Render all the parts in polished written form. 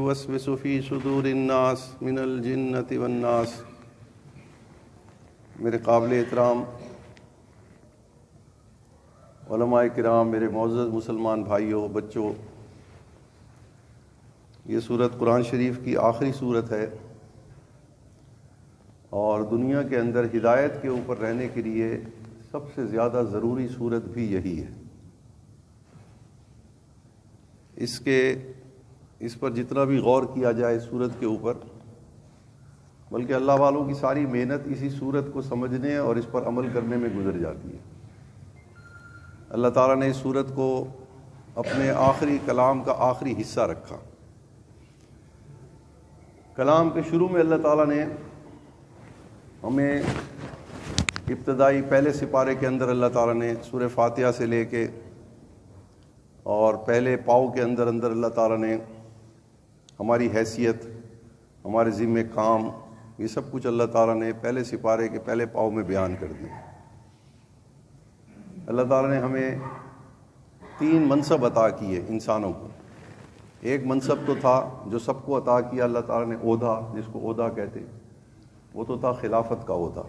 يوسوس في صدور الناس من الجنة والناس۔ میرے قابل احترام علماء کرام، میرے معزز مسلمان بھائیوں، بچوں، یہ سورت قرآن شریف کی آخری سورت ہے اور دنیا کے اندر ہدایت کے اوپر رہنے کے لیے سب سے زیادہ ضروری سورت بھی یہی ہے۔ اس پر جتنا بھی غور کیا جائے سورت کے اوپر، بلکہ اللہ والوں کی ساری محنت اسی سورت کو سمجھنے اور اس پر عمل کرنے میں گزر جاتی ہے۔ اللہ تعالیٰ نے اس سورت کو اپنے آخری کلام کا آخری حصہ رکھا۔ کلام کے شروع میں اللہ تعالیٰ نے ہمیں ابتدائی پہلے سپارے کے اندر اللہ تعالیٰ نے سورہ فاتحہ سے لے کے اور پہلے پاؤ کے اندر اللہ تعالیٰ نے ہماری حیثیت، ہمارے ذمہ کام، یہ سب کچھ اللہ تعالیٰ نے پہلے سپارے کے پہلے پاؤ میں بیان کر دیا۔ اللہ تعالیٰ نے ہمیں 3 منصب عطا کیے انسانوں کو۔ ایک منصب تو تھا جو سب کو عطا کیا اللہ تعالیٰ نے، عہدہ، جس کو عہدہ کہتے، وہ تو تھا خلافت کا عہدہ۔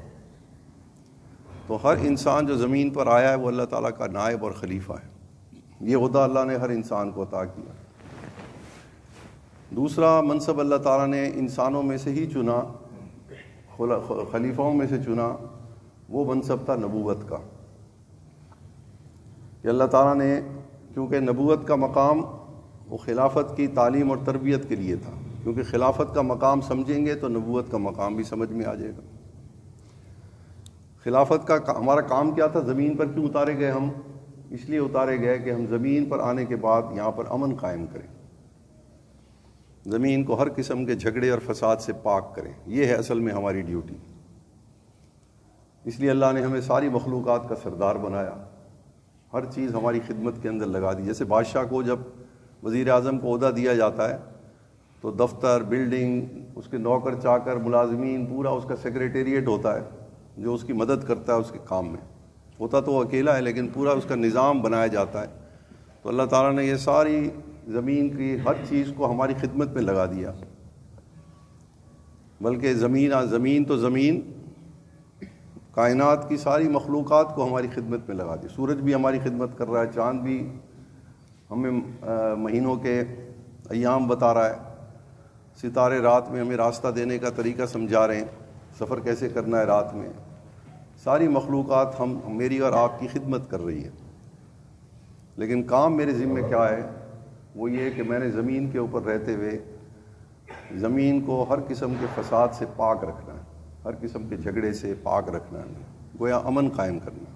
تو ہر انسان جو زمین پر آیا ہے وہ اللہ تعالیٰ کا نائب اور خلیفہ ہے۔ یہ عہدہ اللہ نے ہر انسان کو عطا کیا۔ دوسرا منصب اللہ تعالیٰ نے انسانوں میں سے ہی چنا، خلیفوں میں سے چنا، وہ منصب تھا نبوت کا، کہ اللہ تعالیٰ نے، کیونکہ نبوت کا مقام وہ خلافت کی تعلیم اور تربیت کے لیے تھا، کیونکہ خلافت کا مقام سمجھیں گے تو نبوت کا مقام بھی سمجھ میں آ جائے گا۔ خلافت کا ہمارا کام کیا تھا؟ زمین پر کیوں اتارے گئے ہم؟ اس لیے اتارے گئے کہ ہم زمین پر آنے کے بعد یہاں پر امن قائم کریں، زمین کو ہر قسم کے جھگڑے اور فساد سے پاک کریں۔ یہ ہے اصل میں ہماری ڈیوٹی۔ اس لیے اللہ نے ہمیں ساری مخلوقات کا سردار بنایا، ہر چیز ہماری خدمت کے اندر لگا دی۔ جیسے بادشاہ کو جب وزیر اعظم کو عہدہ دیا جاتا ہے تو دفتر، بلڈنگ، اس کے نوکر چاکر، ملازمین، پورا اس کا سیکریٹریٹ ہوتا ہے جو اس کی مدد کرتا ہے اس کے کام میں۔ ہوتا تو وہ اکیلا ہے لیکن پورا اس کا نظام بنایا جاتا ہے۔ تو اللہ تعالیٰ نے یہ ساری زمین کی ہر چیز کو ہماری خدمت میں لگا دیا، بلکہ زمین تو زمین، کائنات کی ساری مخلوقات کو ہماری خدمت میں لگا دی۔ سورج بھی ہماری خدمت کر رہا ہے، چاند بھی ہمیں مہینوں کے ایام بتا رہا ہے، ستارے رات میں ہمیں راستہ دینے کا طریقہ سمجھا رہے ہیں، سفر کیسے کرنا ہے رات میں۔ ساری مخلوقات میری اور آپ کی خدمت کر رہی ہے، لیکن کام میرے ذمہ کیا ہے؟ وہ یہ کہ میں نے زمین کے اوپر رہتے ہوئے زمین کو ہر قسم کے فساد سے پاک رکھنا ہے، ہر قسم کے جھگڑے سے پاک رکھنا ہے، گویا امن قائم کرنا ہے۔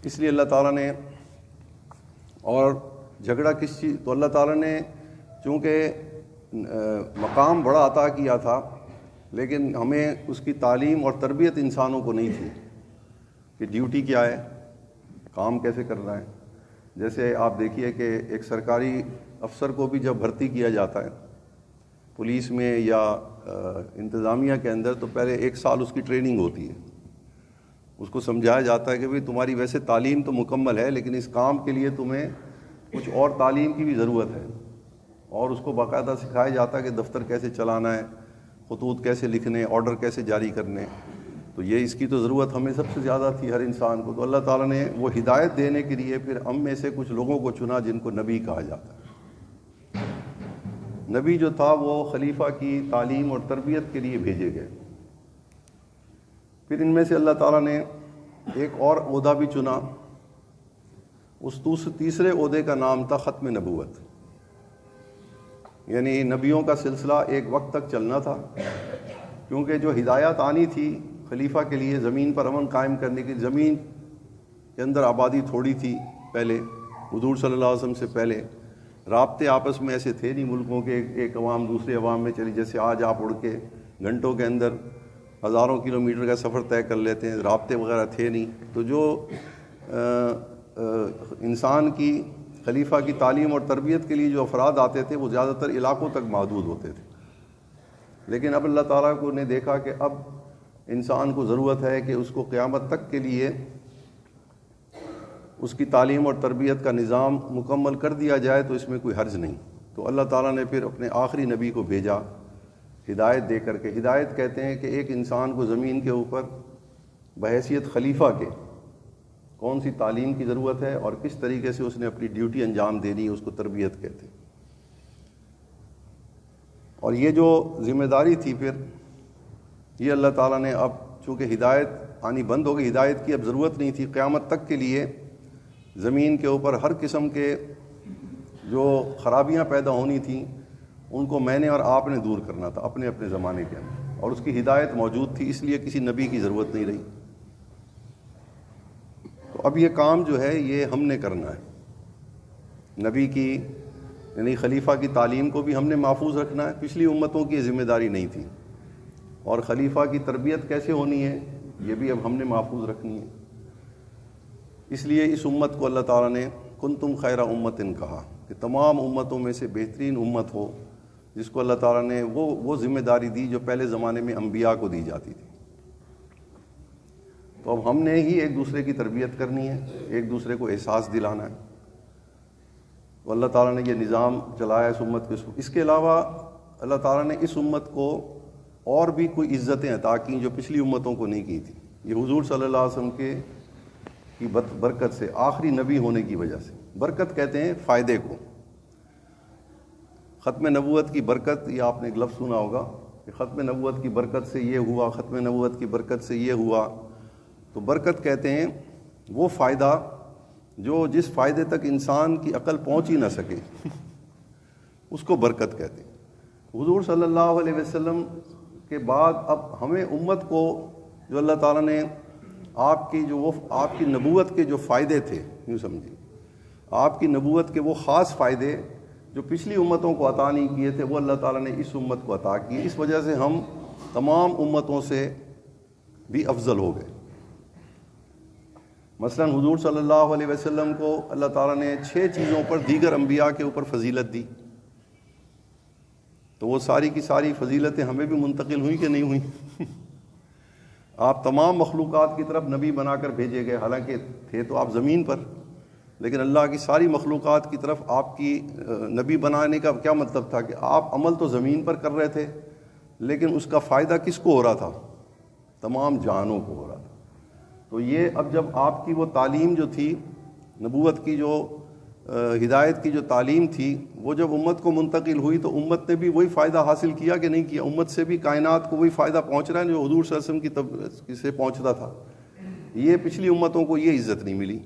اس لیے اللہ تعالیٰ نے، اور جھگڑا کس چیز؟ تو اللہ تعالیٰ نے چونکہ مقام بڑا عطا کیا تھا، لیکن ہمیں اس کی تعلیم اور تربیت انسانوں کو نہیں تھی کہ ڈیوٹی کیا ہے، کام کیسے کرنا ہے۔ جیسے آپ دیکھیے کہ ایک سرکاری افسر کو بھی جب بھرتی کیا جاتا ہے پولیس میں یا انتظامیہ کے اندر، تو پہلے 1 سال اس کی ٹریننگ ہوتی ہے، اس کو سمجھایا جاتا ہے کہ بھئی تمہاری ویسے تعلیم تو مکمل ہے لیکن اس کام کے لیے تمہیں کچھ اور تعلیم کی بھی ضرورت ہے، اور اس کو باقاعدہ سکھایا جاتا ہے کہ دفتر کیسے چلانا ہے، خطوط کیسے لکھنے، آرڈر کیسے جاری کرنے۔ تو یہ اس کی تو ضرورت ہمیں سب سے زیادہ تھی، ہر انسان کو۔ تو اللہ تعالیٰ نے وہ ہدایت دینے کے لیے پھر ہم میں سے کچھ لوگوں کو چنا جن کو نبی کہا جاتا ہے۔ نبی جو تھا وہ خلیفہ کی تعلیم اور تربیت کے لیے بھیجے گئے۔ پھر ان میں سے اللہ تعالیٰ نے ایک اور عہدہ بھی چنا، اس تیسرے عہدے کا نام تھا ختم نبوت، یعنی نبیوں کا سلسلہ ایک وقت تک چلنا تھا، کیونکہ جو ہدایات آنی تھی خلیفہ کے لیے زمین پر امن قائم کرنے کی، زمین کے اندر آبادی تھوڑی تھی پہلے، حضور صلی اللہ علیہ وسلم سے پہلے رابطے آپس میں ایسے تھے نہیں ملکوں کے، ایک عوام دوسرے عوام میں چلی، جیسے آج آپ اڑ کے گھنٹوں کے اندر ہزاروں کلومیٹر کا سفر طے کر لیتے ہیں، رابطے وغیرہ تھے نہیں۔ تو جو انسان کی خلیفہ کی تعلیم اور تربیت کے لیے جو افراد آتے تھے وہ زیادہ تر علاقوں تک محدود ہوتے تھے، لیکن اب اللہ تعالیٰ کو نے دیکھا کہ اب انسان کو ضرورت ہے کہ اس کو قیامت تک کے لیے اس کی تعلیم اور تربیت کا نظام مکمل کر دیا جائے، تو اس میں کوئی حرج نہیں۔ تو اللہ تعالیٰ نے پھر اپنے آخری نبی کو بھیجا ہدایت دے کر کے. ہدایت کہتے ہیں کہ ایک انسان کو زمین کے اوپر بحیثیت خلیفہ کے کون سی تعلیم کی ضرورت ہے اور کس طریقے سے اس نے اپنی ڈیوٹی انجام دینی ہے، اس کو تربیت کہتے ہیں. اور یہ جو ذمہ داری تھی پھر یہ اللہ تعالیٰ نے اب چونکہ ہدایت آنی بند ہو گئی، ہدایت کی اب ضرورت نہیں تھی، قیامت تک کے لیے زمین کے اوپر ہر قسم کے جو خرابیاں پیدا ہونی تھیں ان کو میں نے اور آپ نے دور کرنا تھا اپنے اپنے زمانے کے اندر، اور اس کی ہدایت موجود تھی، اس لیے کسی نبی کی ضرورت نہیں رہی. تو اب یہ کام جو ہے یہ ہم نے کرنا ہے. نبی کی یعنی خلیفہ کی تعلیم کو بھی ہم نے محفوظ رکھنا ہے، پچھلی امتوں کی یہ ذمہ داری نہیں تھی. اور خلیفہ کی تربیت کیسے ہونی ہے یہ بھی اب ہم نے محفوظ رکھنی ہے. اس لیے اس امت کو اللہ تعالیٰ نے کنتم خیر امت کہا کہ تمام امتوں میں سے بہترین امت ہو، جس کو اللہ تعالیٰ نے وہ ذمہ داری دی جو پہلے زمانے میں انبیاء کو دی جاتی تھی. تو اب ہم نے ہی ایک دوسرے کی تربیت کرنی ہے، ایک دوسرے کو احساس دلانا ہے. تو اللہ تعالیٰ نے یہ نظام چلایا اس امت کے. اس کے علاوہ اللہ تعالیٰ نے اس امت کو اور بھی کوئی عزتیں عطا کیں جو پچھلی امتوں کو نہیں کی تھی. یہ حضور صلی اللہ علیہ وسلم کی برکت سے، آخری نبی ہونے کی وجہ سے. برکت کہتے ہیں فائدے کو. ختم نبوت کی برکت، یہ آپ نے ایک لفظ سنا ہوگا کہ ختم نبوت کی برکت سے یہ ہوا، ختم نبوت کی برکت سے یہ ہوا. تو برکت کہتے ہیں وہ فائدہ جو جس فائدے تک انسان کی عقل پہنچ ہی نہ سکے اس کو برکت کہتے ہیں. حضور صلی اللہ علیہ وسلم کے بعد اب ہمیں امت کو جو اللہ تعالیٰ نے آپ کی نبوت کے جو فائدے تھے، یوں سمجھیے آپ کی نبوت کے وہ خاص فائدے جو پچھلی امتوں کو عطا نہیں کیے تھے وہ اللہ تعالیٰ نے اس امت کو عطا کیے. اس وجہ سے ہم تمام امتوں سے بھی افضل ہو گئے. مثلا حضور صلی اللہ علیہ وسلم کو اللہ تعالیٰ نے 6 چیزوں پر دیگر انبیاء کے اوپر فضیلت دی. تو وہ ساری کی ساری فضیلتیں ہمیں بھی منتقل ہوئیں کہ نہیں ہوئیں؟ آپ تمام مخلوقات کی طرف نبی بنا کر بھیجے گئے، حالانکہ تھے تو آپ زمین پر، لیکن اللہ کی ساری مخلوقات کی طرف آپ کی نبی بنانے کا کیا مطلب تھا کہ آپ عمل تو زمین پر کر رہے تھے لیکن اس کا فائدہ کس کو ہو رہا تھا؟ تمام جہانوں کو ہو رہا تھا. تو یہ اب جب آپ کی وہ تعلیم جو تھی، نبوت کی جو ہدایت کی جو تعلیم تھی، وہ جب امت کو منتقل ہوئی تو امت نے بھی وہی فائدہ حاصل کیا کہ نہیں کیا؟ امت سے بھی کائنات کو وہی فائدہ پہنچ رہا ہے جو حضور صلی اللہ علیہ وسلم کی سے پہنچتا تھا. یہ پچھلی امتوں کو یہ عزت نہیں ملی،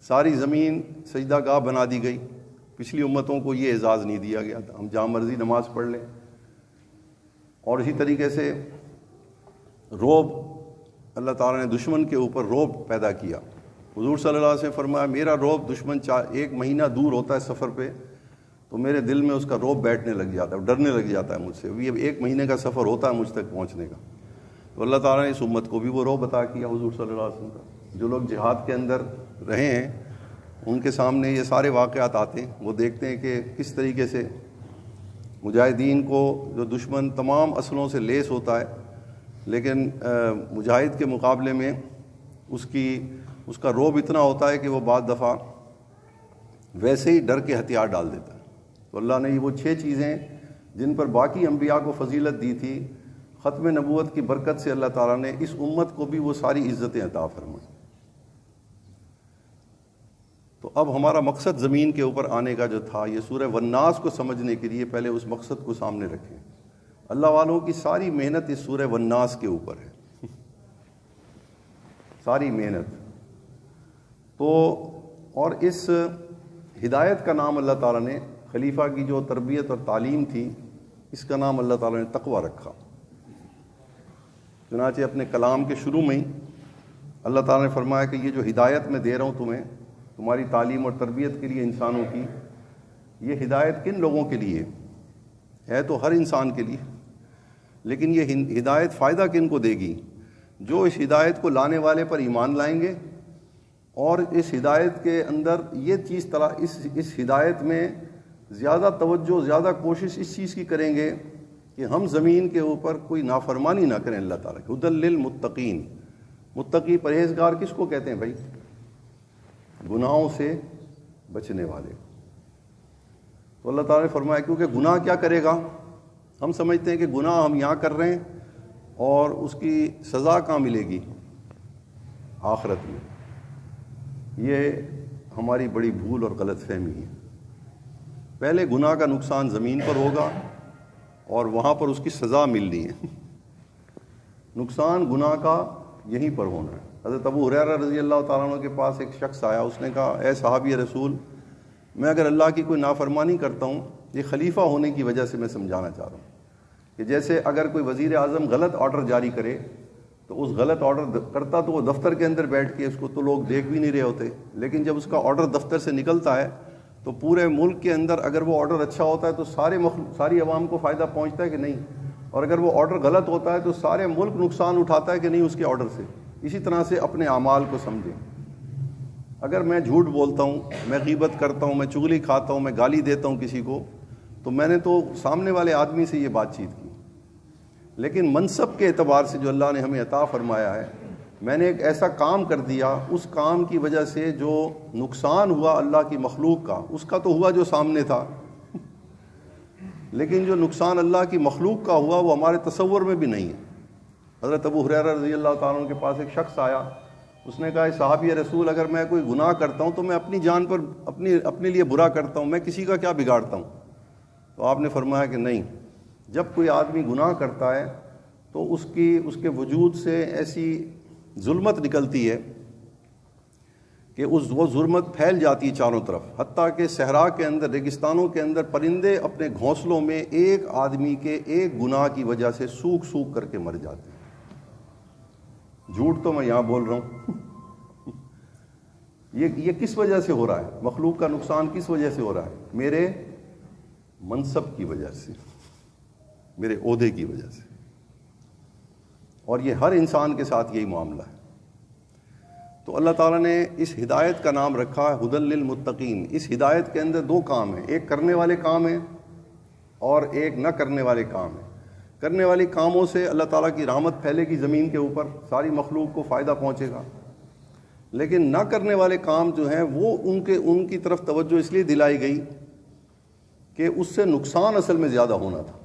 ساری زمین سجدہ گاہ بنا دی گئی. پچھلی امتوں کو یہ اعزاز نہیں دیا گیا تھا ہم جہاں مرضی نماز پڑھ لیں. اور اسی طریقے سے رعب، اللہ تعالیٰ نے دشمن کے اوپر رعب پیدا کیا. حضور صلی اللہ علیہ وسلم نے فرمایا میرا رعب دشمن 1 مہینہ دور ہوتا ہے سفر پہ تو میرے دل میں اس کا رعب بیٹھنے لگ جاتا ہے، ڈرنے لگ جاتا ہے مجھ سے. اب 1 مہینے کا سفر ہوتا ہے مجھ تک پہنچنے کا. تو اللہ تعالیٰ نے اس امت کو بھی وہ رعب عطا کیا حضور صلی اللہ علیہ وسلم کا. جو لوگ جہاد کے اندر رہے ہیں ان کے سامنے یہ سارے واقعات آتے ہیں، وہ دیکھتے ہیں کہ کس طریقے سے مجاہدین کو جو دشمن تمام اسلحوں سے لیس ہوتا ہے لیکن مجاہد کے مقابلے میں اس کا رعب اتنا ہوتا ہے کہ وہ بعض دفعہ ویسے ہی ڈر کے ہتھیار ڈال دیتا ہے. تو اللہ نے وہ 6 چیزیں جن پر باقی انبیاء کو فضیلت دی تھی، ختم نبوت کی برکت سے اللہ تعالیٰ نے اس امت کو بھی وہ ساری عزتیں عطا فرمائیں. تو اب ہمارا مقصد زمین کے اوپر آنے کا جو تھا، یہ سورہ والناس کو سمجھنے کے لیے پہلے اس مقصد کو سامنے رکھیں. اللہ والوں کی ساری محنت اس سورہ والناس کے اوپر ہے، ساری محنت. تو اور اس ہدایت کا نام اللہ تعالیٰ نے، خلیفہ کی جو تربیت اور تعلیم تھی، اس کا نام اللہ تعالیٰ نے تقویٰ رکھا. چنانچہ اپنے کلام کے شروع میں ہی اللہ تعالیٰ نے فرمایا کہ یہ جو ہدایت میں دے رہا ہوں تمہیں، تمہاری تعلیم اور تربیت کے لیے انسانوں کی، یہ ہدایت کن لوگوں کے لیے ہے؟ تو ہر انسان کے لیے. لیکن یہ ہدایت فائدہ کن کو دے گی؟ جو اس ہدایت کو لانے والے پر ایمان لائیں گے اور اس ہدایت کے اندر یہ چیز اس ہدایت میں زیادہ توجہ، زیادہ کوشش اس چیز کی کریں گے کہ ہم زمین کے اوپر کوئی نافرمانی نہ کریں اللہ تعالیٰ کی. ہدی للمتقین، متقی پرہیزگار کس کو کہتے ہیں بھائی؟ گناہوں سے بچنے والے. تو اللہ تعالیٰ نے فرمایا کیونکہ گناہ کیا کرے گا؟ ہم سمجھتے ہیں کہ گناہ ہم یہاں کر رہے ہیں اور اس کی سزا کہاں ملے گی؟ آخرت میں۔ یہ ہماری بڑی بھول اور غلط فہمی ہے۔ پہلے گناہ کا نقصان زمین پر ہوگا اور وہاں پر اس کی سزا ملنی ہے۔ نقصان گناہ کا یہیں پر ہونا ہے۔ حضرت ابو ہریرہ رضی اللہ تعالیٰ عنہ کے پاس ایک شخص آیا، اس نے کہا اے صحابی رسول، میں اگر اللہ کی کوئی نافرمانی کرتا ہوں، یہ خلیفہ ہونے کی وجہ سے میں سمجھانا چاہ رہا ہوں کہ جیسے اگر کوئی وزیر اعظم غلط آرڈر جاری کرے تو اس غلط آرڈر کرتا تو وہ دفتر کے اندر بیٹھ کے اس کو تو لوگ دیکھ بھی نہیں رہے ہوتے، لیکن جب اس کا آرڈر دفتر سے نکلتا ہے تو پورے ملک کے اندر اگر وہ آرڈر اچھا ہوتا ہے تو ساری عوام کو فائدہ پہنچتا ہے کہ نہیں، اور اگر وہ آرڈر غلط ہوتا ہے تو سارے ملک نقصان اٹھاتا ہے کہ نہیں اس کے آرڈر سے۔ اسی طرح سے اپنے اعمال کو سمجھیں۔ اگر میں جھوٹ بولتا ہوں، میں غیبت کرتا ہوں، میں چغلی کھاتا ہوں، میں گالی دیتا ہوں کسی کو، تو میں نے تو سامنے والے آدمی سے یہ بات چیت کی، لیکن منصب کے اعتبار سے جو اللہ نے ہمیں عطا فرمایا ہے، میں نے ایک ایسا کام کر دیا، اس کام کی وجہ سے جو نقصان ہوا اللہ کی مخلوق کا، اس کا تو ہوا جو سامنے تھا، لیکن جو نقصان اللہ کی مخلوق کا ہوا وہ ہمارے تصور میں بھی نہیں ہے۔ حضرت ابو ہریرہ رضی اللہ تعالیٰ عنہ کے پاس ایک شخص آیا، اس نے کہا اے صحابی رسول، اگر میں کوئی گناہ کرتا ہوں تو میں اپنی جان پر اپنے لیے برا کرتا ہوں، میں کسی کا کیا بگاڑتا ہوں؟ تو آپ نے فرمایا کہ نہیں، جب کوئی آدمی گناہ کرتا ہے تو اس کے وجود سے ایسی ظلمت نکلتی ہے کہ وہ ظلمت پھیل جاتی ہے چاروں طرف، حتیٰ کہ صحرا کے اندر، ریگستانوں کے اندر پرندے اپنے گھونسلوں میں ایک آدمی کے ایک گناہ کی وجہ سے سوکھ سوکھ کر کے مر جاتے ہیں۔ جھوٹ تو میں یہاں بول رہا ہوں۔ یہ کس وجہ سے ہو رہا ہے؟ مخلوق کا نقصان کس وجہ سے ہو رہا ہے؟ میرے منصب کی وجہ سے، میرے عہدے کی وجہ سے، اور یہ ہر انسان کے ساتھ یہی معاملہ ہے۔ تو اللہ تعالیٰ نے اس ہدایت کا نام رکھا ہے ہدی للمتقین۔ اس ہدایت کے اندر دو کام ہیں، ایک کرنے والے کام ہیں اور ایک نہ کرنے والے کام ہیں۔ کرنے والے کاموں سے اللہ تعالیٰ کی رحمت پھیلے گی زمین کے اوپر، ساری مخلوق کو فائدہ پہنچے گا، لیکن نہ کرنے والے کام جو ہیں وہ ان کی طرف توجہ اس لیے دلائی گئی کہ اس سے نقصان اصل میں زیادہ ہونا تھا۔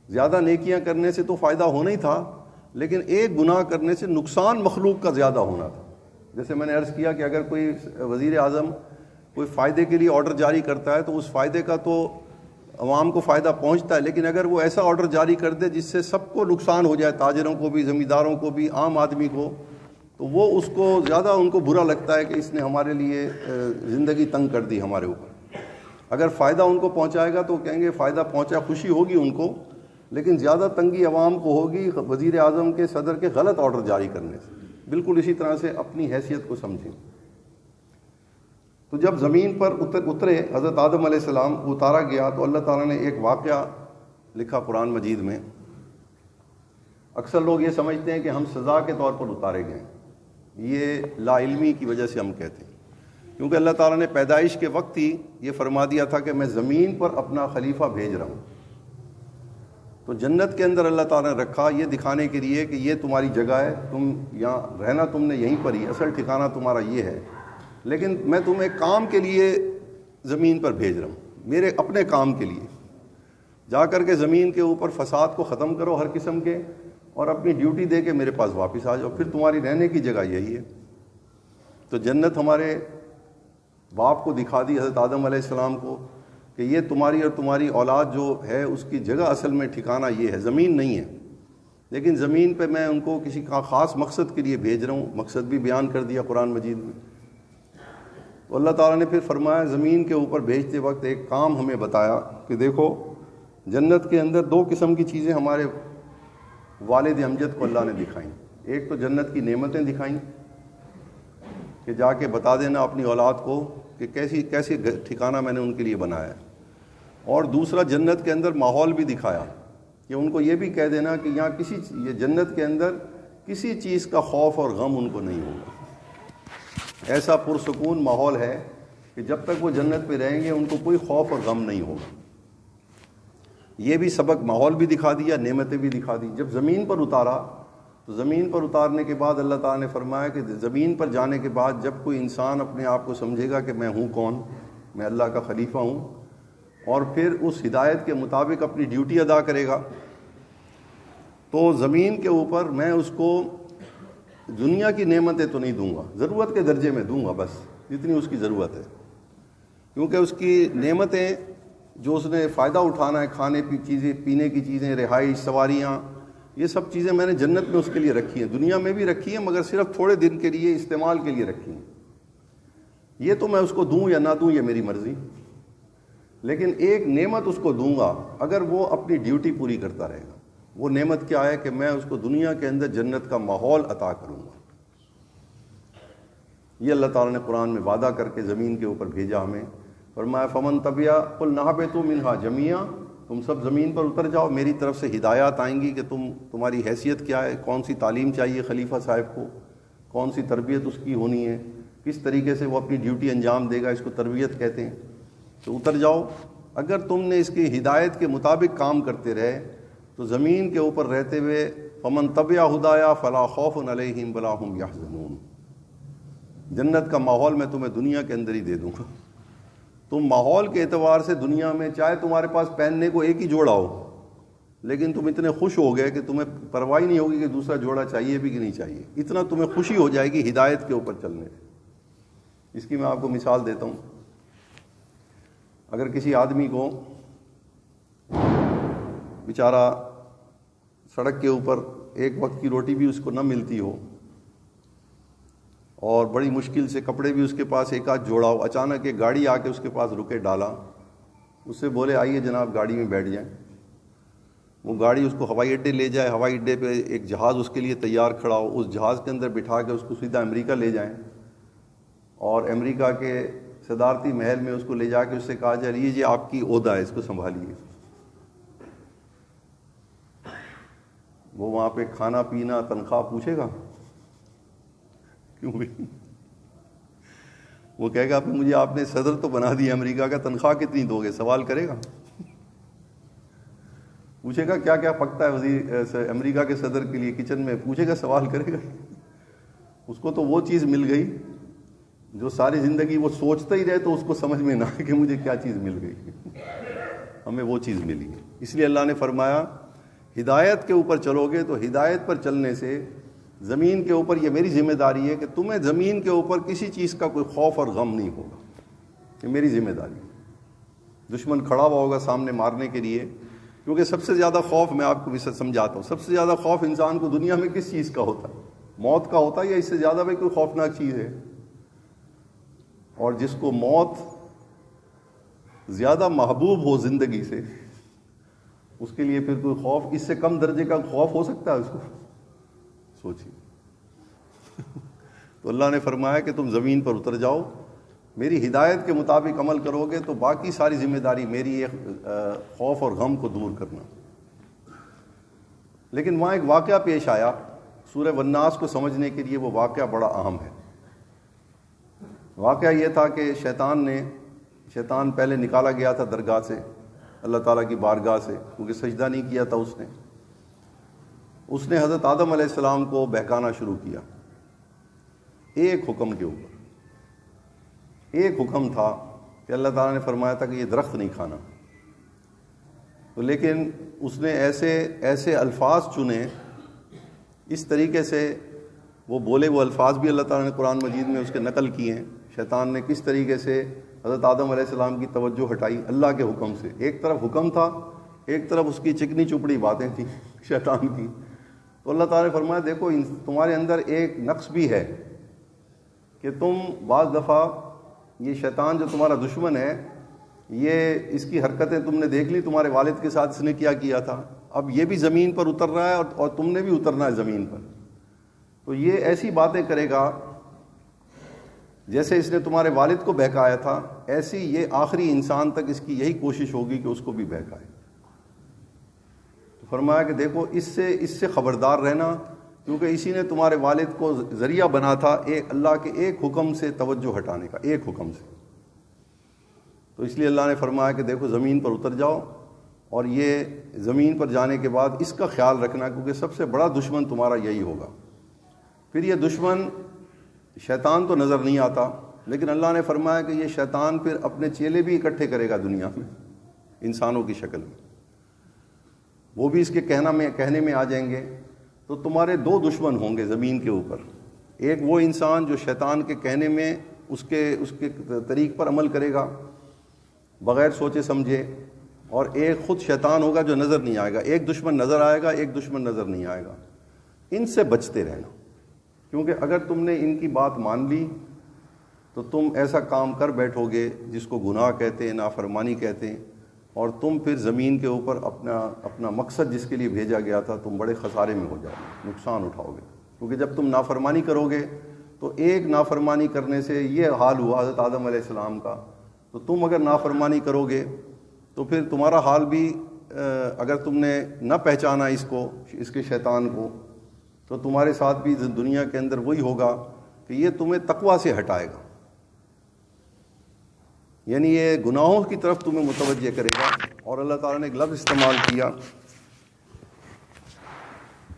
زیادہ نیکیاں کرنے سے تو فائدہ ہونا ہی تھا، لیکن ایک گناہ کرنے سے نقصان مخلوق کا زیادہ ہونا تھا۔ جیسے میں نے عرض کیا کہ اگر کوئی وزیر اعظم کوئی فائدے کے لیے آرڈر جاری کرتا ہے تو اس فائدے کا تو عوام کو فائدہ پہنچتا ہے، لیکن اگر وہ ایسا آرڈر جاری کر دے جس سے سب کو نقصان ہو جائے، تاجروں کو بھی، زمینداروں کو بھی، عام آدمی کو، تو وہ اس کو زیادہ ان کو برا لگتا ہے کہ اس نے ہمارے لیے زندگی تنگ کر دی ہمارے اوپر۔ اگر فائدہ ان کو پہنچائے گا تو کہیں گے فائدہ پہنچا، خوشی ہوگی ان کو، لیکن زیادہ تنگی عوام کو ہوگی وزیر اعظم کے، صدر کے غلط آرڈر جاری کرنے سے۔ بالکل اسی طرح سے اپنی حیثیت کو سمجھیں۔ تو جب زمین پر اترے حضرت آدم علیہ السلام اتارا گیا تو اللہ تعالیٰ نے ایک واقعہ لکھا قرآن مجید میں۔ اکثر لوگ یہ سمجھتے ہیں کہ ہم سزا کے طور پر اتارے گئے، یہ لا علمی کی وجہ سے ہم کہتے ہیں، کیونکہ اللہ تعالیٰ نے پیدائش کے وقت ہی یہ فرما دیا تھا کہ میں زمین پر اپنا خلیفہ بھیج رہا ہوں۔ تو جنت کے اندر اللہ تعالیٰ نے رکھا یہ دکھانے کے لیے کہ یہ تمہاری جگہ ہے، تم یہاں رہنا، تم نے یہیں پر ہی، اصل ٹھکانہ تمہارا یہ ہے، لیکن میں تمہیں کام کے لیے زمین پر بھیج رہا ہوں، میرے اپنے کام کے لیے۔ جا کر کے زمین کے اوپر فساد کو ختم کرو ہر قسم کے، اور اپنی ڈیوٹی دے کے میرے پاس واپس آ جاؤ، پھر تمہاری رہنے کی جگہ یہی ہے۔ تو جنت ہمارے باپ کو دکھا دی، حضرت آدم علیہ السلام کو، کہ یہ تمہاری اور تمہاری اولاد جو ہے اس کی جگہ اصل میں ٹھکانہ یہ ہے، زمین نہیں ہے، لیکن زمین پہ میں ان کو کسی کا خاص مقصد کے لیے بھیج رہا ہوں۔ مقصد بھی بیان کر دیا قرآن مجید میں۔ تو اللہ تعالیٰ نے پھر فرمایا زمین کے اوپر بھیجتے وقت ایک کام ہمیں بتایا کہ دیکھو جنت کے اندر دو قسم کی چیزیں ہمارے والد امجد کو اللہ نے دکھائیں۔ ایک تو جنت کی نعمتیں دکھائیں کہ جا کے بتا دینا اپنی اولاد کو کہ کیسی ٹھکانہ میں نے ان کے لیے بنایا ہے، اور دوسرا جنت کے اندر ماحول بھی دکھایا کہ ان کو یہ بھی کہہ دینا کہ یہاں یہ جنت کے اندر کسی چیز کا خوف اور غم ان کو نہیں ہوگا۔ ایسا پرسکون ماحول ہے کہ جب تک وہ جنت پہ رہیں گے ان کو کوئی خوف اور غم نہیں ہوگا۔ یہ بھی سبق، ماحول بھی دکھا دیا، نعمتیں بھی دکھا دی۔ جب زمین پر اتارا تو زمین پر اتارنے کے بعد اللہ تعالیٰ نے فرمایا کہ زمین پر جانے کے بعد جب کوئی انسان اپنے آپ کو سمجھے گا کہ میں ہوں کون، میں اللہ کا خلیفہ ہوں، اور پھر اس ہدایت کے مطابق اپنی ڈیوٹی ادا کرے گا، تو زمین کے اوپر میں اس کو دنیا کی نعمتیں تو نہیں دوں گا، ضرورت کے درجے میں دوں گا، بس جتنی اس کی ضرورت ہے، کیونکہ اس کی نعمتیں جو اس نے فائدہ اٹھانا ہے، کھانے کی چیزیں، پینے کی چیزیں، رہائش، سواریاں، یہ سب چیزیں میں نے جنت میں اس کے لیے رکھی ہیں، دنیا میں بھی رکھی ہیں، مگر صرف تھوڑے دن کے لیے استعمال کے لیے رکھی ہیں۔ یہ تو میں اس کو دوں یا نہ دوں یہ میری مرضی، لیکن ایک نعمت اس کو دوں گا اگر وہ اپنی ڈیوٹی پوری کرتا رہے گا۔ وہ نعمت کیا ہے کہ میں اس کو دنیا کے اندر جنت کا ماحول عطا کروں گا۔ یہ اللہ تعالیٰ نے قرآن میں وعدہ کر کے زمین کے اوپر بھیجا ہمیں، فرمایا فمن تبیا قل نہبطوا منہا جمیعا، تم سب زمین پر اتر جاؤ، میری طرف سے ہدایات آئیں گی کہ تمہاری حیثیت کیا ہے، کون سی تعلیم چاہیے خلیفہ صاحب کو، کون سی تربیت اس کی ہونی ہے، کس طریقے سے وہ اپنی ڈیوٹی انجام دے گا، اس کو تربیت کہتے ہیں۔ تو اتر جاؤ، اگر تم نے اس کی ہدایت کے مطابق کام کرتے رہے تو زمین کے اوپر رہتے ہوئے فمن تبع ہدایا فلا خوف علیہم ولا هم یحزنون، جنت کا ماحول میں تمہیں دنیا کے اندر ہی دے دوں گا۔ تم ماحول کے اعتبار سے دنیا میں چاہے تمہارے پاس پہننے کو ایک ہی جوڑا ہو، لیکن تم اتنے خوش ہو گئے کہ تمہیں پرواہ نہیں ہوگی کہ دوسرا جوڑا چاہیے بھی کہ نہیں چاہیے، اتنا تمہیں خوشی ہو جائے گی ہدایت کے اوپر چلنے سے۔ اس کی میں آپ کو مثال دیتا ہوں۔ اگر کسی آدمی کو بیچارہ سڑک کے اوپر ایک وقت کی روٹی بھی اس کو نہ ملتی ہو اور بڑی مشکل سے کپڑے بھی اس کے پاس ایک آدھ جوڑا ہو، اچانک ایک گاڑی آ کے اس کے پاس رکے، ڈالا، اس سے بولے آئیے جناب گاڑی میں بیٹھ جائیں، وہ گاڑی اس کو ہوائی اڈے لے جائے، ہوائی اڈے پہ ایک جہاز اس کے لیے تیار کھڑا ہو، اس جہاز کے اندر بٹھا کے اس کو سیدھا امریکہ لے جائیں، اور امریکہ کے صدارتی محل میں اس کو لے جا کے اس سے کہا جائے یہ آپ کی عہدہ ہے، اس کو سنبھالیے۔ وہ وہاں پہ کھانا پینا تنخواہ پوچھے گا؟ کیوں بھائی؟ وہ کہے گا مجھے آپ نے صدر تو بنا دیا امریکہ کا، تنخواہ کتنی دو گے؟ سوال کرے گا؟ پوچھے گا کیا کیا پکتا ہے وزیر امریکہ کے صدر کے لیے کچن میں؟ پوچھے گا، سوال کرے گا؟ اس کو تو وہ چیز مل گئی جو ساری زندگی وہ سوچتا ہی رہے تو اس کو سمجھ میں نہ آئے کہ مجھے کیا چیز مل گئی، ہمیں وہ چیز ملی۔ اس لیے اللہ نے فرمایا ہدایت کے اوپر چلو گے تو ہدایت پر چلنے سے زمین کے اوپر یہ میری ذمہ داری ہے کہ تمہیں زمین کے اوپر کسی چیز کا کوئی خوف اور غم نہیں ہوگا، یہ میری ذمہ داری ہے۔ دشمن کھڑا ہوا ہوگا سامنے مارنے کے لیے، کیونکہ سب سے زیادہ خوف، میں آپ کو سمجھاتا ہوں، سب سے زیادہ خوف انسان کو دنیا میں کس چیز کا ہوتا ہے؟ موت کا ہوتا ہے، یا اس سے زیادہ بھی کوئی خوفناک چیز ہے؟ اور جس کو موت زیادہ محبوب ہو زندگی سے، اس کے لیے پھر کوئی خوف اس سے کم درجے کا خوف ہو سکتا ہے اس کو؟ سوچیے۔ تو اللہ نے فرمایا کہ تم زمین پر اتر جاؤ، میری ہدایت کے مطابق عمل کرو گے تو باقی ساری ذمہ داری میری ہے خوف اور غم کو دور کرنا۔ لیکن وہاں ایک واقعہ پیش آیا، سورہ والناس کو سمجھنے کے لیے وہ واقعہ بڑا اہم ہے۔ واقعہ یہ تھا کہ شیطان پہلے نکالا گیا تھا درگاہ سے، اللہ تعالیٰ کی بارگاہ سے، کیونکہ سجدہ نہیں کیا تھا اس نے حضرت آدم علیہ السلام کو بہکانا شروع کیا ایک حکم کے اوپر۔ ایک حکم تھا کہ اللہ تعالیٰ نے فرمایا تھا کہ یہ درخت نہیں کھانا، لیکن اس نے ایسے الفاظ چنے، اس طریقے سے وہ بولے، وہ الفاظ بھی اللہ تعالیٰ نے قرآن مجید میں اس کے نقل کیے ہیں۔ شیطان نے کس طریقے سے حضرت آدم علیہ السلام کی توجہ ہٹائی اللہ کے حکم سے۔ ایک طرف حکم تھا، ایک طرف اس کی چکنی چپڑی باتیں تھیں شیطان کی۔ تو اللہ تعالیٰ نے فرمایا دیکھو تمہارے اندر ایک نقص بھی ہے کہ تم بعض دفعہ یہ شیطان جو تمہارا دشمن ہے، یہ اس کی حرکتیں تم نے دیکھ لی، تمہارے والد کے ساتھ اس نے کیا تھا، اب یہ بھی زمین پر اتر رہا ہے اور تم نے بھی اترنا ہے زمین پر۔ تو یہ ایسی باتیں کرے گا جیسے اس نے تمہارے والد کو بہکایا تھا، ایسی یہ آخری انسان تک اس کی یہی کوشش ہوگی کہ اس کو بھی بہکائے۔ تو فرمایا کہ دیکھو اس سے خبردار رہنا، کیونکہ اسی نے تمہارے والد کو ذریعہ بنا تھا اللہ کے ایک حکم سے توجہ ہٹانے کا، ایک حکم سے۔ تو اس لیے اللہ نے فرمایا کہ دیکھو زمین پر اتر جاؤ، اور یہ زمین پر جانے کے بعد اس کا خیال رکھنا، کیونکہ سب سے بڑا دشمن تمہارا یہی ہوگا۔ پھر یہ دشمن شیطان تو نظر نہیں آتا، لیکن اللہ نے فرمایا کہ یہ شیطان پھر اپنے چیلے بھی اکٹھے کرے گا دنیا میں انسانوں کی شکل میں، وہ بھی اس کے کہنے میں آ جائیں گے. تو تمہارے دو دشمن ہوں گے زمین کے اوپر، ایک وہ انسان جو شیطان کے کہنے میں اس کے طریق پر عمل کرے گا بغیر سوچے سمجھے، اور ایک خود شیطان ہوگا جو نظر نہیں آئے گا. ایک دشمن نظر آئے گا، ایک دشمن نظر نہیں آئے گا. ان سے بچتے رہنا، کیونکہ اگر تم نے ان کی بات مان لی تو تم ایسا کام کر بیٹھو گے جس کو گناہ کہتے ہیں، نافرمانی کہتے ہیں، اور تم پھر زمین کے اوپر اپنا مقصد جس کے لیے بھیجا گیا تھا تم بڑے خسارے میں ہو جاؤ گے، نقصان اٹھاؤ گے. کیونکہ جب تم نافرمانی کرو گے تو ایک نافرمانی کرنے سے یہ حال ہوا حضرت آدم علیہ السلام کا، تو تم اگر نافرمانی کرو گے تو پھر تمہارا حال بھی اگر تم نے نہ پہچانا اس کے شیطان کو، تو تمہارے ساتھ بھی دنیا کے اندر وہی ہوگا کہ یہ تمہیں تقویٰ سے ہٹائے گا، یعنی یہ گناہوں کی طرف تمہیں متوجہ کرے گا. اور اللہ تعالیٰ نے ایک لفظ استعمال کیا،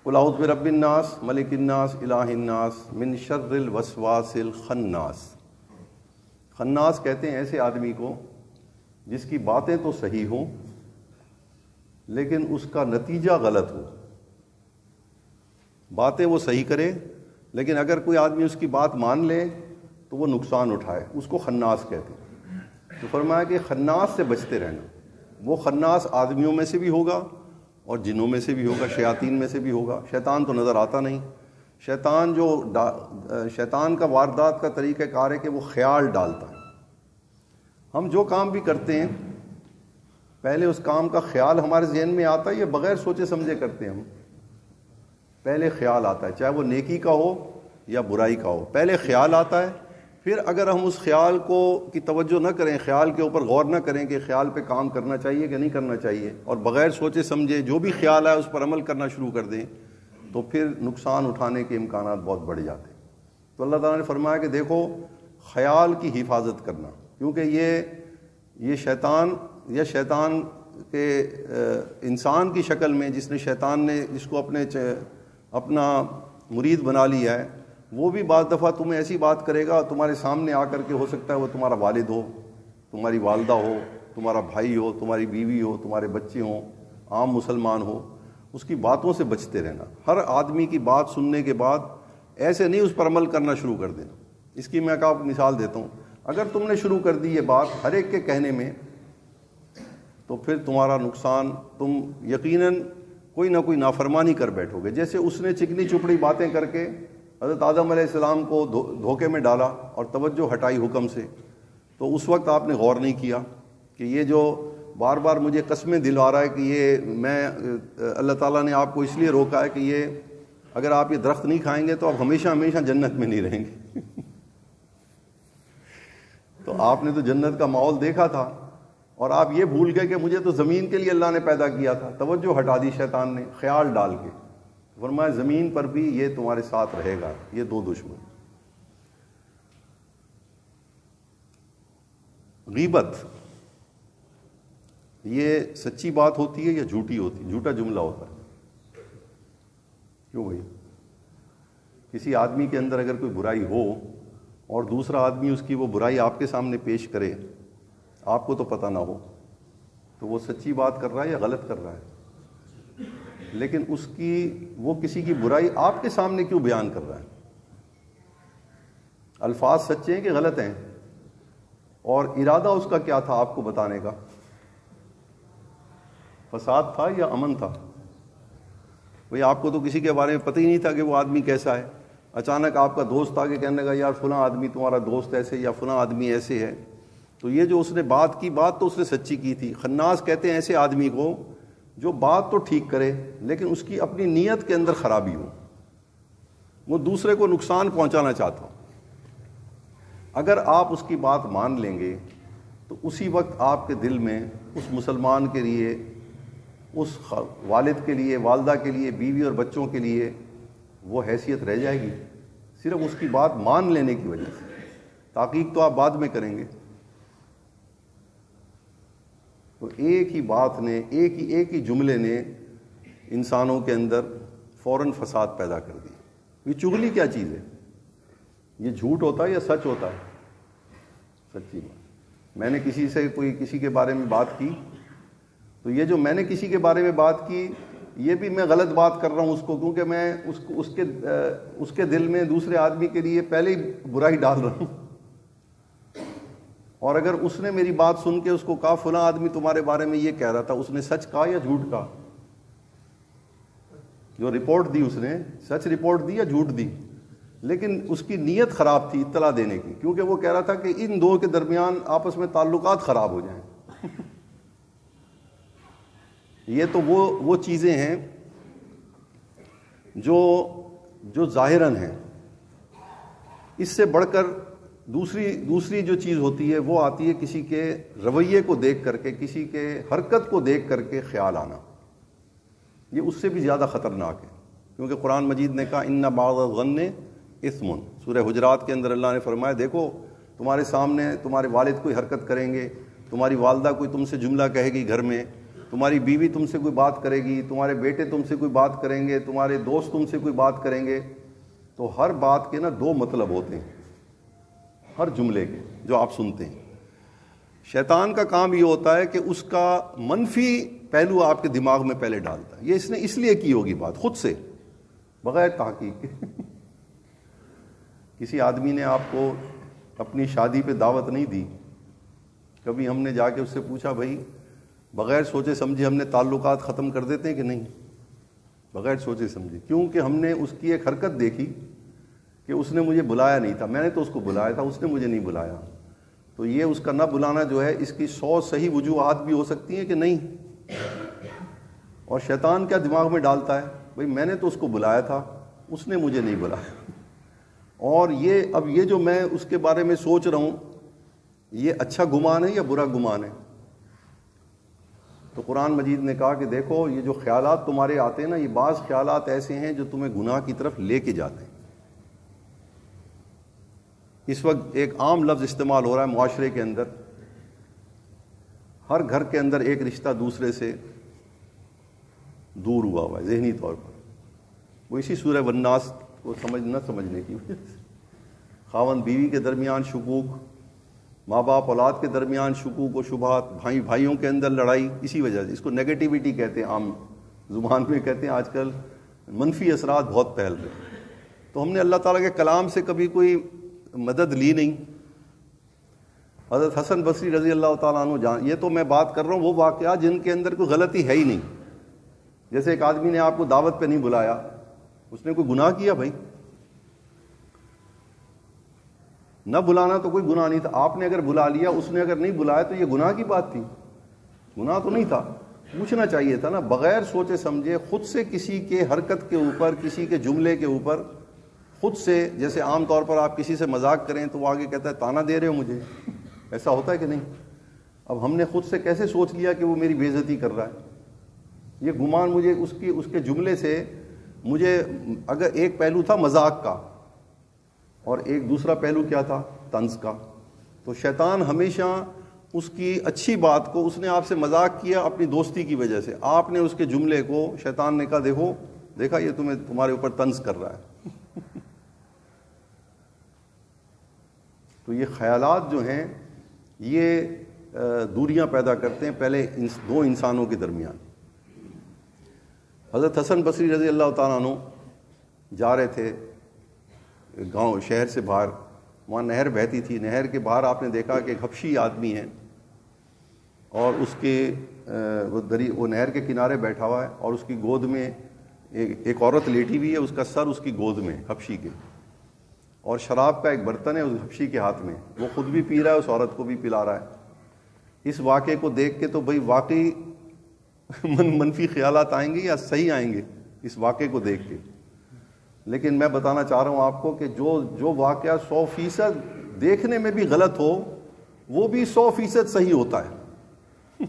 قل اعوذ برب الناس ملک الناس الہ الناس من شر الوسواس الخناس. خناس کہتے ہیں ایسے آدمی کو جس کی باتیں تو صحیح ہوں لیکن اس کا نتیجہ غلط ہو. باتیں وہ صحیح کرے لیکن اگر کوئی آدمی اس کی بات مان لے تو وہ نقصان اٹھائے، اس کو خناس کہتے ہیں. تو فرمایا کہ خناس سے بچتے رہنا. وہ خناس آدمیوں میں سے بھی ہوگا اور جنوں میں سے بھی ہوگا، شیاطین میں سے بھی ہوگا. شیطان تو نظر آتا نہیں. شیطان کا واردات کا طریقہ کار ہے کہ وہ خیال ڈالتا ہے. ہم جو کام بھی کرتے ہیں پہلے اس کام کا خیال ہمارے ذہن میں آتا ہے، یہ بغیر سوچے سمجھے کرتے ہیں ہم. پہلے خیال آتا ہے، چاہے وہ نیکی کا ہو یا برائی کا ہو، پہلے خیال آتا ہے. پھر اگر ہم اس خیال کی توجہ نہ کریں، خیال کے اوپر غور نہ کریں کہ خیال پہ کام کرنا چاہیے کہ نہیں کرنا چاہیے، اور بغیر سوچے سمجھے جو بھی خیال آئے اس پر عمل کرنا شروع کر دیں، تو پھر نقصان اٹھانے کے امکانات بہت بڑھ جاتے ہیں. تو اللہ تعالیٰ نے فرمایا کہ دیکھو خیال کی حفاظت کرنا، کیونکہ یہ شیطان کے انسان کی شکل میں جس کو اپنا مرید بنا لیا ہے، وہ بھی بعض دفعہ تمہیں ایسی بات کرے گا تمہارے سامنے آ کر کے، ہو سکتا ہے وہ تمہارا والد ہو، تمہاری والدہ ہو، تمہارا بھائی ہو، تمہاری بیوی ہو، تمہارے بچے ہوں، عام مسلمان ہو. اس کی باتوں سے بچتے رہنا. ہر آدمی کی بات سننے کے بعد ایسے نہیں اس پر عمل کرنا شروع کر دینا. اس کی میں آپ کو مثال دیتا ہوں. اگر تم نے شروع کر دی یہ بات ہر ایک کے کہنے میں تو پھر تمہارا نقصان، تم یقیناً کوئی نہ کوئی نافرمانی کر بیٹھو گے. جیسے اس نے چکنی چپڑی باتیں کر کے حضرت آدم علیہ السلام کو دھوکے میں ڈالا اور توجہ ہٹائی حکم سے، تو اس وقت آپ نے غور نہیں کیا کہ یہ جو بار بار مجھے قسمیں دلوا رہا ہے کہ یہ اللہ تعالیٰ نے آپ کو اس لیے روکا ہے کہ اگر آپ یہ درخت نہیں کھائیں گے تو آپ ہمیشہ ہمیشہ جنت میں نہیں رہیں گے. تو آپ نے تو جنت کا ماحول دیکھا تھا اور آپ یہ بھول گئے کہ مجھے تو زمین کے لیے اللہ نے پیدا کیا تھا. توجہ ہٹا دی شیطان نے خیال ڈال کے. فرمایا زمین پر بھی یہ تمہارے ساتھ رہے گا. یہ دو دشمن. غیبت یہ سچی بات ہوتی ہے یا جھوٹی ہوتی ہے؟ جھوٹا جملہ ہوتا ہے. کیوں بھائی؟ کسی آدمی کے اندر اگر کوئی برائی ہو اور دوسرا آدمی اس کی وہ برائی آپ کے سامنے پیش کرے، آپ کو تو پتہ نہ ہو، تو وہ سچی بات کر رہا ہے یا غلط کر رہا ہے؟ لیکن وہ کسی کی برائی آپ کے سامنے کیوں بیان کر رہا ہے؟ الفاظ سچے ہیں کہ غلط ہیں؟ اور ارادہ اس کا کیا تھا آپ کو بتانے کا؟ فساد تھا یا امن تھا؟ بھئی آپ کو تو کسی کے بارے میں پتہ ہی نہیں تھا کہ وہ آدمی کیسا ہے. اچانک آپ کا دوست آ کے کہنے لگا یار فلاں آدمی تمہارا دوست ایسے یا فلاں آدمی ایسے ہے. تو یہ جو اس نے بات تو اس نے سچی کی تھی. خناس کہتے ہیں ایسے آدمی کو جو بات تو ٹھیک کرے لیکن اس کی اپنی نیت کے اندر خرابی ہو، وہ دوسرے کو نقصان پہنچانا چاہتا ہو. اگر آپ اس کی بات مان لیں گے تو اسی وقت آپ کے دل میں اس مسلمان کے لیے، اس والد کے لیے، والدہ کے لیے، بیوی اور بچوں کے لیے وہ حیثیت رہ جائے گی صرف اس کی بات مان لینے کی وجہ سے. تحقیق تو آپ بعد میں کریں گے. تو ایک ہی بات نے، ایک ہی جملے نے انسانوں کے اندر فوراً فساد پیدا کر دی. یہ چغلی کیا چیز ہے؟ یہ جھوٹ ہوتا ہے یا سچ ہوتا ہے؟ سچی بات. میں نے کسی کے بارے میں بات کی تو یہ جو میں نے کسی کے بارے میں بات کی یہ بھی میں غلط بات کر رہا ہوں اس کو, کیونکہ میں اس کے دل میں دوسرے آدمی کے لیے پہلے ہی برائی ڈال رہا ہوں. اور اگر اس نے میری بات سن کے اس کو کہا فلاں آدمی تمہارے بارے میں یہ کہہ رہا تھا, اس نے سچ کہا یا جھوٹ کہا؟ جو رپورٹ دی اس نے سچ رپورٹ دی یا جھوٹ دی؟ لیکن اس کی نیت خراب تھی اطلاع دینے کی, کیونکہ وہ کہہ رہا تھا کہ ان دو کے درمیان آپس میں تعلقات خراب ہو جائیں. یہ تو وہ چیزیں ہیں جو ظاہراً ہیں. اس سے بڑھ کر دوسری جو چیز ہوتی ہے وہ آتی ہے کسی کے رویے کو دیکھ کر کے, کسی کے حرکت کو دیکھ کر کے خیال آنا. یہ اس سے بھی زیادہ خطرناک ہے, کیونکہ قرآن مجید نے کہا ان بعض الظن اثم. سورہ حجرات کے اندر اللہ نے فرمایا دیکھو تمہارے سامنے تمہارے والد کوئی حرکت کریں گے, تمہاری والدہ کوئی تم سے جملہ کہے گی گھر میں, تمہاری بیوی تم سے کوئی بات کرے گی, تمہارے بیٹے تم سے کوئی بات کریں گے, تمہارے دوست تم سے کوئی بات کریں گے. تو ہر بات کے دو مطلب ہوتے ہیں, ہر جملے کے جو آپ سنتے ہیں. شیطان کا کام یہ ہوتا ہے کہ اس کا منفی پہلو آپ کے دماغ میں پہلے ڈالتا ہے. یہ اس نے اس لیے کی ہوگی بات خود سے بغیر تحقیق. کسی آدمی نے آپ کو اپنی شادی پہ دعوت نہیں دی, کبھی ہم نے جا کے اس سے پوچھا بھائی بغیر سوچے سمجھے ہم نے تعلقات ختم کر دیتے ہیں کہ نہیں؟ بغیر سوچے سمجھے, کیونکہ ہم نے اس کی ایک حرکت دیکھی کہ اس نے مجھے بلایا نہیں تھا, میں نے تو اس کو بلایا تھا, اس نے مجھے نہیں بلایا. تو یہ اس کا نہ بلانا جو ہے اس کی 100 صحیح وجوہات بھی ہو سکتی ہیں کہ نہیں. اور شیطان کیا دماغ میں ڈالتا ہے, بھائی میں نے تو اس کو بلایا تھا, اس نے مجھے نہیں بلایا. اور یہ جو میں اس کے بارے میں سوچ رہا ہوں یہ اچھا گمان ہے یا برا گمان ہے؟ تو قرآن مجید نے کہا کہ دیکھو یہ جو خیالات تمہارے آتے ہیں نا, یہ بعض خیالات ایسے ہیں جو تمہیں گناہ کی طرف لے کے جاتے ہیں. اس وقت ایک عام لفظ استعمال ہو رہا ہے معاشرے کے اندر, ہر گھر کے اندر ایک رشتہ دوسرے سے دور ہوا ہوا ہے ذہنی طور پر. وہ اسی سورہ والناس کو نہ سمجھنے کی وجہ سے خاوند بیوی کے درمیان شکوک, ماں باپ اولاد کے درمیان شکوک و شبہات, بھائیوں کے اندر لڑائی, اسی وجہ سے. اس کو نیگیٹیوٹی کہتے ہیں, عام زبان میں کہتے ہیں آج کل منفی اثرات بہت پھیل رہے. تو ہم نے اللہ تعالیٰ کے کلام سے کبھی کوئی مدد لی نہیں. حضرت حسن بصری رضی اللہ تعالیٰ عنہ یہ تو میں بات کر رہا ہوں وہ واقعات جن کے اندر کوئی غلطی ہے ہی نہیں. جیسے ایک آدمی نے آپ کو دعوت پہ نہیں بلایا, اس نے کوئی گناہ کیا؟ بھائی نہ بلانا تو کوئی گناہ نہیں تھا. آپ نے اگر بلا لیا, اس نے اگر نہیں بلایا تو یہ گناہ کی بات تھی؟ گناہ تو نہیں تھا. پوچھنا چاہیے تھا نا بغیر سوچے سمجھے خود سے کسی کے حرکت کے اوپر, کسی کے جملے کے اوپر خود سے. جیسے عام طور پر آپ کسی سے مذاق کریں تو وہ آگے کہتا ہے تانا دے رہے ہو مجھے, ایسا ہوتا ہے کہ نہیں؟ اب ہم نے خود سے کیسے سوچ لیا کہ وہ میری بے عزتی کر رہا ہے؟ یہ گمان مجھے اس کے جملے سے مجھے اگر ایک پہلو تھا مذاق کا اور ایک دوسرا پہلو کیا تھا طنز کا. تو شیطان ہمیشہ اس کی اچھی بات کو, اس نے آپ سے مذاق کیا اپنی دوستی کی وجہ سے, آپ نے اس کے جملے کو شیطان نے کہا دیکھا یہ تمہارے اوپر طنز کر رہا ہے. تو یہ خیالات جو ہیں یہ دوریاں پیدا کرتے ہیں پہلے دو انسانوں کے درمیان. حضرت حسن بصری رضی اللہ تعالیٰ عنہ جا رہے تھے گاؤں, شہر سے باہر, وہاں نہر بہتی تھی. نہر کے باہر آپ نے دیکھا کہ ایک حبشی آدمی ہے اور اس کے وہ نہر کے کنارے بیٹھا ہوا ہے اور اس کی گود میں ایک عورت لیٹی ہوئی ہے, اس کا سر اس کی گود میں حبشی کے, اور شراب کا ایک برتن ہے اس حبشی کے ہاتھ میں, وہ خود بھی پی رہا ہے, اس عورت کو بھی پلا رہا ہے. اس واقعے کو دیکھ کے تو بھائی واقعی منفی خیالات آئیں گے یا صحیح آئیں گے اس واقعے کو دیکھ کے؟ لیکن میں بتانا چاہ رہا ہوں آپ کو کہ جو واقعہ 100% دیکھنے میں بھی غلط ہو وہ بھی 100% صحیح ہوتا ہے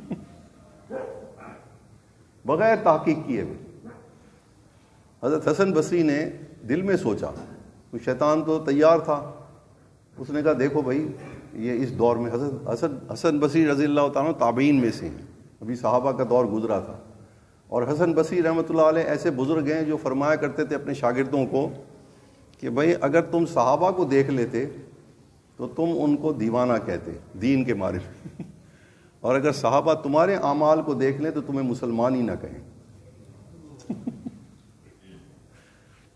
بغیر تحقیق کیے ہوئے. حضرت حسن بصری نے دل میں سوچا, تو شیطان تو تیار تھا, اس نے کہا دیکھو بھائی یہ اس دور میں حضرت حسن بصری رضی اللہ تعالیٰ تابعین میں سے ہیں, ابھی صحابہ کا دور گزرا تھا. اور حسن بصری رحمۃ اللہ علیہ ایسے بزرگ ہیں جو فرمایا کرتے تھے اپنے شاگردوں کو کہ بھائی اگر تم صحابہ کو دیکھ لیتے تو تم ان کو دیوانہ کہتے دین کے مارے اور اگر صحابہ تمہارے اعمال کو دیکھ لیں تو تمہیں مسلمان ہی نہ کہیں.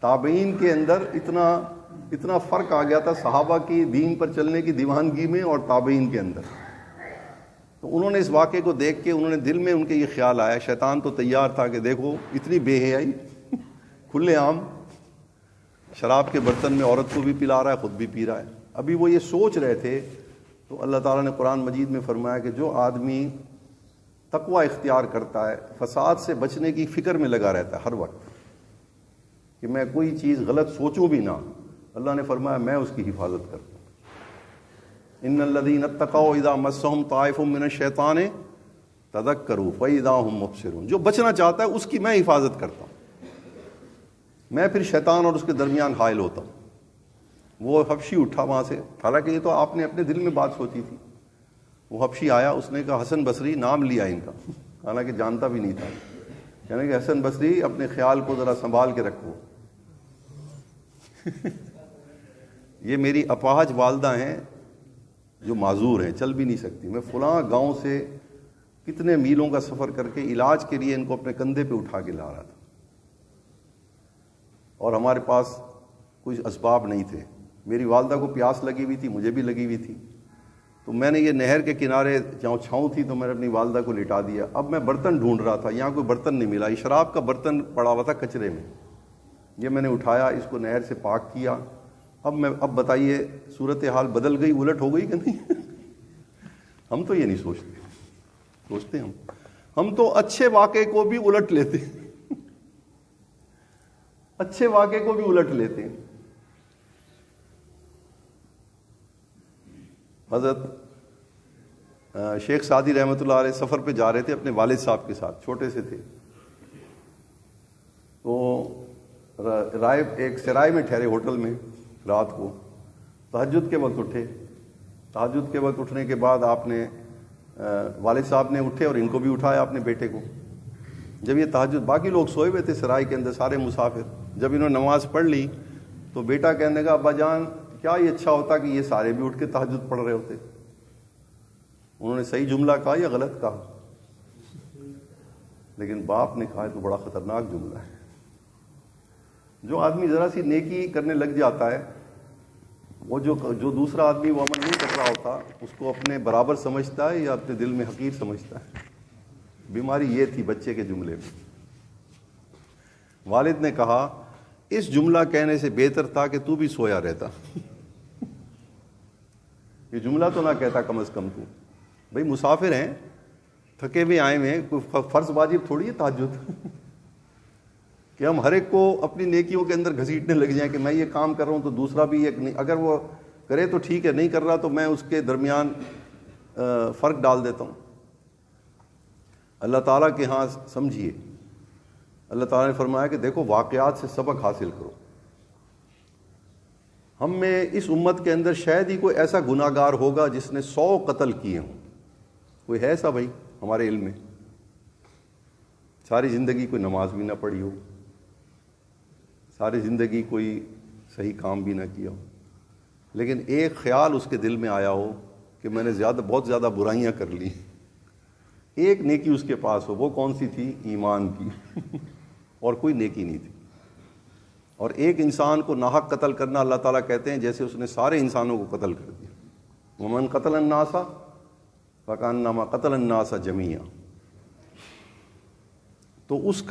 تابعین کے اندر اتنا فرق آ گیا تھا صحابہ کی دین پر چلنے کی دیوانگی میں اور تابعین کے اندر. تو انہوں نے اس واقعے کو دیکھ کے انہوں نے دل میں ان کے یہ خیال آیا, شیطان تو تیار تھا کہ دیکھو اتنی بے حیائی, کھلے عام شراب کے برتن میں عورت کو بھی پلا رہا ہے, خود بھی پی رہا ہے. ابھی وہ یہ سوچ رہے تھے تو اللہ تعالیٰ نے قرآن مجید میں فرمایا کہ جو آدمی تقوی اختیار کرتا ہے, فساد سے بچنے کی فکر میں لگا رہتا ہے ہر وقت کہ میں کوئی چیز غلط سوچوں بھی نہ, اللہ نے فرمایا میں اس کی حفاظت کرتا ہوں. ان الذین اتقوا اذا مسهم طائف من الشیطان تذکروا فاذا هم مبصرون. جو بچنا چاہتا ہے اس کی میں حفاظت کرتا ہوں, میں پھر شیطان اور اس کے درمیان حائل ہوتا ہوں. وہ حبشی اٹھا وہاں سے, حالانکہ یہ تو آپ نے اپنے دل میں بات سوچی تھی. وہ حبشی آیا, اس نے کہا حسن بصری, نام لیا ان کا, حالانکہ جانتا بھی نہیں تھا, یعنی کہ حسن بصری اپنے خیال کو ذرا سنبھال کے رکھو. یہ میری اپاہج والدہ ہیں جو معذور ہیں, چل بھی نہیں سکتی. میں فلاں گاؤں سے کتنے میلوں کا سفر کر کے علاج کے لیے ان کو اپنے کندھے پہ اٹھا کے لا رہا تھا, اور ہمارے پاس کچھ اسباب نہیں تھے. میری والدہ کو پیاس لگی ہوئی تھی, مجھے بھی لگی ہوئی تھی, تو میں نے یہ نہر کے کنارے جہاں چھاؤں تھی تو میں نے اپنی والدہ کو لٹا دیا. اب میں برتن ڈھونڈ رہا تھا, یہاں کوئی برتن نہیں ملا, یہ شراب کا برتن پڑا ہوا تھا کچرے میں. یہ میں نے اٹھایا, اس کو نہر سے پاک کیا. اب بتائیے صورتحال بدل گئی, الٹ ہو گئی کہ نہیں؟ ہم تو یہ نہیں سوچتے ہم تو اچھے واقعے کو بھی الٹ لیتے, اچھے واقعے کو بھی الٹ لیتے ہیں. حضرت شیخ سعدی رحمۃ اللہ علیہ سفر پہ جا رہے تھے اپنے والد صاحب کے ساتھ, چھوٹے سے تھے. تو ایک سرائے میں ٹھہرے ہوٹل میں رات کو, تہجد کے وقت اٹھے. تہجد کے وقت اٹھنے کے بعد آپ نے والد صاحب نے اٹھے اور ان کو بھی اٹھایا اپنے بیٹے کو. جب یہ تہجد, باقی لوگ سوئے ہوئے تھے سرائے کے اندر سارے مسافر, جب انہوں نے نماز پڑھ لی تو بیٹا کہنے لگا ابا جان کیا یہ اچھا ہوتا کہ یہ سارے بھی اٹھ کے تہجد پڑھ رہے ہوتے. انہوں نے صحیح جملہ کہا یا غلط کہا, لیکن باپ نے کہا تو بڑا خطرناک جملہ ہے. جو آدمی ذرا سی نیکی کرنے لگ جاتا ہے, وہ جو دوسرا آدمی وہ عمل نہیں کر رہا ہوتا اس کو اپنے برابر سمجھتا ہے یا اپنے دل میں حقیر سمجھتا ہے. بیماری یہ تھی بچے کے جملے میں. والد نے کہا اس جملہ کہنے سے بہتر تھا کہ تو بھی سویا رہتا. یہ جملہ تو نہ کہتا کم از کم تو. بھئی مسافر ہیں, تھکے ہوئے آئے ہوئے ہیں, کوئی فرض واجب تھوڑی ہے تہجد کہ ہم ہر ایک کو اپنی نیکیوں کے اندر گھسیٹنے لگ جائیں کہ میں یہ کام کر رہا ہوں تو دوسرا بھی ایک نہیں, اگر وہ کرے تو ٹھیک ہے, نہیں کر رہا تو میں اس کے درمیان فرق ڈال دیتا ہوں. اللہ تعالیٰ کے ہاں سمجھیے, اللہ تعالیٰ نے فرمایا کہ دیکھو واقعات سے سبق حاصل کرو. ہم میں اس امت کے اندر شاید ہی کوئی ایسا گناہ گار ہوگا جس نے 100 قتل کیے ہوں. کوئی ہے ایسا بھائی ہمارے علم میں؟ ساری زندگی کوئی نماز بھی نہ پڑھی ہو, ساری زندگی کوئی صحیح کام بھی نہ کیا ہو, لیکن ایک خیال اس کے دل میں آیا ہو کہ میں نے بہت زیادہ برائیاں کر لی, ایک نیکی اس کے پاس ہو. وہ کون سی تھی؟ ایمان کی, اور کوئی نیکی نہیں تھی. اور ایک انسان کو ناحق قتل کرنا اللہ تعالیٰ کہتے ہیں جیسے اس نے سارے انسانوں کو قتل کر دیا. ومن قتل الناس فکانما قتل الناس جميعا. تو اس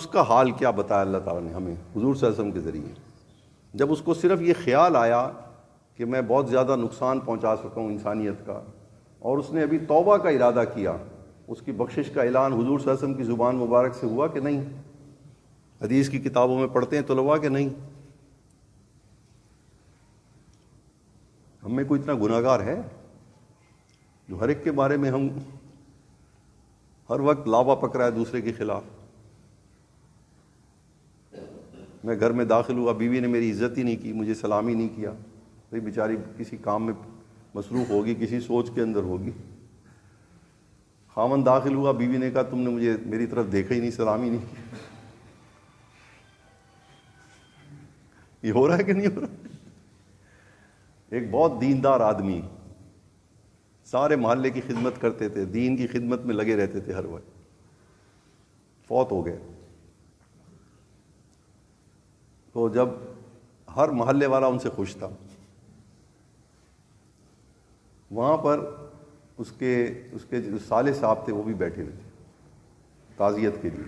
کا حال کیا بتایا اللہ تعالیٰ نے ہمیں حضور صلی اللہ علیہ وسلم کے ذریعے. جب اس کو صرف یہ خیال آیا کہ میں بہت زیادہ نقصان پہنچا سکا ہوں انسانیت کا, اور اس نے ابھی توبہ کا ارادہ کیا, اس کی بخشش کا اعلان حضور صلی اللہ علیہ وسلم کی زبان مبارک سے ہوا کہ نہیں؟ حدیث کی کتابوں میں پڑھتے ہیں طلباء کہ نہیں؟ ہم میں کوئی اتنا گناہ گار ہے جو ہر ایک کے بارے میں ہم ہر وقت لابا پک رہا ہے دوسرے کے خلاف؟ میں گھر میں داخل ہوا, بیوی نے میری عزت ہی نہیں کی, مجھے سلام ہی نہیں کیا. بھائی بیچاری کسی کام میں مصروف ہوگی, کسی سوچ کے اندر ہوگی. خاوند داخل ہوا, بیوی نے کہا تم نے مجھے میری طرف دیکھا ہی نہیں, سلام ہی نہیں کیا. یہ ہو رہا ہے کہ نہیں ہو رہا؟ ایک بہت دیندار آدمی، سارے محلے کی خدمت کرتے تھے، دین کی خدمت میں لگے رہتے تھے ہر وقت، فوت ہو گئے. تو جب ہر محلے والا ان سے خوش تھا، وہاں پر اس کے جو سالے صاحب تھے وہ بھی بیٹھے ہوئے تھے تعزیت کے لیے.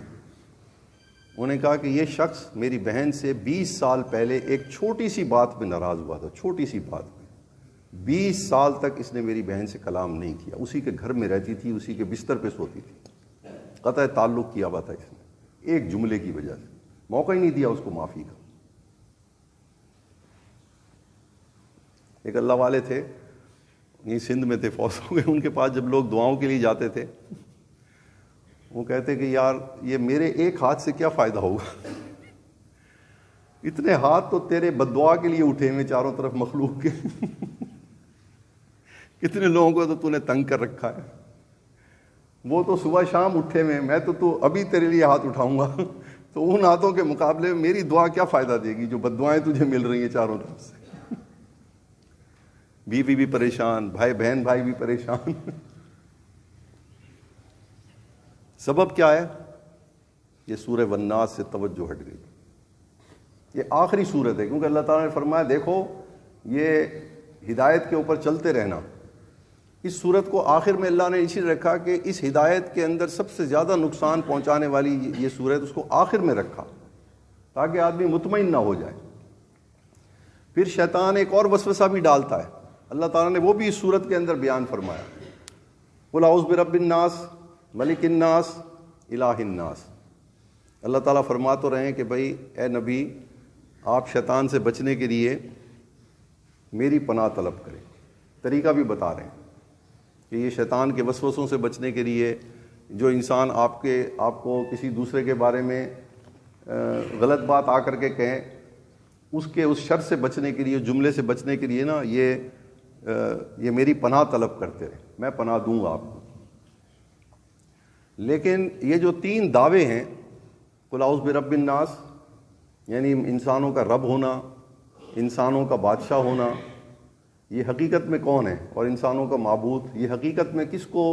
انہوں نے کہا کہ یہ شخص میری بہن سے 20 سال پہلے ایک چھوٹی سی بات پہ ناراض ہوا تھا، چھوٹی سی بات پہ 20 سال تک اس نے میری بہن سے کلام نہیں کیا، اسی کے گھر میں رہتی تھی، اسی کے بستر پہ سوتی تھی، قطع تعلق کیا ہوا تھا اس نے، ایک جملے کی وجہ سے موقع ہی نہیں دیا اس کو معافی کا. ایک اللہ والے تھے، یہ سندھ میں تھے، فوت ہو گئے. ان کے پاس جب لوگ دعاؤں کے لیے جاتے تھے وہ کہتے کہ یار یہ میرے ایک ہاتھ سے کیا فائدہ ہوگا، اتنے ہاتھ تو تیرے بددعا کے لیے اٹھے ہوئے چاروں طرف مخلوق کے، کتنے لوگوں کو تو نے تنگ کر رکھا ہے، وہ تو صبح شام اٹھے ہوئے، میں تو ابھی تیرے لیے ہاتھ اٹھاؤں گا، تو ان ہاتھوں کے مقابلے میں میری دعا کیا فائدہ دے گی جو بددعائیں تجھے مل رہی ہیں چاروں طرف سے. بیوی بھی پریشان، بہن بھائی بھی پریشان. سبب کیا ہے؟ یہ سورہ والناس سے توجہ ہٹ گئی. یہ آخری سورت ہے، کیونکہ اللہ تعالیٰ نے فرمایا دیکھو یہ ہدایت کے اوپر چلتے رہنا. اس سورت کو آخر میں اللہ نے اسی رکھا کہ اس ہدایت کے اندر سب سے زیادہ نقصان پہنچانے والی یہ سورت اس کو آخر میں رکھا تاکہ آدمی مطمئن نہ ہو جائے. پھر شیطان ایک اور وسوسہ بھی ڈالتا ہے، اللہ تعالیٰ نے وہ بھی اس سورت کے اندر بیان فرمایا. قل اعوذ برب الناس ملک الناس الہ الناس. اللہ تعالیٰ فرما تو رہے ہیں کہ بھائی اے نبی آپ شیطان سے بچنے کے لیے میری پناہ طلب کریں. طریقہ بھی بتا رہے ہیں کہ یہ شیطان کے وسوسوں سے بچنے کے لیے جو انسان آپ کو کسی دوسرے کے بارے میں غلط بات آ کر کے کہیں، اس شر سے بچنے کے لیے، جملے سے بچنے کے لیے نا یہ میری پناہ طلب کرتے رہے، میں پناہ دوں گا آپ کو. لیکن یہ جو 3 دعوے ہیں، قل اعوذ برب الناس یعنی انسانوں کا رب ہونا، انسانوں کا بادشاہ ہونا، یہ حقیقت میں کون ہے، اور انسانوں کا معبود، یہ حقیقت میں کس کو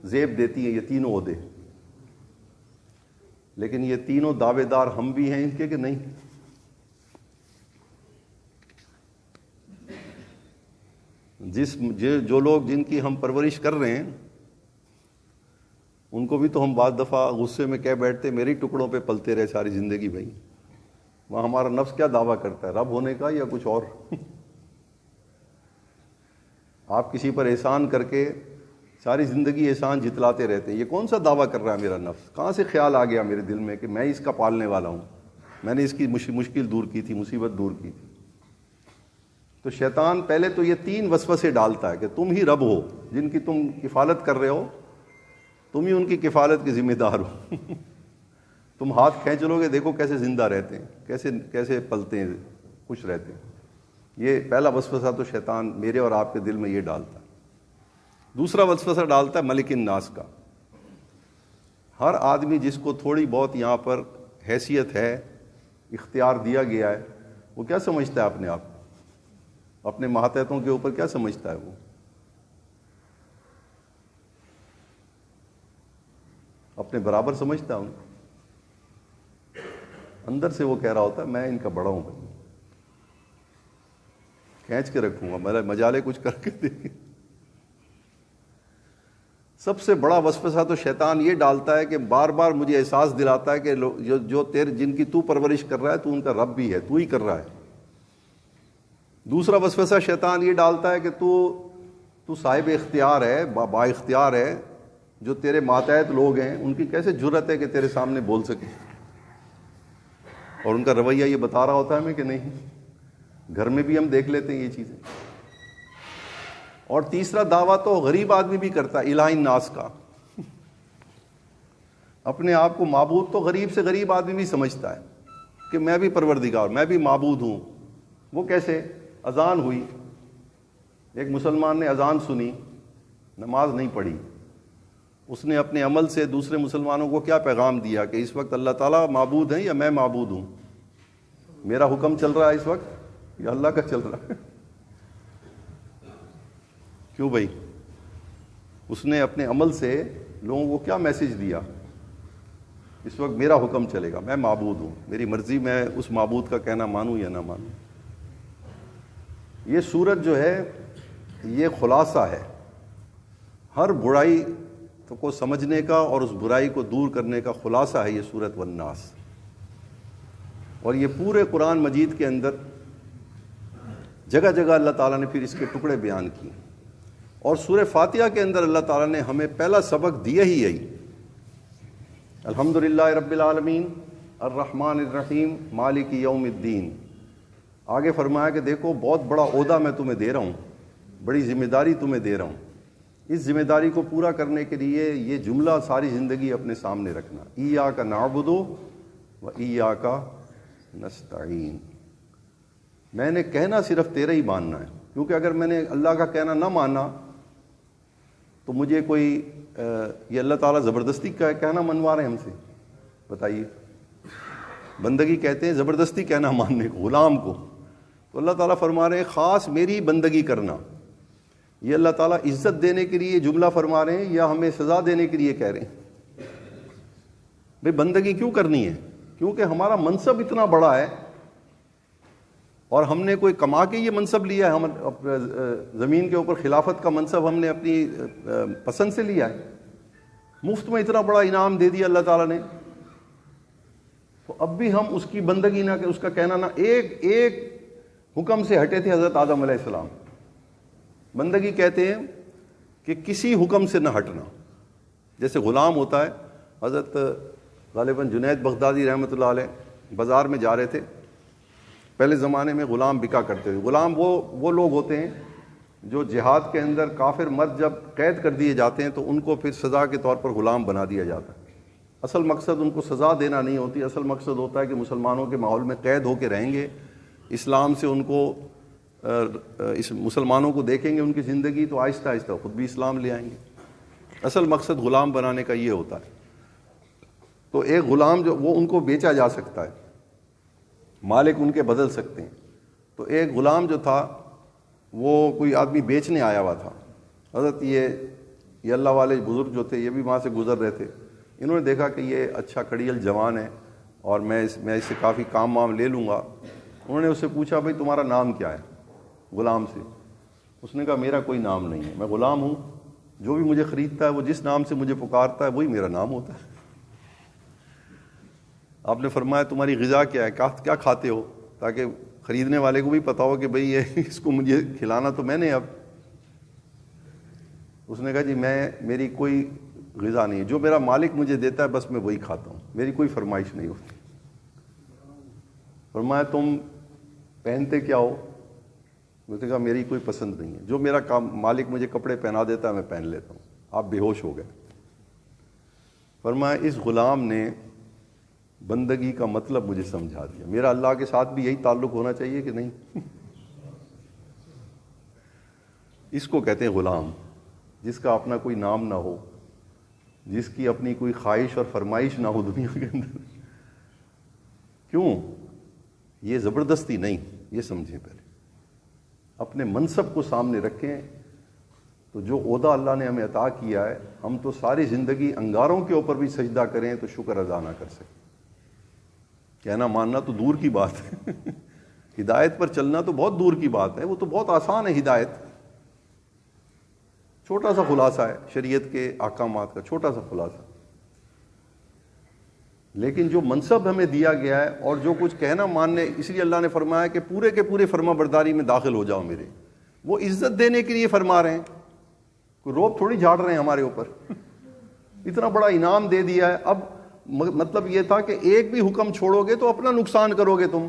زیب دیتی ہیں یہ تینوں عہدے. لیکن یہ تینوں دعوے دار ہم بھی ہیں ان کے کہ نہیں؟ جو لوگ جن کی ہم پرورش کر رہے ہیں ان کو بھی تو ہم بعض دفعہ غصے میں کہہ بیٹھتے میری ٹکڑوں پہ پلتے رہے ساری زندگی. بھائی وہاں ہمارا نفس کیا دعویٰ کرتا ہے، رب ہونے کا یا کچھ اور؟ آپ کسی پر احسان کر کے ساری زندگی احسان جتلاتے رہتے ہیں، یہ کون سا دعویٰ کر رہا ہے میرا نفس؟ کہاں سے خیال آ گیا میرے دل میں کہ میں اس کا پالنے والا ہوں، میں نے اس کی مشکل دور کی تھی، مصیبت دور کی تھی. تو شیطان پہلے تو یہ 3 وسوسے ڈالتا ہے کہ تم ہی رب ہو، جن کی تم کفالت کر رہے ہو تم ہی ان کی کفالت کے ذمہ دار ہو. تم ہاتھ کھینچ لو گے، دیکھو کیسے زندہ رہتے ہیں، کیسے پلتے ہیں، خوش رہتے ہیں. یہ پہلا وسوسہ تو شیطان میرے اور آپ کے دل میں یہ ڈالتا ہے. دوسرا وسوسہ ڈالتا ہے ملک الناس کا. ہر آدمی جس کو تھوڑی بہت یہاں پر حیثیت ہے، اختیار دیا گیا ہے، وہ کیا سمجھتا ہے اپنے آپ کو، اپنے ماتحتوں کے اوپر کیا سمجھتا ہے؟ وہ اپنے برابر سمجھتا ہے ان کو. اندر سے وہ کہہ رہا ہوتا ہے میں ان کا بڑا ہوں، بھائی کھینچ کے رکھوں گا، میرا مجالے کچھ کر کے دیکھیں. سب سے بڑا وسوسہ تو شیطان یہ ڈالتا ہے کہ بار بار مجھے احساس دلاتا ہے کہ جن کی تو پرورش کر رہا ہے تو ان کا رب بھی ہے، تو ہی کر رہا ہے. دوسرا وسوسہ شیطان یہ ڈالتا ہے کہ تو صاحب اختیار ہے، با اختیار ہے، جو تیرے ماتحت لوگ ہیں ان کی کیسے جرت ہے کہ تیرے سامنے بول سکے. اور ان کا رویہ یہ بتا رہا ہوتا ہے ہمیں کہ نہیں. گھر میں بھی ہم دیکھ لیتے ہیں یہ چیزیں. اور تیسرا دعویٰ تو غریب آدمی بھی کرتا ہے، الہ الناس کا. اپنے آپ کو معبود تو غریب سے غریب آدمی بھی سمجھتا ہے کہ میں بھی پروردگار، میں بھی معبود ہوں. وہ کیسے؟ اذان ہوئی، ایک مسلمان نے اذان سنی، نماز نہیں پڑھی، اس نے اپنے عمل سے دوسرے مسلمانوں کو کیا پیغام دیا کہ اس وقت اللہ تعالیٰ معبود ہیں یا میں معبود ہوں؟ میرا حکم چل رہا ہے اس وقت یا اللہ کا چل رہا ہے؟ کیوں بھائی؟ اس نے اپنے عمل سے لوگوں کو کیا میسج دیا؟ اس وقت میرا حکم چلے گا، میں معبود ہوں، میری مرضی، میں اس معبود کا کہنا مانوں یا نہ مانوں۔ یہ سورت جو ہے یہ خلاصہ ہے ہر برائی کو سمجھنے کا، اور اس برائی کو دور کرنے کا خلاصہ ہے یہ سورت والناس۔ اور یہ پورے قرآن مجید کے اندر جگہ جگہ اللہ تعالیٰ نے پھر اس کے ٹکڑے بیان کیے، اور سورہ فاتحہ کے اندر اللہ تعالیٰ نے ہمیں پہلا سبق دیا ہی یہی، الحمدللہ رب العالمین الرحمن الرحیم مالک یوم الدین۔ آگے فرمایا کہ دیکھو بہت بڑا عہدہ میں تمہیں دے رہا ہوں، بڑی ذمہ داری تمہیں دے رہا ہوں، اس ذمہ داری کو پورا کرنے کے لیے یہ جملہ ساری زندگی اپنے سامنے رکھنا، ایاک نعبد و ایاک نستعین۔ میں نے کہنا صرف تیرا ہی ماننا ہے، کیونکہ اگر میں نے اللہ کا کہنا نہ مانا تو مجھے کوئی یہ اللہ تعالیٰ زبردستی کا کہنا منوا رہے ہیں ہم سے؟ بتائیے، بندگی کہتے ہیں زبردستی کہنا ماننے کو غلام کو، تو اللہ تعالیٰ فرما رہے ہیں خاص میری بندگی کرنا۔ یہ اللہ تعالیٰ عزت دینے کے لیے جملہ فرما رہے ہیں یا ہمیں سزا دینے کے لیے کہہ رہے ہیں؟ بھئی بندگی کیوں کرنی ہے؟ کیونکہ ہمارا منصب اتنا بڑا ہے، اور ہم نے کوئی کما کے یہ منصب لیا ہے، ہم زمین کے اوپر خلافت کا منصب ہم نے اپنی پسند سے لیا ہے، مفت میں اتنا بڑا انعام دے دیا اللہ تعالیٰ نے، تو اب بھی ہم اس کی بندگی نہ، اس کا کہنا نہ، ایک حکم سے ہٹے تھے حضرت آدم علیہ السلام۔ بندگی کہتے ہیں کہ کسی حکم سے نہ ہٹنا، جیسے غلام ہوتا ہے۔ حضرت غالباً جنید بغدادی رحمۃ اللہ علیہ بازار میں جا رہے تھے، پہلے زمانے میں غلام بکا کرتے تھے۔ غلام وہ لوگ ہوتے ہیں جو جہاد کے اندر کافر مرد جب قید کر دیے جاتے ہیں تو ان کو پھر سزا کے طور پر غلام بنا دیا جاتا ہے۔ اصل مقصد ان کو سزا دینا نہیں ہوتی، اصل مقصد ہوتا ہے کہ مسلمانوں کے ماحول میں قید ہو کے رہیں گے، اسلام سے ان کو اس مسلمانوں کو دیکھیں گے ان کی زندگی تو آہستہ آہستہ خود بھی اسلام لے آئیں گے۔ اصل مقصد غلام بنانے کا یہ ہوتا ہے۔ تو ایک غلام جو وہ ان کو بیچا جا سکتا ہے، مالک ان کے بدل سکتے ہیں۔ تو ایک غلام جو تھا وہ کوئی آدمی بیچنے آیا ہوا تھا۔ حضرت یہ اللہ والے بزرگ جو تھے یہ بھی وہاں سے گزر رہے تھے، انہوں نے دیکھا کہ یہ اچھا کھڑیل جوان ہے اور میں اس سے کافی کام وام لے لوں گا۔ انہوں نے اس سے پوچھا بھائی تمہارا نام کیا ہے؟ غلام سے۔ اس نے کہا میرا کوئی نام نہیں ہے، میں غلام ہوں، جو بھی مجھے خریدتا ہے وہ جس نام سے مجھے پکارتا ہے وہی میرا نام ہوتا ہے۔ آپ نے فرمایا تمہاری غذا کیا ہے، کیا کھاتے ہو، تاکہ خریدنے والے کو بھی پتا ہو کہ بھئی یہ اس کو مجھے کھلانا تو میں نے اب۔ اس نے کہا جی میری کوئی غذا نہیں ہے، جو میرا مالک مجھے دیتا ہے بس میں وہی کھاتا ہوں، میری کوئی فرمائش نہیں ہوتی۔ فرمایا تم پہنتے کیا ہو؟ اس نے کہا میری کوئی پسند نہیں ہے، جو میرا مالک مجھے کپڑے پہنا دیتا ہے میں پہن لیتا ہوں۔ آپ بے ہوش ہو گئے۔ فرمایا اس غلام نے بندگی کا مطلب مجھے سمجھا دیا۔ میرا اللہ کے ساتھ بھی یہی تعلق ہونا چاہیے کہ نہیں؟ اس کو کہتے ہیں غلام، جس کا اپنا کوئی نام نہ ہو، جس کی اپنی کوئی خواہش اور فرمائش نہ ہو دنیا کے اندر۔ کیوں؟ یہ زبردستی نہیں، یہ سمجھیں پہلے، اپنے منصب کو سامنے رکھیں۔ تو جو عہدہ اللہ نے ہمیں عطا کیا ہے، ہم تو ساری زندگی انگاروں کے اوپر بھی سجدہ کریں تو شکر ادا نہ کر سکیں۔ کہنا ماننا تو دور کی بات ہے، ہدایت پر چلنا تو بہت دور کی بات ہے، وہ تو بہت آسان ہے ہدایت، چھوٹا سا خلاصہ ہے شریعت کے احکامات کا، چھوٹا سا خلاصہ۔ لیکن جو منصب ہمیں دیا گیا ہے اور جو کچھ کہنا ماننے، اس لیے اللہ نے فرمایا کہ پورے کے پورے فرما برداری میں داخل ہو جاؤ میرے، وہ عزت دینے کے لیے فرما رہے ہیں، کوئی روب تھوڑی جھاڑ رہے ہیں ہمارے اوپر۔ اتنا بڑا انعام دے دیا ہے، اب مطلب یہ تھا کہ ایک بھی حکم چھوڑو گے تو اپنا نقصان کرو گے تم،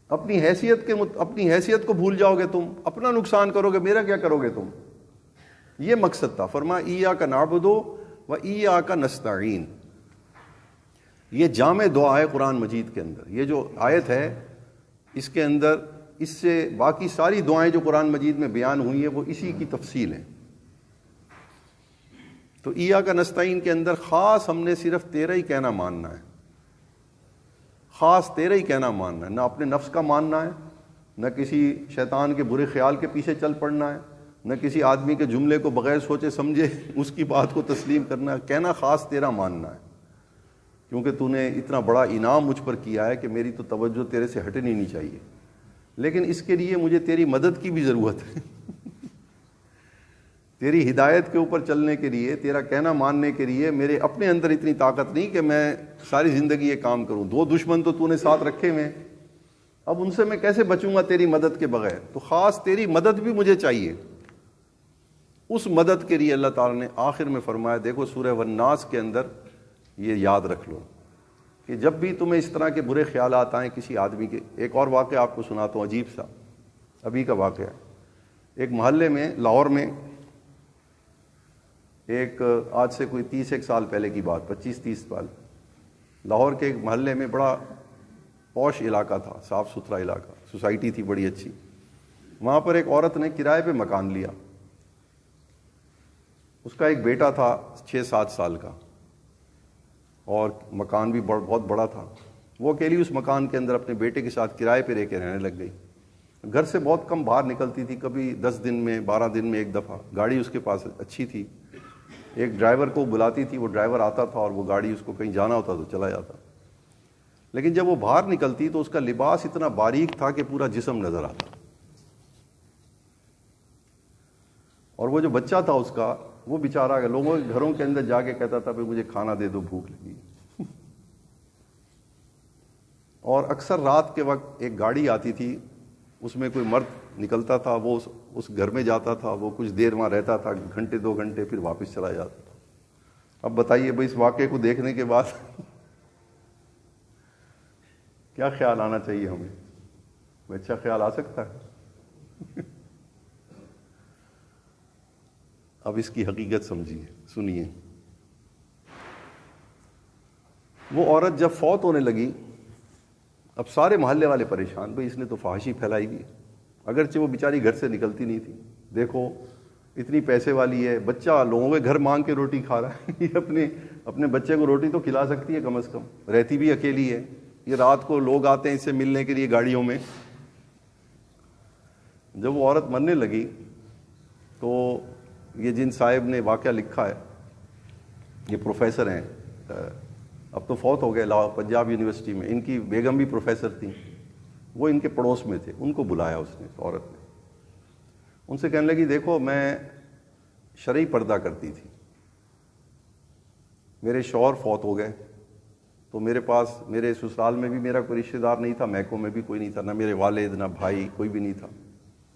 اپنی حیثیت کو بھول جاؤ گے تم، اپنا نقصان کرو گے، میرا کیا کرو گے تم؟ یہ مقصد تھا۔ فرمایا ایاک نعبد و ایاک نستعین۔ یہ جامع دعا ہے قرآن مجید کے اندر۔ یہ جو آیت ہے اس کے اندر، اس سے باقی ساری دعائیں جو قرآن مجید میں بیان ہوئی ہیں وہ اسی کی تفصیل ہیں۔ تو ایاک نستعین کے اندر خاص ہم نے صرف تیرا ہی کہنا ماننا ہے، خاص تیرا ہی کہنا ماننا ہے، نہ اپنے نفس کا ماننا ہے، نہ کسی شیطان کے برے خیال کے پیچھے چل پڑنا ہے، نہ کسی آدمی کے جملے کو بغیر سوچے سمجھے اس کی بات کو تسلیم کرنا ہے، کہنا خاص تیرا ماننا ہے، کیونکہ تو نے اتنا بڑا انعام مجھ پر کیا ہے کہ میری تو توجہ تیرے سے ہٹنی نہیں چاہیے، لیکن اس کے لیے مجھے تیری مدد کی بھی ضرورت ہے تیری ہدایت کے اوپر چلنے کے لیے، تیرا کہنا ماننے کے لیے میرے اپنے اندر اتنی طاقت نہیں کہ میں ساری زندگی یہ کام کروں۔ 2 دشمن تو نے ساتھ رکھے ہوئے، اب ان سے میں کیسے بچوں گا تیری مدد کے بغیر؟ تو خاص تیری مدد بھی مجھے چاہیے۔ اس مدد کے لیے اللہ تعالیٰ نے آخر میں فرمایا، دیکھو سورہ والناس کے اندر یہ یاد رکھ لو کہ جب بھی تمہیں اس طرح کے برے خیالات آئیں کسی آدمی کے۔ ایک اور واقعہ آپ کو سناتا ہوں، عجیب سا، ابھی کا واقعہ ہے۔ ایک محلے میں لاہور میں ایک آج سے کوئی 30 سال پہلے کی بات، 25-30 سال، لاہور کے ایک محلے میں بڑا پوش علاقہ تھا، صاف ستھرا علاقہ، سوسائٹی تھی بڑی اچھی۔ وہاں پر ایک عورت نے کرائے پہ مکان لیا، اس کا ایک بیٹا تھا 6-7 سال کا، اور مکان بھی بہت بڑا تھا۔ وہ اکیلی اس مکان کے اندر اپنے بیٹے کے ساتھ کرائے پہ رہ کے رہنے لگ گئی۔ گھر سے بہت کم باہر نکلتی تھی، کبھی 10 دن میں 12 دن میں ایک دفعہ۔ گاڑی اس کے پاس اچھی تھی، ایک ڈرائیور کو بلاتی تھی، وہ ڈرائیور آتا تھا اور وہ گاڑی اس کو کہیں جانا ہوتا تو چلا جاتا۔ لیکن جب وہ باہر نکلتی تو اس کا لباس اتنا باریک تھا کہ پورا جسم نظر آتا، اور وہ جو بچہ تھا اس کا، وہ بیچارہ لوگوں کے گھروں کے اندر جا کے کہتا تھا کہ مجھے کھانا دے دو، بھوک لگی۔ اور اکثر رات کے وقت ایک گاڑی آتی تھی، اس میں کوئی مرد نکلتا تھا، وہ اس گھر میں جاتا تھا، وہ کچھ دیر وہاں رہتا تھا، گھنٹے 2 گھنٹے، پھر واپس چلا جاتا تھا۔ اب بتائیے بھائی، اس واقعے کو دیکھنے کے بعد کیا خیال آنا چاہیے ہمیں؟ اچھا خیال آ سکتا ہے؟ اب اس کی حقیقت سمجھیے، سنیے۔ وہ عورت جب فوت ہونے لگی، اب سارے محلے والے پریشان، بھئی اس نے تو فحاشی پھیلائی ہوئی، اگرچہ وہ بیچاری گھر سے نکلتی نہیں تھی۔ دیکھو اتنی پیسے والی ہے، بچہ لوگوں کے گھر مانگ کے روٹی کھا رہا ہے، یہ اپنے بچے کو روٹی تو کھلا سکتی ہے کم از کم، رہتی بھی اکیلی ہے۔ یہ رات کو لوگ آتے ہیں اس سے ملنے کے لیے گاڑیوں میں۔ جب وہ عورت مرنے لگی تو یہ جن صاحب نے واقعہ لکھا ہے، یہ پروفیسر ہیں، اب تو فوت ہو گئے، پنجاب یونیورسٹی میں، ان کی بیگم بھی پروفیسر تھیں، وہ ان کے پڑوس میں تھے، ان کو بلایا اس نے، عورت نے، ان سے کہنے لگی دیکھو میں شرعی پردہ کرتی تھی، میرے شوہر فوت ہو گئے تو میرے پاس، میرے سسرال میں بھی میرا کوئی رشتہ دار نہیں تھا، میکوں میں بھی کوئی نہیں تھا، نہ میرے والد نہ بھائی، کوئی بھی نہیں تھا،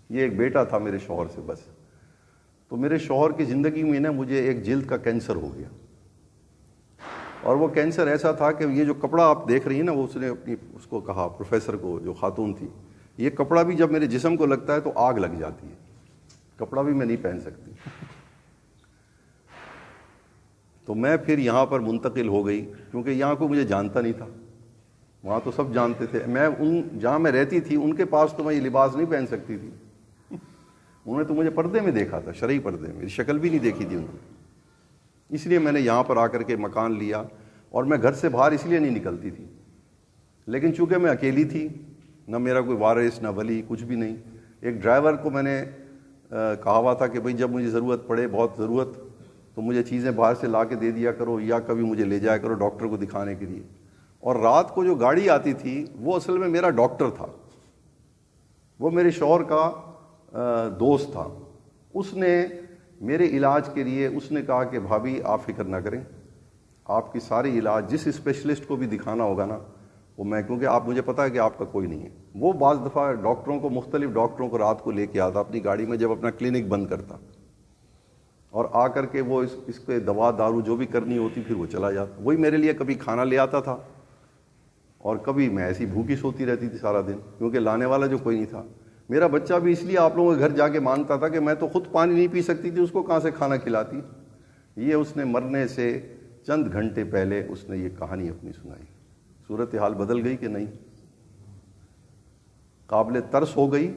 یہ ایک بیٹا تھا میرے شوہر سے بس۔ تو میرے شوہر کی زندگی میں نا مجھے ایک جلد کا کینسر ہو گیا، اور وہ کینسر ایسا تھا کہ یہ جو کپڑا آپ دیکھ رہی ہیں نا، وہ اس نے اس کو کہا، پروفیسر کو، جو خاتون تھی، یہ کپڑا بھی جب میرے جسم کو لگتا ہے تو آگ لگ جاتی ہے، کپڑا بھی میں نہیں پہن سکتی۔ تو میں پھر یہاں پر منتقل ہو گئی، کیونکہ یہاں کوئی مجھے جانتا نہیں تھا، وہاں تو سب جانتے تھے۔ میں جہاں میں رہتی تھی ان کے پاس تو میں یہ لباس نہیں پہن سکتی تھی، انہوں نے تو مجھے پردے میں دیکھا تھا، شرعی پردے میں، میری شکل بھی نہیں دیکھی تھی انہوں نے۔ اس لیے میں نے یہاں پر آ کر کے مکان لیا، اور میں گھر سے باہر اس لیے نہیں نکلتی تھی، لیکن چونکہ میں اکیلی تھی، نہ میرا کوئی وارث نہ ولی، کچھ بھی نہیں۔ ایک ڈرائیور کو میں نے کہا ہوا تھا کہ بھئی جب مجھے ضرورت پڑے، بہت ضرورت، تو مجھے چیزیں باہر سے لا کے دے دیا کرو، یا کبھی مجھے لے جایا کرو ڈاکٹر کو دکھانے کے لیے۔ اور رات کو جو گاڑی آتی تھی وہ اصل میں میرا ڈاکٹر تھا، وہ میرے شوہر کا دوست تھا، اس نے میرے علاج کے لیے اس نے کہا کہ بھابھی آپ فکر نہ کریں، آپ کی ساری علاج جس اسپیشلسٹ کو بھی دکھانا ہوگا نا وہ میں، کیونکہ آپ مجھے پتا ہے کہ آپ کا کوئی نہیں ہے۔ وہ بعض دفعہ ڈاکٹروں کو، مختلف ڈاکٹروں کو رات کو لے کے آتا اپنی گاڑی میں، جب اپنا کلینک بند کرتا، اور آ کر کے وہ اس پہ دوا دارو جو بھی کرنی ہوتی پھر وہ چلا جاتا۔ وہی میرے لیے کبھی کھانا لے آتا تھا، اور کبھی میں ایسی بھوکی سوتی رہتی تھی سارا دن، کیونکہ لانے والا جو کوئی نہیں تھا۔ میرا بچہ بھی اس لیے آپ لوگوں کے گھر جا کے مانگتا تھا کہ میں تو خود پانی نہیں پی سکتی تھی، اس کو کہاں سے کھانا کھلاتی۔ یہ اس نے مرنے سے چند گھنٹے پہلے اس نے یہ کہانی اپنی سنائی۔ صورتحال بدل گئی کہ نہیں؟ قابل ترس ہو گئی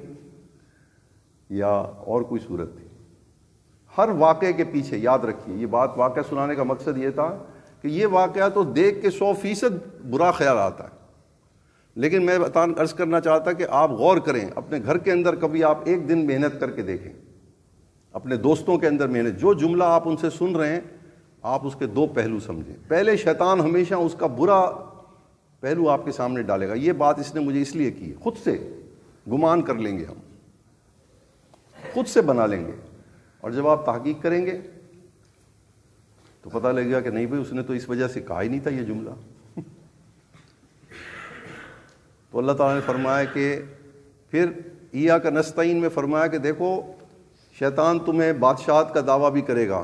یا اور کوئی صورت تھی؟ ہر واقعے کے پیچھے یاد رکھیے، یہ بات واقعہ سنانے کا مقصد یہ تھا کہ یہ واقعہ تو دیکھ کے 100% برا خیال آتا ہے، لیکن میں عرض کرنا چاہتا کہ آپ غور کریں اپنے گھر کے اندر، کبھی آپ ایک دن محنت کر کے دیکھیں، اپنے دوستوں کے اندر محنت، جو جملہ آپ ان سے سن رہے ہیں آپ اس کے دو پہلو سمجھیں۔ پہلے شیطان ہمیشہ اس کا برا پہلو آپ کے سامنے ڈالے گا، یہ بات اس نے مجھے اس لیے کی، خود سے گمان کر لیں گے، ہم خود سے بنا لیں گے، اور جب آپ تحقیق کریں گے تو پتہ لگے گا کہ نہیں بھائی اس نے تو اس وجہ سے کہا ہی نہیں تھا یہ جملہ۔ تو اللہ تعالیٰ نے فرمایا کہ پھر ایاک نستعین میں فرمایا کہ دیکھو شیطان تمہیں بادشاہت کا دعویٰ بھی کرے گا،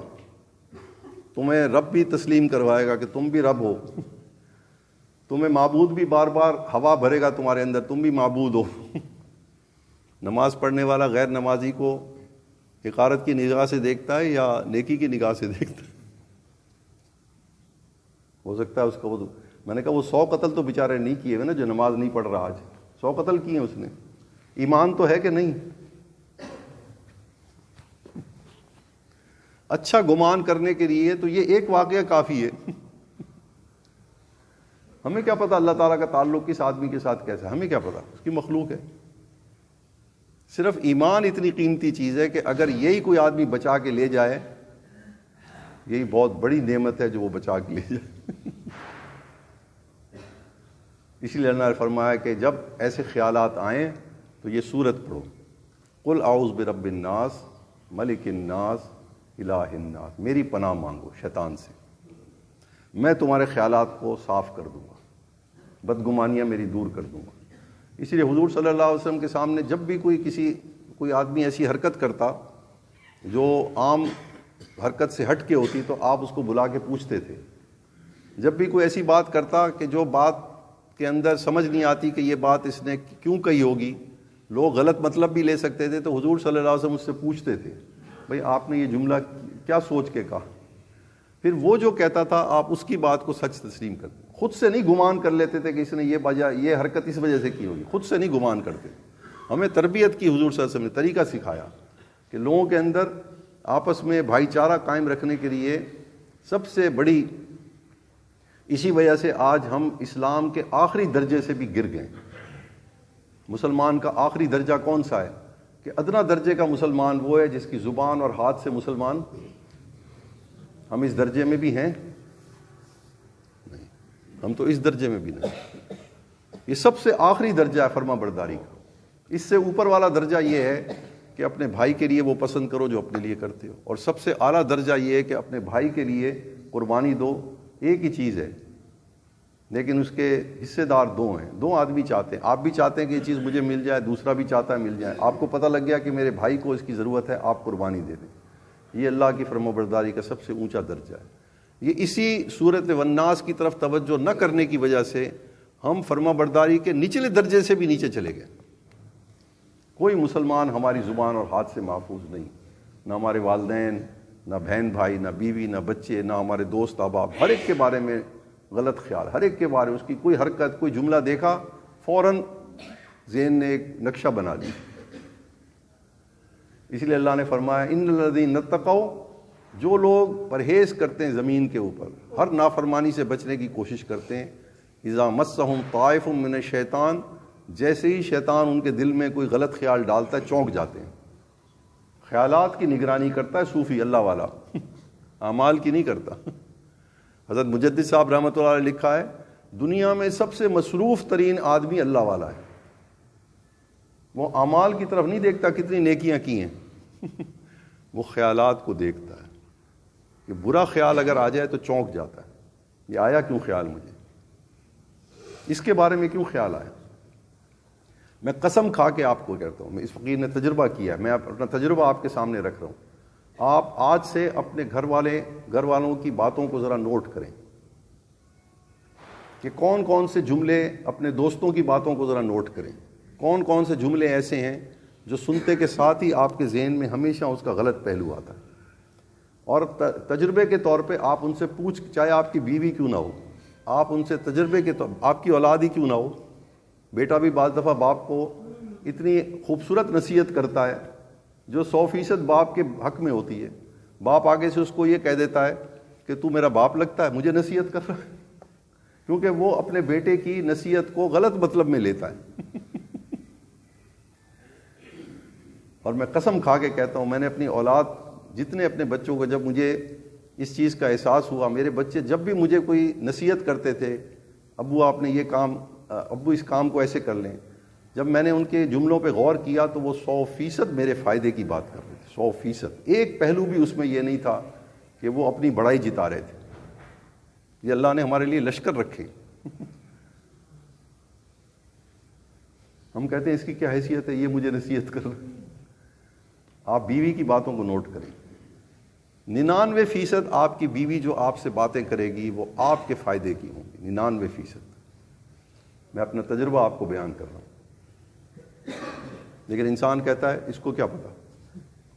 تمہیں رب بھی تسلیم کروائے گا کہ تم بھی رب ہو، تمہیں معبود بھی بار بار ہوا بھرے گا تمہارے اندر، تم بھی معبود ہو۔ نماز پڑھنے والا غیر نمازی کو حقارت کی نگاہ سے دیکھتا ہے یا نیکی کی نگاہ سے دیکھتا ہے؟ ہو سکتا ہے اس کا وہ، میں نے کہا وہ 100 قتل تو بیچارے نہیں کیے ہوئے نا جو نماز نہیں پڑھ رہا، آج 100 قتل کیے ہیں اس نے، ایمان تو ہے کہ نہیں؟ اچھا گمان کرنے کے لیے تو یہ ایک واقعہ کافی ہے۔ ہمیں کیا پتا اللہ تعالیٰ کا تعلق کس آدمی کے ساتھ کیسا ہے، ہمیں کیا پتا، اس کی مخلوق ہے۔ صرف ایمان اتنی قیمتی چیز ہے کہ اگر یہی کوئی آدمی بچا کے لے جائے، یہی بہت بڑی نعمت ہے جو وہ بچا کے لے جائے۔ اسی لیے اللہ نے فرمایا کہ جب ایسے خیالات آئیں تو یہ سورت پڑھو، قل اعوذ برب الناس ملک الناس الہ الناس، میری پناہ مانگو شیطان سے، میں تمہارے خیالات کو صاف کر دوں گا، بدگمانیاں میری دور کر دوں گا۔ اسی لیے حضور صلی اللہ علیہ وسلم کے سامنے جب بھی کوئی آدمی ایسی حرکت کرتا جو عام حرکت سے ہٹ کے ہوتی تو آپ اس کو بلا کے پوچھتے تھے۔ جب بھی کوئی ایسی بات کرتا کہ جو بات کے اندر سمجھ نہیں آتی کہ یہ بات اس نے کیوں کہی ہوگی، لوگ غلط مطلب بھی لے سکتے تھے، تو حضور صلی اللہ علیہ وسلم اس سے پوچھتے تھے بھئی آپ نے یہ جملہ کیا سوچ کے کہا؟ پھر وہ جو کہتا تھا آپ اس کی بات کو سچ تسلیم کرتے، خود سے نہیں گمان کر لیتے تھے کہ اس نے یہ حرکت اس وجہ سے کی ہوگی، خود سے نہیں گمان کرتے۔ ہمیں تربیت کی حضور صلی اللہ علیہ وسلم نے طریقہ سکھایا کہ لوگوں کے اندر آپس میں بھائی چارہ قائم رکھنے کے لیے سب سے بڑی، اسی وجہ سے آج ہم اسلام کے آخری درجے سے بھی گر گئے۔ مسلمان کا آخری درجہ کون سا ہے؟ کہ ادنا درجے کا مسلمان وہ ہے جس کی زبان اور ہاتھ سے مسلمان، ہم اس درجے میں بھی ہیں نہیں، ہم تو اس درجے میں بھی نہیں۔ یہ سب سے آخری درجہ ہے فرما برداری کا۔ اس سے اوپر والا درجہ یہ ہے کہ اپنے بھائی کے لیے وہ پسند کرو جو اپنے لیے کرتے ہو، اور سب سے اعلیٰ درجہ یہ ہے کہ اپنے بھائی کے لیے قربانی دو۔ ایک ہی چیز ہے لیکن اس کے حصے دار دو ہیں، دو آدمی چاہتے ہیں، آپ بھی چاہتے ہیں کہ یہ چیز مجھے مل جائے، دوسرا بھی چاہتا ہے مل جائے، آپ کو پتہ لگ گیا کہ میرے بھائی کو اس کی ضرورت ہے، آپ قربانی دے دیں۔ یہ اللہ کی فرمانبرداری کا سب سے اونچا درجہ ہے۔ یہ اسی صورت والناس کی طرف توجہ نہ کرنے کی وجہ سے ہم فرمانبرداری کے نچلے درجے سے بھی نیچے چلے گئے۔ کوئی مسلمان ہماری زبان اور ہاتھ سے محفوظ نہیں، نہ ہمارے والدین، نہ بہن بھائی، نہ بیوی، نہ بچے، نہ ہمارے دوست احباب، ہر ایک کے بارے میں غلط خیال، ہر ایک کے بارے میں اس کی کوئی حرکت، کوئی جملہ دیکھا فوراً ذہن نے ایک نقشہ بنا لی۔ اس لیے اللہ نے فرمایا ان الذین اتقوا، جو لوگ پرہیز کرتے ہیں زمین کے اوپر، ہر نافرمانی سے بچنے کی کوشش کرتے ہیں، اذا مسہم طائف من الشیطان، جیسے ہی شیطان ان کے دل میں کوئی غلط خیال ڈالتا ہے چونک جاتے ہیں۔ خیالات کی نگرانی کرتا ہے صوفی اللہ والا، اعمال کی نہیں کرتا۔ حضرت مجدد صاحب رحمۃ اللہ علیہ لکھا ہے دنیا میں سب سے مصروف ترین آدمی اللہ والا ہے، وہ اعمال کی طرف نہیں دیکھتا کتنی نیکیاں کی ہیں، وہ خیالات کو دیکھتا ہے کہ برا خیال اگر آ جائے تو چونک جاتا ہے، یہ آیا کیوں خیال مجھے، اس کے بارے میں کیوں خیال آیا۔ میں قسم کھا کے آپ کو کہتا ہوں، میں اس فقیر نے تجربہ کیا ہے، میں اپنا تجربہ آپ کے سامنے رکھ رہا ہوں۔ آپ آج سے اپنے گھر والوں کی باتوں کو ذرا نوٹ کریں کہ کون کون سے جملے، اپنے دوستوں کی باتوں کو ذرا نوٹ کریں، کون کون سے جملے ایسے ہیں جو سنتے کے ساتھ ہی آپ کے ذہن میں ہمیشہ اس کا غلط پہلو آتا ہے۔ اور تجربے کے طور پہ آپ ان سے پوچھ، چاہے آپ کی بیوی کیوں نہ ہو، آپ ان سے تجربے کے طور، آپ کی اولاد ہی کیوں نہ ہو، بیٹا بھی بعض دفعہ باپ کو اتنی خوبصورت نصیحت کرتا ہے جو 100% باپ کے حق میں ہوتی ہے، باپ آگے سے اس کو یہ کہہ دیتا ہے کہ تو میرا باپ لگتا ہے، مجھے نصیحت کر رہا ہے، کیونکہ وہ اپنے بیٹے کی نصیحت کو غلط مطلب میں لیتا ہے. اور میں قسم کھا کے کہتا ہوں، میں نے اپنی اولاد جتنے اپنے بچوں کو، جب مجھے اس چیز کا احساس ہوا، میرے بچے جب بھی مجھے کوئی نصیحت کرتے تھے، ابو آپ نے یہ کام، ابو اس کام کو ایسے کر لیں، جب میں نے ان کے جملوں پہ غور کیا تو وہ 100% میرے فائدے کی بات کر رہے تھے. 100%. ایک پہلو بھی اس میں یہ نہیں تھا کہ وہ اپنی بڑائی جتا رہے تھے. یہ اللہ نے ہمارے لیے لشکر رکھے. ہم کہتے ہیں اس کی کیا حیثیت ہے، یہ مجھے نصیحت کر رہے. آپ بیوی کی باتوں کو نوٹ کریں. 99% آپ کی بیوی جو آپ سے باتیں کرے گی وہ آپ کے فائدے کی ہوں گی. 99%. میں اپنا تجربہ آپ کو بیان کر رہا ہوں. لیکن انسان کہتا ہے اس کو کیا پتا،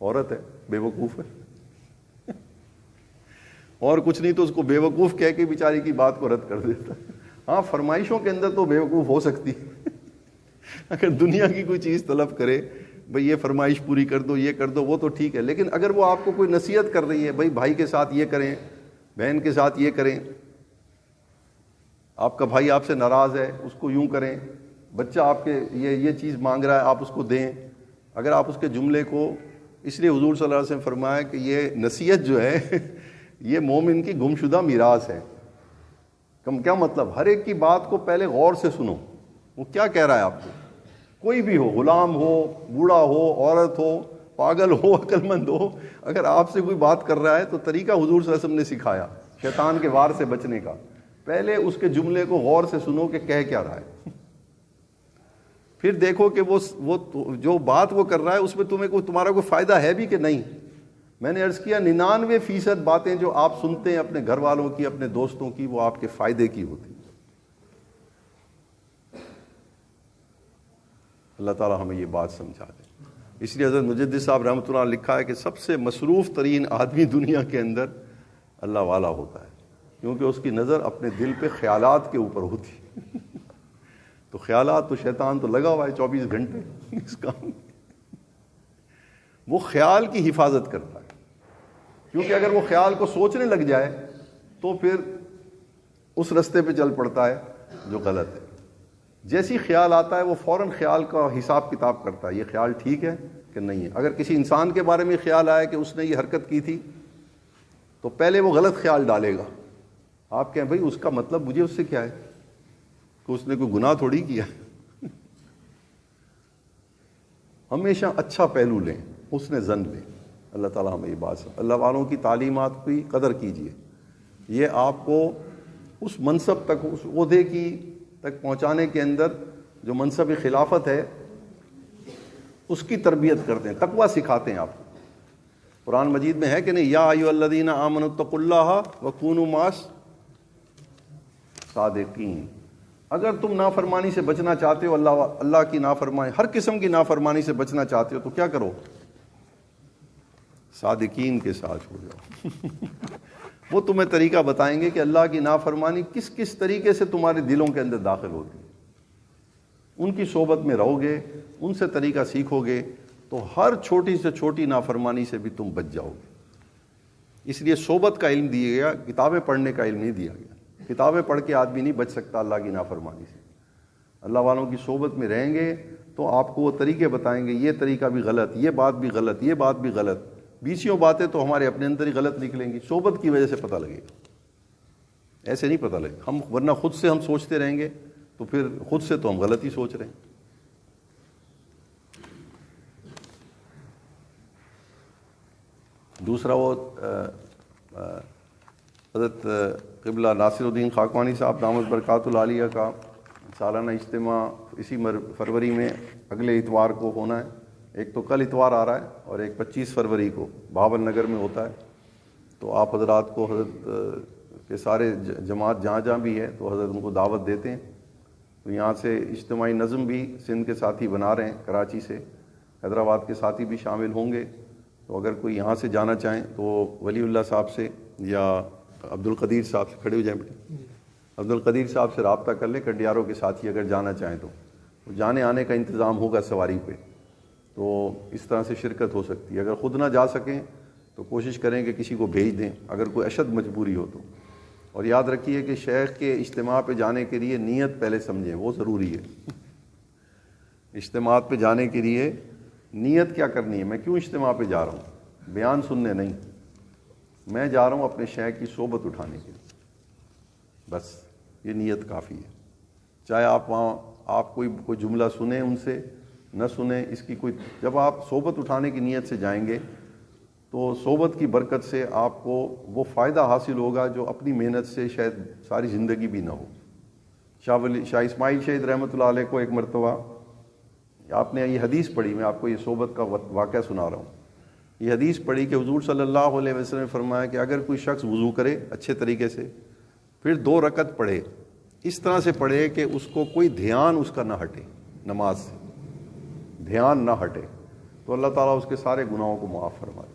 عورت ہے، بے وقوف ہے، اور کچھ نہیں تو اس کو بے وقوف کہہ کے بیچاری کی بات کو رد کر دیتا ہے. ہاں فرمائشوں کے اندر تو بے وقوف ہو سکتی ہے. اگر دنیا کی کوئی چیز طلب کرے، بھئی یہ فرمائش پوری کر دو، یہ کر دو، وہ تو ٹھیک ہے. لیکن اگر وہ آپ کو کوئی نصیحت کر رہی ہے، بھئی بھائی کے ساتھ یہ کریں، بہن کے ساتھ یہ کریں، آپ کا بھائی آپ سے ناراض ہے، اس کو یوں کریں، بچہ آپ کے یہ چیز مانگ رہا ہے، آپ اس کو دیں. اگر آپ اس کے جملے کو، اس لیے حضور صلی اللہ علیہ وسلم فرمایا کہ یہ نصیحت جو ہے یہ مومن کی گمشدہ میراث ہے. کیا مطلب؟ ہر ایک کی بات کو پہلے غور سے سنو، وہ کیا کہہ رہا ہے آپ کو. کوئی بھی ہو، غلام ہو، بوڑھا ہو، عورت ہو، پاگل ہو، عقل مند ہو، اگر آپ سے کوئی بات کر رہا ہے تو طریقہ حضور صلی اللہ علیہ وسلم نے سکھایا شیطان کے وار سے بچنے کا. پہلے اس کے جملے کو غور سے سنو کہ کہہ کیا رہا ہے. پھر دیکھو کہ وہ جو بات وہ کر رہا ہے اس میں تمہارا کوئی فائدہ ہے بھی کہ نہیں. میں نے عرض کیا 99% باتیں جو آپ سنتے ہیں اپنے گھر والوں کی، اپنے دوستوں کی، وہ آپ کے فائدے کی ہوتی. اللہ تعالیٰ ہمیں یہ بات سمجھا دے. اس لیے حضرت مجدد صاحب رحمۃ اللہ نے لکھا ہے کہ سب سے مصروف ترین آدمی دنیا کے اندر اللہ والا ہوتا ہے، کیونکہ اس کی نظر اپنے دل پہ خیالات کے اوپر ہوتی ہے. تو خیالات تو شیطان تو لگا ہوا ہے 24 گھنٹے اس کام. وہ خیال کی حفاظت کرتا ہے، کیونکہ اگر وہ خیال کو سوچنے لگ جائے تو پھر اس رستے پہ چل پڑتا ہے جو غلط ہے. جیسی خیال آتا ہے وہ فوراً خیال کا حساب کتاب کرتا ہے، یہ خیال ٹھیک ہے کہ نہیں ہے. اگر کسی انسان کے بارے میں خیال آیا کہ اس نے یہ حرکت کی تھی تو پہلے وہ غلط خیال ڈالے گا. آپ کہیں بھائی اس کا مطلب مجھے اس سے کیا ہے، کہ اس نے کوئی گناہ تھوڑی کیا. ہمیشہ اچھا پہلو لیں، حسن ظن لیں. اللہ تعالیٰ ہمیں یہ بات اللہ والوں کی تعلیمات کی قدر کیجیے. یہ آپ کو اس منصب تک، اس عہدے کی تک پہنچانے کے اندر جو منصب خلافت ہے اس کی تربیت کرتے ہیں، تقویٰ سکھاتے ہیں آپ کو. قرآن مجید میں ہے کہ نہیں، یا ایھا الذین آمنوا اتقوا اللہ وکونوا مع الصادقین. اگر تم نافرمانی سے بچنا چاہتے ہو، اللہ کی نافرمانی، ہر قسم کی نافرمانی سے بچنا چاہتے ہو تو کیا کرو؟ صادقین کے ساتھ ہو جاؤ. وہ تمہیں طریقہ بتائیں گے کہ اللہ کی نافرمانی کس کس طریقے سے تمہارے دلوں کے اندر داخل ہوتی ہے. ان کی صحبت میں رہو گے، ان سے طریقہ سیکھو گے تو ہر چھوٹی سے چھوٹی نافرمانی سے بھی تم بچ جاؤ گے. اس لیے صحبت کا علم دیا گیا، کتابیں پڑھنے کا علم نہیں دیا گیا. کتابیں پڑھ کے آدمی نہیں بچ سکتا اللہ کی نافرمانی سے. اللہ والوں کی صحبت میں رہیں گے تو آپ کو وہ طریقے بتائیں گے، یہ طریقہ بھی غلط، یہ بات بھی غلط، یہ بات بھی غلط. 20 باتیں تو ہمارے اپنے اندر ہی غلط نکلیں گی، صحبت کی وجہ سے پتہ لگے گا. ایسے نہیں پتہ لگے ہم، ورنہ خود سے ہم سوچتے رہیں گے تو پھر خود سے تو ہم غلط ہی سوچ رہے ہیں. دوسرا وہ حضرت قبلہ ناصر الدین خاکوانی صاحب دامت برکات العالیہ کا سالانہ اجتماع اسی فروری میں اگلے اتوار کو ہونا ہے. ایک تو کل اتوار آ رہا ہے اور ایک 25 فروری کو بہاول نگر میں ہوتا ہے. تو آپ حضرات کو حضرت کے سارے جماعت جہاں جہاں بھی ہے تو حضرت ان کو دعوت دیتے ہیں. تو یہاں سے اجتماعی نظم بھی سندھ کے ساتھی بنا رہے ہیں، کراچی سے، حیدرآباد کے ساتھی بھی شامل ہوں گے. تو اگر کوئی یہاں سے جانا چاہیں تو ولی اللہ صاحب سے یا عبد القدیر صاحب سے، کھڑے ہو جائیں بیٹے، عبد القدیر صاحب سے رابطہ کر لیں. کنڈیاروں کے ساتھی اگر جانا چاہیں تو جانے آنے کا انتظام ہوگا سواری پہ، تو اس طرح سے شرکت ہو سکتی ہے. اگر خود نہ جا سکیں تو کوشش کریں کہ کسی کو بھیج دیں اگر کوئی اشد مجبوری ہو تو. اور یاد رکھیے کہ شیخ کے اجتماع پہ جانے کے لیے نیت پہلے سمجھیں، وہ ضروری ہے۔ اجتماع پہ جانے کے لیے نیت کیا کرنی ہے؟ میں کیوں اجتماع پہ جا رہا ہوں؟ بیان سننے نہیں، میں جا رہا ہوں اپنے شیخ کی صحبت اٹھانے کے لیے، بس یہ نیت کافی ہے۔ چاہے آپ وہاں آپ کوئی جملہ سنیں ان سے، نہ سنیں، اس کی کوئی، جب آپ صحبت اٹھانے کی نیت سے جائیں گے تو صحبت کی برکت سے آپ کو وہ فائدہ حاصل ہوگا جو اپنی محنت سے شاید ساری زندگی بھی نہ ہو۔ شاہ اسماعیل شہید رحمۃ اللہ علیہ کو ایک مرتبہ، آپ نے یہ حدیث پڑھی، میں آپ کو یہ صحبت کا واقعہ سنا رہا ہوں۔ یہ حدیث پڑھی کہ حضور صلی اللہ علیہ وسلم نے فرمایا کہ اگر کوئی شخص وضو کرے اچھے طریقے سے، پھر 2 رکعت پڑھے، اس طرح سے پڑھے کہ اس کو کوئی دھیان اس کا نہ ہٹے، نماز سے دھیان نہ ہٹے، تو اللہ تعالیٰ اس کے سارے گناہوں کو معاف فرما دے۔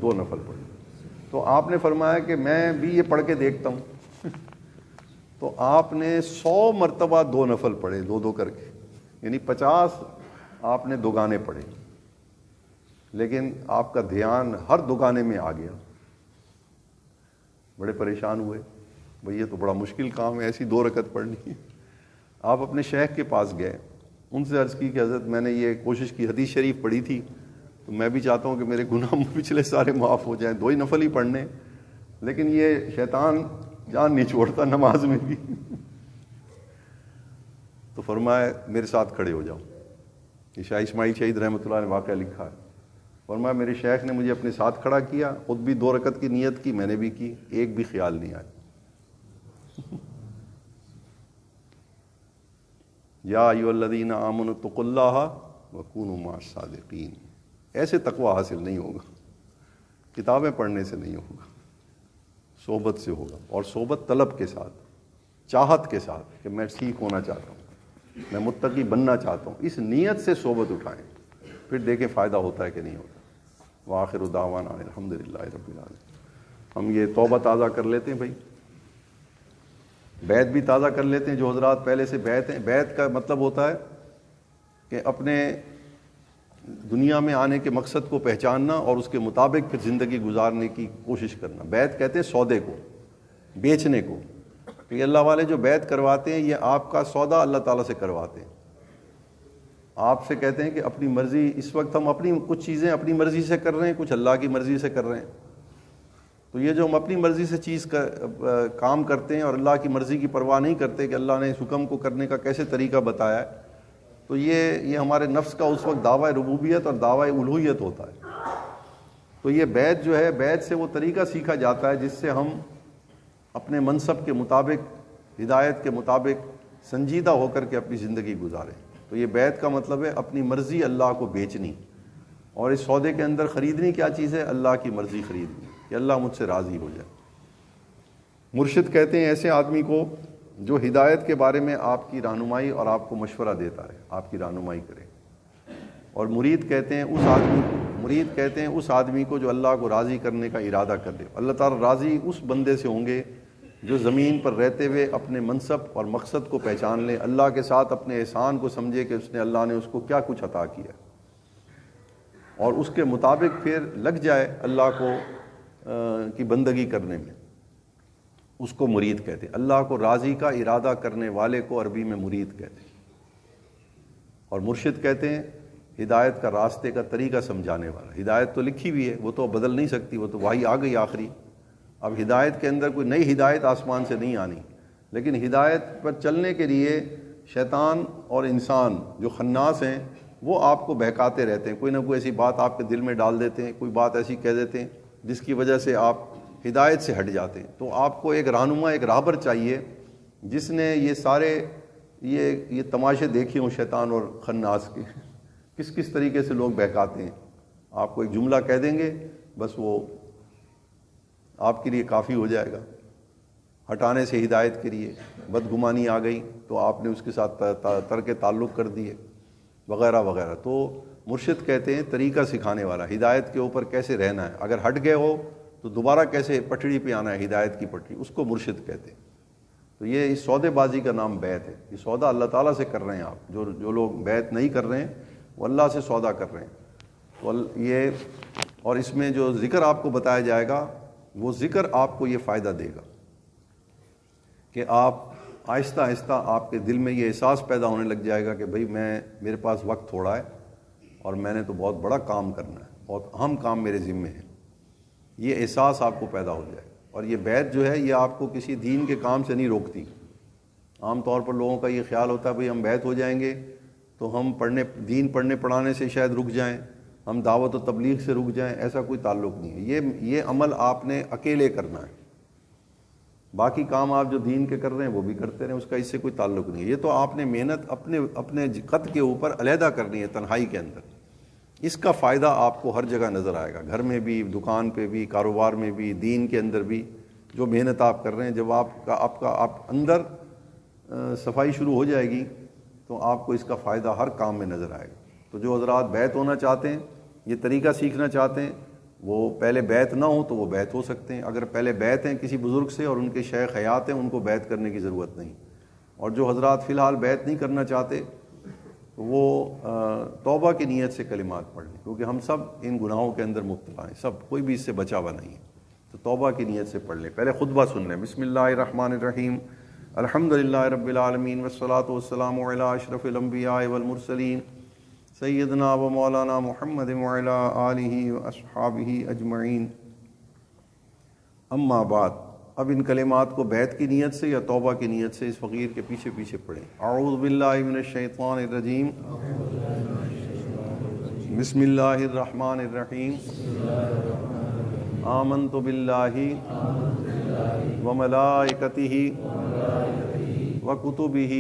2 نفل پڑھے۔ تو آپ نے فرمایا کہ میں بھی یہ پڑھ کے دیکھتا ہوں تو آپ نے 100 مرتبہ 2 نفل پڑھے، 2 کر کے، یعنی 50 آپ نے 2 گانے پڑھے، لیکن آپ کا دھیان ہر 2 گانے میں آ گیا۔ بڑے پریشان ہوئے، بھئی یہ تو بڑا مشکل کام ہے، ایسی 2 رکعت پڑھنی ہے۔ آپ اپنے شیخ کے پاس گئے، ان سے عرض کی کہ حضرت میں نے یہ کوشش کی، حدیث شریف پڑھی تھی، تو میں بھی چاہتا ہوں کہ میرے گناہ پچھلے سارے معاف ہو جائیں، 2 ہی نفل ہی پڑھنے، لیکن یہ شیطان جان نہیں چھوڑتا نماز میں بھی۔ تو فرمایا میرے ساتھ کھڑے ہو جاؤ۔ یہ شاہ اسماعیل شہید رحمۃ اللہ نے واقعہ لکھا ہے۔ فرمایا میرے شیخ نے مجھے اپنے ساتھ کھڑا کیا، خود بھی 2 رکعت کی نیت کی، میں نے بھی کی، ایک بھی خیال نہیں آیا۔ یا ایھا الذین آمنوا اتقوا اللہ وکونوا مع الصادقین۔ ایسے تقوی حاصل نہیں ہوگا، کتابیں پڑھنے سے نہیں ہوگا، صحبت سے ہوگا، اور صحبت طلب کے ساتھ، چاہت کے ساتھ کہ میں ٹھیک ہونا چاہتا ہوں، میں متقی بننا چاہتا ہوں، اس نیت سے صحبت اٹھائیں، پھر دیکھیں فائدہ ہوتا ہے کہ نہیں ہوتا۔ وآخر دعوانا الحمدللہ رب العالمین۔ ہم یہ توبہ تازہ کر لیتے ہیں بھائی، بیعت بھی تازہ کر لیتے ہیں جو حضرات پہلے سے بیعت ہیں۔ بیعت کا مطلب ہوتا ہے کہ اپنے دنیا میں آنے کے مقصد کو پہچاننا اور اس کے مطابق پھر زندگی گزارنے کی کوشش کرنا۔ بیعت کہتے ہیں سودے کو، بیچنے کو، کہ اللہ والے جو بیعت کرواتے ہیں یہ آپ کا سودا اللہ تعالیٰ سے کرواتے ہیں۔ آپ سے کہتے ہیں کہ اپنی مرضی، اس وقت ہم اپنی کچھ چیزیں اپنی مرضی سے کر رہے ہیں، کچھ اللہ کی مرضی سے کر رہے ہیں۔ تو یہ جو ہم اپنی مرضی سے چیز کا کام کرتے ہیں اور اللہ کی مرضی کی پرواہ نہیں کرتے کہ اللہ نے اس حکم کو کرنے کا کیسے طریقہ بتایا ہے، تو یہ ہمارے نفس کا اس وقت دعویٰ ربوبیت اور دعویٰ الوہیت ہوتا ہے۔ تو یہ بیعت جو ہے، بیعت سے وہ طریقہ سیکھا جاتا ہے جس سے ہم اپنے منصب کے مطابق، ہدایت کے مطابق سنجیدہ ہو کر کے اپنی زندگی گزاریں۔ تو یہ بیعت کا مطلب ہے اپنی مرضی اللہ کو بیچنی، اور اس سودے کے اندر خریدنی کیا چیز ہے؟ اللہ کی مرضی خریدنی، کہ اللہ مجھ سے راضی ہو جائے۔ مرشد کہتے ہیں ایسے آدمی کو جو ہدایت کے بارے میں آپ کی رہنمائی اور آپ کو مشورہ دیتا ہے، آپ کی رہنمائی کرے۔ اور مرید کہتے ہیں اس آدمی کو جو اللہ کو راضی کرنے کا ارادہ کر دے۔ اللہ تعالیٰ راضی اس بندے سے ہوں گے جو زمین پر رہتے ہوئے اپنے منصب اور مقصد کو پہچان لے، اللہ کے ساتھ اپنے احسان کو سمجھے کہ اللہ نے اس کو کیا کچھ عطا کیا، اور اس کے مطابق پھر لگ جائے اللہ کو کی بندگی کرنے میں۔ اس کو مرید کہتے ہیں۔ اللہ کو راضی کا ارادہ کرنے والے کو عربی میں مرید کہتے ہیں۔ اور مرشد کہتے ہیں ہدایت کا راستے کا طریقہ سمجھانے والا۔ ہدایت تو لکھی ہوئی ہے، وہ تو بدل نہیں سکتی، وہ تو وہی آ گئی آخری۔ اب ہدایت کے اندر کوئی نئی ہدایت آسمان سے نہیں آنی، لیکن ہدایت پر چلنے کے لیے شیطان اور انسان جو خناس ہیں وہ آپ کو بہکاتے رہتے ہیں، کوئی نہ کوئی ایسی بات آپ کے دل میں ڈال دیتے ہیں، کوئی بات ایسی کہہ دیتے ہیں جس کی وجہ سے آپ ہدایت سے ہٹ جاتے ہیں۔ تو آپ کو ایک رہنما، ایک راہبر چاہیے جس نے یہ سارے یہ تماشے دیکھے ہوں شیطان اور خناس کے، کس کس طریقے سے لوگ بہکاتے ہیں۔ آپ کو ایک جملہ کہہ دیں گے، بس وہ آپ کے لیے کافی ہو جائے گا ہٹانے سے ہدایت کے لیے۔ بدگمانی آ گئی تو آپ نے اس کے ساتھ ترک تعلق کر دیے، وغیرہ وغیرہ۔ تو مرشد کہتے ہیں طریقہ سکھانے والا، ہدایت کے اوپر کیسے رہنا ہے، اگر ہٹ گئے ہو تو دوبارہ کیسے پٹڑی پہ آنا ہے، ہدایت کی پٹڑی، اس کو مرشد کہتے ہیں۔ تو یہ اس سودے بازی کا نام بیعت ہے۔ یہ سودا اللہ تعالیٰ سے کر رہے ہیں آپ، جو لوگ بیعت نہیں کر رہے ہیں وہ اللہ سے سودا کر رہے ہیں۔ تو یہ، اور اس میں جو ذکر آپ کو بتایا جائے گا وہ ذکر آپ کو یہ فائدہ دے گا کہ آپ آہستہ آہستہ آپ کے دل میں یہ احساس پیدا ہونے لگ جائے گا کہ بھئی میرے پاس وقت تھوڑا ہے اور میں نے تو بہت بڑا کام کرنا ہے، بہت اہم کام میرے ذمے ہے، یہ احساس آپ کو پیدا ہو جائے گا۔ اور یہ بیعت جو ہے یہ آپ کو کسی دین کے کام سے نہیں روکتی۔ عام طور پر لوگوں کا یہ خیال ہوتا ہے بھئی ہم بیعت ہو جائیں گے تو ہم دین پڑھنے پڑھانے سے شاید رک جائیں، ہم دعوت و تبلیغ سے رک جائیں، ایسا کوئی تعلق نہیں ہے۔ یہ عمل آپ نے اکیلے کرنا ہے، باقی کام آپ جو دین کے کر رہے ہیں وہ بھی کرتے رہیں، اس کا اس سے کوئی تعلق نہیں ہے۔ یہ تو آپ نے محنت اپنے قد کے اوپر علیحدہ کرنی ہے، تنہائی کے اندر۔ اس کا فائدہ آپ کو ہر جگہ نظر آئے گا، گھر میں بھی، دکان پہ بھی، کاروبار میں بھی، دین کے اندر بھی۔ جو محنت آپ کر رہے ہیں، جب آپ اندر صفائی شروع ہو جائے گی تو آپ کو اس کا فائدہ ہر کام میں نظر آئے گا۔ تو جو حضرات بیعت ہونا چاہتے ہیں، یہ طریقہ سیکھنا چاہتے ہیں، وہ پہلے بیعت نہ ہو تو وہ بیعت ہو سکتے ہیں۔ اگر پہلے بیعت ہیں کسی بزرگ سے اور ان کے شیخ حیات ہیں، ان کو بیعت کرنے کی ضرورت نہیں۔ اور جو حضرات فی الحال بیعت نہیں کرنا چاہتے وہ توبہ کی نیت سے کلمات پڑھ لیں، کیونکہ ہم سب ان گناہوں کے اندر مبتلا ہیں، سب، کوئی بھی اس سے بچا ہوا نہیں ہے۔ تو توبہ کی نیت سے پڑھ لیں۔ پہلے خطبہ سن لیں۔ بسم اللہ الرحمن الرحیم، الحمد للہ رب العالمین والصلاة والسلام علی اشرف الانبیاء والمرسلین سیدنا و مولانا محمد وعلی آلہ واصحابہ اجمعین، اما بعد۔ اب ان کلمات کو بیعت کی نیت سے یا توبہ کی نیت سے اس فقیر کے پیچھے پیچھے پڑھیں۔ اعوذ باللہ من الشیطان الرجیم، بسم اللہ الرحمن الرحیم، آمنت باللہ وملائکتہ وکتبہ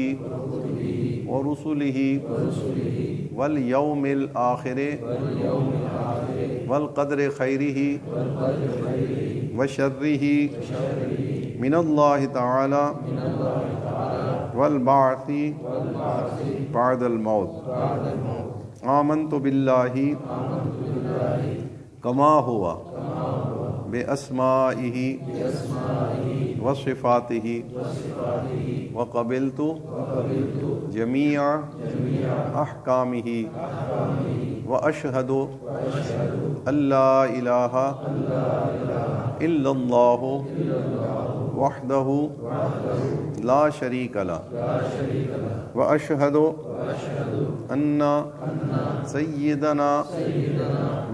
ورسلہ والیوم الآخر والقدر خیرہ وشرہ من اللہ تعالی والبعث بعد الموت۔ آمنت باللہ کما ہوا باسمائہ وصفاتہ وقبلت جمیع احکامہ واشہد ان لا الہ الا اللہ وحدہ لا شریک لہ واشہد ان سیدنا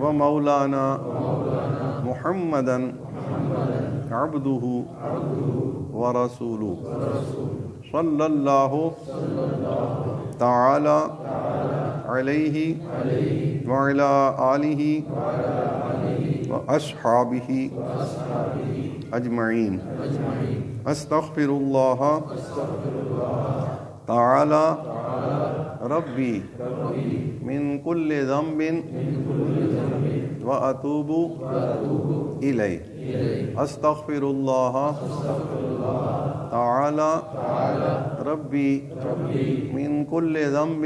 و مولانا محمدا عبدہ ورسولہ صلی اللہ تعالی علیہ وعلی آلہ واصحابہ اجمعین۔ استغفر اللہ تعالی ربی من کل ذنب واتوب الیہ۔ استغفر اللہ تعالی ربی من کل ذنب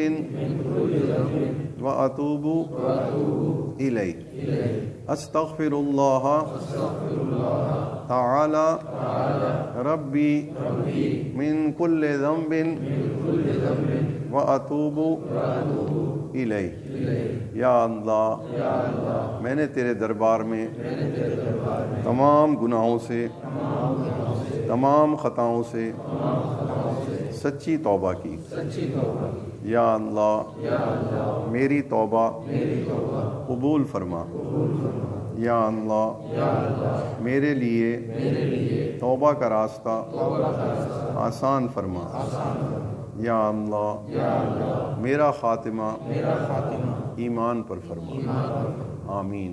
واتوب الیہ۔ استغفر اللہ تعالی ربی من کل ذنب واتوب الیہ۔ یا اللہ، میں نے تیرے دربار میں تمام گناہوں سے، تمام خطاؤں سے سچی توبہ کی۔ یا اللہ، میری توبہ قبول فرما۔ یا اللہ، میرے لیے توبہ کا راستہ آسان فرما۔ یا اللہ، میرا خاتمہ ایمان پر فرما۔ آمین۔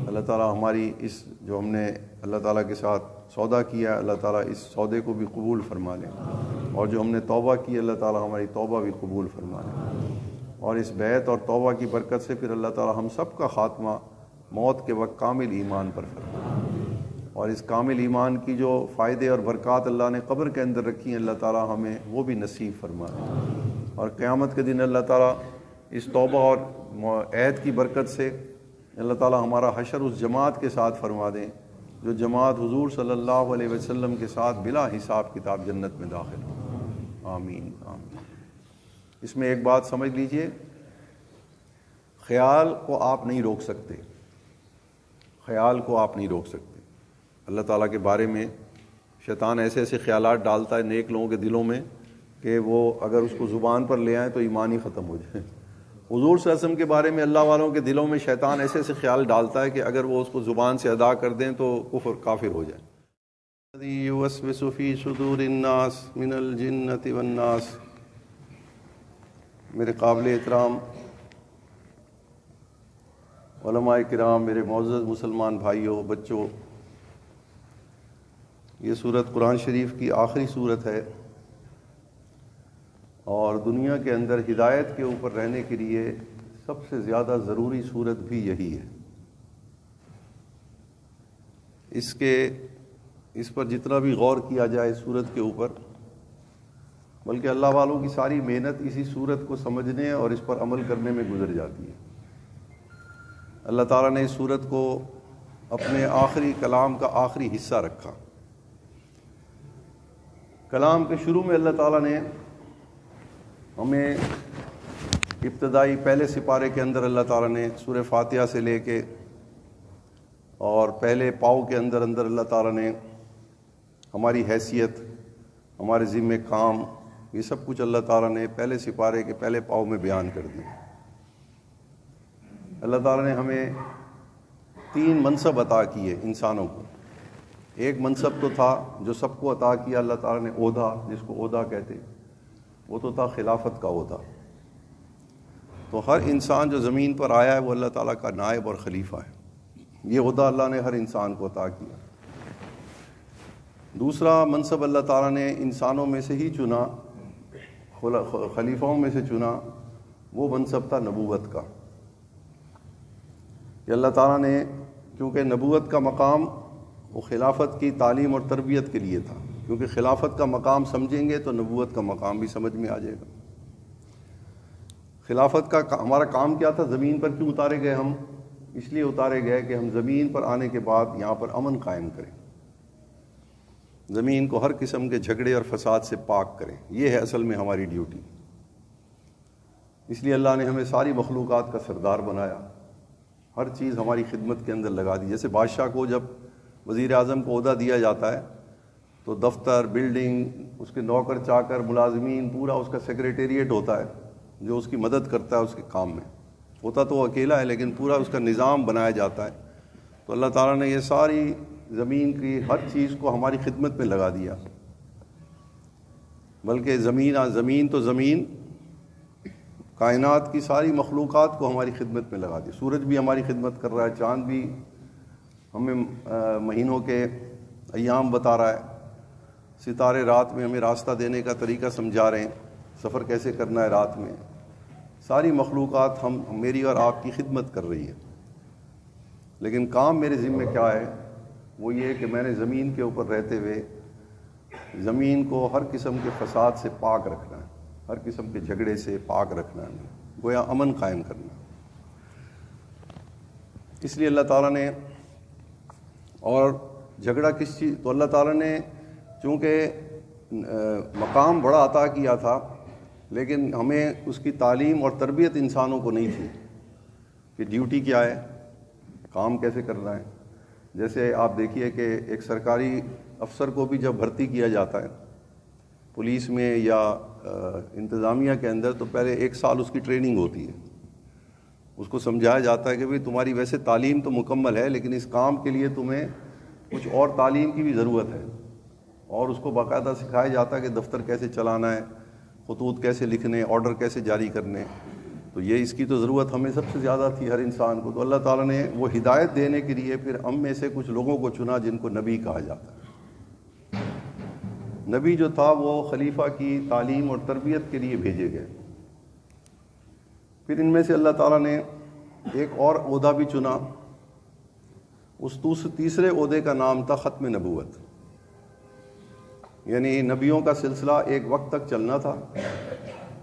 اللہ تعالیٰ ہماری اس جو ہم نے اللہ تعالیٰ کے ساتھ سودا کیا ہے، اللہ تعالیٰ اس سودے کو بھی قبول فرما لیں، اور جو ہم نے توبہ کی اللہ تعالیٰ ہماری توبہ بھی قبول فرما لیں، اور اس بیعت اور توبہ کی برکت سے پھر اللہ تعالیٰ ہم سب کا خاتمہ موت کے وقت کامل ایمان پر فرما، اور اس کامل ایمان کی جو فائدے اور برکات اللہ نے قبر کے اندر رکھی ہیں اللہ تعالیٰ ہمیں وہ بھی نصیب فرما لیں، اور قیامت کے دن اللہ تعالیٰ اس توبہ اور عہد کی برکت سے اللہ تعالیٰ ہمارا حشر اس جماعت کے ساتھ فرما دیں جو جماعت حضور صلی اللہ علیہ وسلم کے ساتھ بلا حساب کتاب جنت میں داخل ہو۔ آمین آمین۔ اس میں ایک بات سمجھ لیجئے، خیال کو آپ نہیں روک سکتے، خیال کو آپ نہیں روک سکتے۔ اللہ تعالیٰ کے بارے میں شیطان ایسے ایسے خیالات ڈالتا ہے نیک لوگوں کے دلوں میں کہ وہ اگر اس کو زبان پر لے آئیں تو ایمان ہی ختم ہو جائے. حضور صلی اللہ علیہ وسلم کے بارے میں اللہ والوں کے دلوں میں شیطان ایسے ایسے خیال ڈالتا ہے کہ اگر وہ اس کو زبان سے ادا کر دیں تو کافر ہو جائے. یوسوس فی صدور الناس من الجنۃ والناس. میرے قابل احترام علماء کرام، میرے معزز مسلمان بھائیوں، بچوں، یہ سورت قرآن شریف کی آخری سورت ہے اور دنیا کے اندر ہدایت کے اوپر رہنے کے لیے سب سے زیادہ ضروری سورت بھی یہی ہے. اس پر جتنا بھی غور کیا جائے اس سورت کے اوپر، بلکہ اللہ والوں کی ساری محنت اسی سورت کو سمجھنے اور اس پر عمل کرنے میں گزر جاتی ہے. اللہ تعالیٰ نے اس سورت کو اپنے آخری کلام کا آخری حصہ رکھا. کلام کے شروع میں اللہ تعالیٰ نے ہمیں ابتدائی پہلے سپارے کے اندر اللہ تعالیٰ نے سورہ فاتحہ سے لے کے اور پہلے پاؤ کے اندر اللہ تعالیٰ نے ہماری حیثیت، ہمارے ذمہ کام، یہ سب کچھ اللہ تعالیٰ نے پہلے سپارے کے پہلے پاؤ میں بیان کر دیا. اللہ تعالیٰ نے ہمیں 3 منصب عطا کیے انسانوں کو. ایک منصب تو تھا جو سب کو عطا کیا اللہ تعالیٰ نے، عہدہ، جس کو عہدہ کہتے، وہ تو تھا خلافت کا عہدہ. تو ہر انسان جو زمین پر آیا ہے وہ اللہ تعالیٰ کا نائب اور خلیفہ ہے. یہ عہدہ اللہ نے ہر انسان کو عطا کیا. دوسرا منصب اللہ تعالیٰ نے انسانوں میں سے ہی چنا، خلیفاؤں میں سے چنا، وہ منصب تھا نبوت کا. کہ اللہ تعالیٰ نے، کیونکہ نبوت کا مقام وہ خلافت کی تعلیم اور تربیت کے لیے تھا، کیونکہ خلافت کا مقام سمجھیں گے تو نبوت کا مقام بھی سمجھ میں آ جائے گا. خلافت کا ہمارا کام کیا تھا؟ زمین پر کیوں اتارے گئے ہم؟ اس لیے اتارے گئے کہ ہم زمین پر آنے کے بعد یہاں پر امن قائم کریں، زمین کو ہر قسم کے جھگڑے اور فساد سے پاک کریں. یہ ہے اصل میں ہماری ڈیوٹی. اس لیے اللہ نے ہمیں ساری مخلوقات کا سردار بنایا، ہر چیز ہماری خدمت کے اندر لگا دی. جیسے بادشاہ کو جب وزیر اعظم کو عہدہ دیا جاتا ہے تو دفتر، بلڈنگ، اس کے نوکر چاکر، ملازمین، پورا اس کا سیکریٹریٹ ہوتا ہے جو اس کی مدد کرتا ہے اس کے کام میں. ہوتا تو وہ اکیلا ہے لیکن پورا اس کا نظام بنایا جاتا ہے. تو اللہ تعالیٰ نے یہ ساری زمین کی ہر چیز کو ہماری خدمت میں لگا دیا. بلکہ زمین تو زمین، کائنات کی ساری مخلوقات کو ہماری خدمت میں لگا دی. سورج بھی ہماری خدمت کر رہا ہے، چاند بھی ہمیں مہینوں کے ایام بتا رہا ہے، ستارے رات میں ہمیں راستہ دینے کا طریقہ سمجھا رہے ہیں، سفر کیسے کرنا ہے رات میں. ساری مخلوقات میری اور آپ کی خدمت کر رہی ہے. لیکن کام میرے ذمہ کیا ہے؟ وہ یہ کہ میں نے زمین کے اوپر رہتے ہوئے زمین کو ہر قسم کے فساد سے پاک رکھنا ہے، ہر قسم کے جھگڑے سے پاک رکھنا ہے، گویا امن قائم کرنا. اس لیے اللہ تعالیٰ نے، اور جھگڑا کس چیز، تو اللہ تعالیٰ نے چونکہ مقام بڑا عطا کیا تھا لیکن ہمیں اس کی تعلیم اور تربیت انسانوں کو نہیں تھی کہ ڈیوٹی کیا ہے، کام کیسے کرنا ہے. جیسے آپ دیکھیے کہ ایک سرکاری افسر کو بھی جب بھرتی کیا جاتا ہے پولیس میں یا انتظامیہ کے اندر، تو پہلے 1 سال اس کی ٹریننگ ہوتی ہے. اس کو سمجھایا جاتا ہے کہ بھئی تمہاری ویسے تعلیم تو مکمل ہے لیکن اس کام کے لیے تمہیں کچھ اور تعلیم کی بھی ضرورت ہے. اور اس کو باقاعدہ سکھایا جاتا ہے کہ دفتر کیسے چلانا ہے، خطوط کیسے لکھنے، آرڈر کیسے جاری کرنے. تو یہ اس کی تو ضرورت ہمیں سب سے زیادہ تھی ہر انسان کو. تو اللہ تعالیٰ نے وہ ہدایت دینے کے لیے پھر ہم میں سے کچھ لوگوں کو چنا جن کو نبی کہا جاتا ہے. نبی جو تھا وہ خلیفہ کی تعلیم اور تربیت کے لیے بھیجے گئے. پھر ان میں سے اللہ تعالیٰ نے ایک اور عہدہ بھی چنا. اس تیسرے عہدے کا نام تھا ختم نبوت. یعنی نبیوں کا سلسلہ ایک وقت تک چلنا تھا،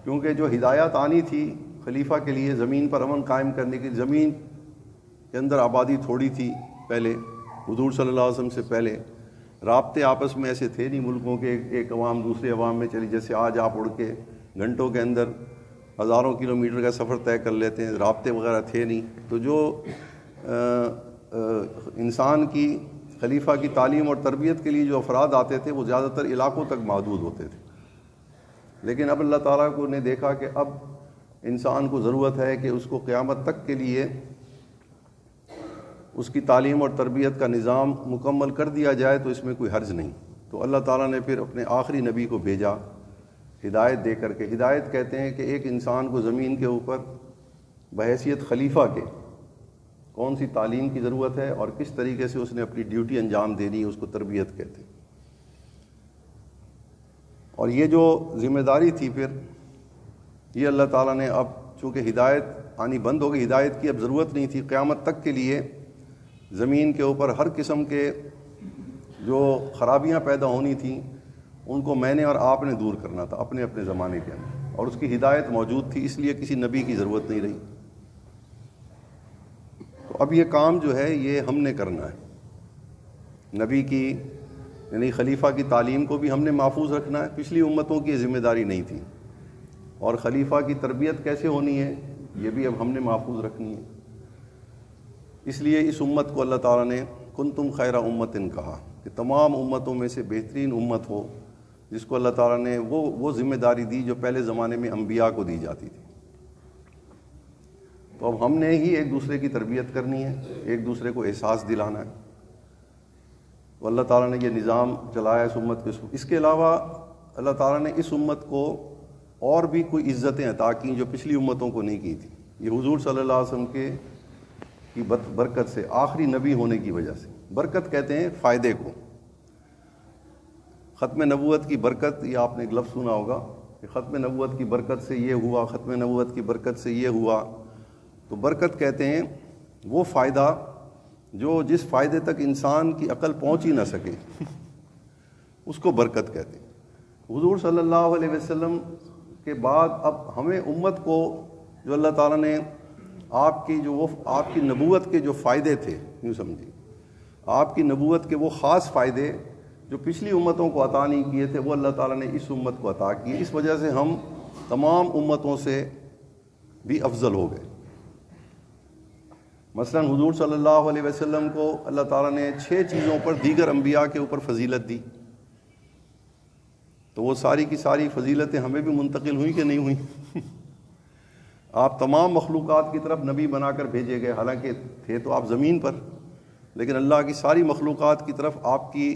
کیونکہ جو ہدایات آنی تھی خلیفہ کے لیے زمین پر امن قائم کرنے کی، زمین کے اندر آبادی تھوڑی تھی پہلے، حضور صلی اللہ علیہ وسلم سے پہلے رابطے آپس میں ایسے تھے نہیں ملکوں کے، ایک عوام دوسرے عوام میں چلی. جیسے آج آپ اڑ کے گھنٹوں کے اندر ہزاروں کلومیٹر کا سفر طے کر لیتے ہیں، رابطے وغیرہ تھے نہیں. تو جو انسان کی خلیفہ کی تعلیم اور تربیت کے لیے جو افراد آتے تھے وہ زیادہ تر علاقوں تک محدود ہوتے تھے، لیکن اب اللہ تعالیٰ کو نے دیکھا کہ اب انسان کو ضرورت ہے کہ اس کو قیامت تک کے لیے اس کی تعلیم اور تربیت کا نظام مکمل کر دیا جائے تو اس میں کوئی حرج نہیں۔ تو اللہ تعالیٰ نے پھر اپنے آخری نبی کو بھیجا ہدایت دے کر کے۔ ہدایت کہتے ہیں کہ ایک انسان کو زمین کے اوپر بحیثیت خلیفہ کے کون سی تعلیم کی ضرورت ہے اور کس طریقے سے اس نے اپنی ڈیوٹی انجام دینی ہے، اس کو تربیت کہتے ہیں۔ اور یہ جو ذمہ داری تھی پھر یہ اللہ تعالیٰ نے اب چونکہ ہدایت آنی بند ہو گئی، ہدایت کی اب ضرورت نہیں تھی، قیامت تک کے لیے زمین کے اوپر ہر قسم کے جو خرابیاں پیدا ہونی تھیں ان کو میں نے اور آپ نے دور کرنا تھا اپنے اپنے زمانے کے اندر، اور اس کی ہدایت موجود تھی، اس لیے کسی نبی کی ضرورت نہیں رہی۔ تو اب یہ کام جو ہے یہ ہم نے کرنا ہے، نبی کی یعنی خلیفہ کی تعلیم کو بھی ہم نے محفوظ رکھنا ہے، پچھلی امتوں کی یہ ذمہ داری نہیں تھی، اور خلیفہ کی تربیت کیسے ہونی ہے یہ بھی اب ہم نے محفوظ رکھنی ہے۔ اس لیے اس امت کو اللہ تعالیٰ نے کنتم خیر امت کہا کہ تمام امتوں میں سے بہترین امت ہو، جس کو اللہ تعالیٰ نے وہ ذمہ داری دی جو پہلے زمانے میں انبیاء کو دی جاتی تھی۔ تو اب ہم نے ہی ایک دوسرے کی تربیت کرنی ہے، ایک دوسرے کو احساس دلانا ہے۔ تو اللہ تعالیٰ نے یہ نظام چلایا اس امت کو۔ اس کے علاوہ اللہ تعالیٰ نے اس امت کو اور بھی کوئی عزتیں عطا کیں جو پچھلی امتوں کو نہیں کی تھی۔ یہ حضور صلی اللہ علیہ وسلم کی برکت سے، آخری نبی ہونے کی وجہ سے۔ برکت کہتے ہیں فائدے کو۔ ختم نبوت کی برکت، یہ آپ نے ایک لفظ سنا ہوگا کہ ختم نبوت کی برکت سے یہ ہوا، ختم نبوت کی برکت سے یہ ہوا۔ تو برکت کہتے ہیں وہ فائدہ جو جس فائدے تک انسان کی عقل پہنچ ہی نہ سکے اس کو برکت کہتے ہیں۔ حضور صلی اللہ علیہ وسلم کے بعد اب ہمیں امت کو جو اللہ تعالیٰ نے آپ کی نبوت کے جو فائدے تھے، یوں سمجھیے آپ کی نبوت کے وہ خاص فائدے جو پچھلی امتوں کو عطا نہیں کیے تھے وہ اللہ تعالیٰ نے اس امت کو عطا کیے۔ اس وجہ سے ہم تمام امتوں سے بھی افضل ہو گئے۔ مثلا حضور صلی اللہ علیہ وسلم کو اللہ تعالیٰ نے 6 چیزوں پر دیگر انبیاء کے اوپر فضیلت دی، تو وہ ساری کی ساری فضیلتیں ہمیں بھی منتقل ہوئیں کہ نہیں ہوئیں؟ آپ تمام مخلوقات کی طرف نبی بنا کر بھیجے گئے، حالانکہ تھے تو آپ زمین پر، لیکن اللہ کی ساری مخلوقات کی طرف آپ کی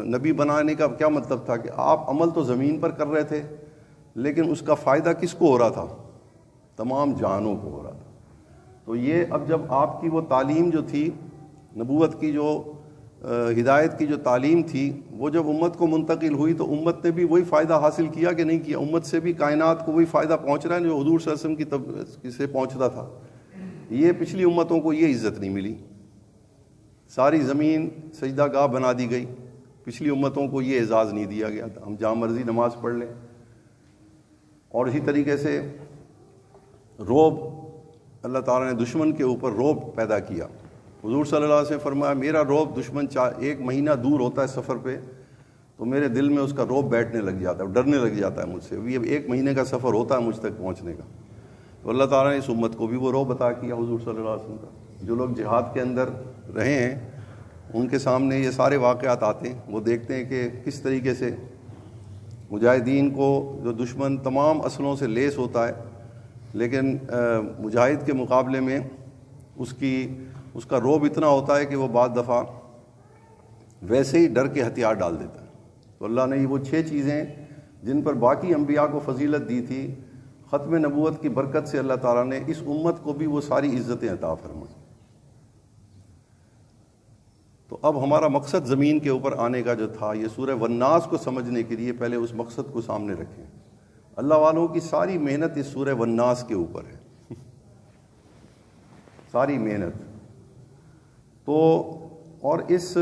نبی بنانے کا کیا مطلب تھا کہ آپ عمل تو زمین پر کر رہے تھے لیکن اس کا فائدہ کس کو ہو رہا تھا؟ تمام جہانوں کو ہو رہا تھا۔ تو یہ اب جب آپ کی وہ تعلیم جو تھی، نبوت کی جو ہدایت کی جو تعلیم تھی، وہ جب امت کو منتقل ہوئی تو امت نے بھی وہی فائدہ حاصل کیا کہ نہیں کیا؟ امت سے بھی کائنات کو وہی فائدہ پہنچ رہا ہے جو حضور صلی اللہ علیہ وسلم کی سے پہنچتا تھا۔ یہ پچھلی امتوں کو یہ عزت نہیں ملی، ساری زمین سجدہ گاہ بنا دی گئی، پچھلی امتوں کو یہ اعزاز نہیں دیا گیا تھا، ہم جہاں مرضی نماز پڑھ لیں۔ اور اسی طریقے سے رعب، اللہ تعالیٰ نے دشمن کے اوپر رعب پیدا کیا۔ حضور صلی اللہ علیہ وسلم فرمایا میرا رعب دشمن 1 مہینہ دور ہوتا ہے سفر پہ تو میرے دل میں اس کا رعب بیٹھنے لگ جاتا ہے، ڈرنے لگ جاتا ہے مجھ سے، ابھی 1 مہینے کا سفر ہوتا ہے مجھ تک پہنچنے کا۔ تو اللہ تعالیٰ نے اس امت کو بھی وہ رعب عطا کیا حضور صلی اللہ علیہ وسلم کا۔ جو لوگ جہاد کے اندر رہے ہیں ان کے سامنے یہ سارے واقعات آتے ہیں، وہ دیکھتے ہیں کہ کس طریقے سے مجاہدین کو جو دشمن تمام اسلحوں سے لیس ہوتا ہے، لیکن مجاہد کے مقابلے میں اس کا رعب اتنا ہوتا ہے کہ وہ بعض دفعہ ویسے ہی ڈر کے ہتھیار ڈال دیتا ہے۔ تو اللہ نے یہ وہ 6 چیزیں جن پر باقی انبیاء کو فضیلت دی تھی، ختم نبوت کی برکت سے اللہ تعالیٰ نے اس امت کو بھی وہ ساری عزتیں عطا فرمائیں۔ تو اب ہمارا مقصد زمین کے اوپر آنے کا جو تھا، یہ سورہ والناس کو سمجھنے کے لیے پہلے اس مقصد کو سامنے رکھیں۔ اللہ والوں کی ساری محنت اس سورہ والناس کے اوپر ہے، ساری محنت۔ تو اور اس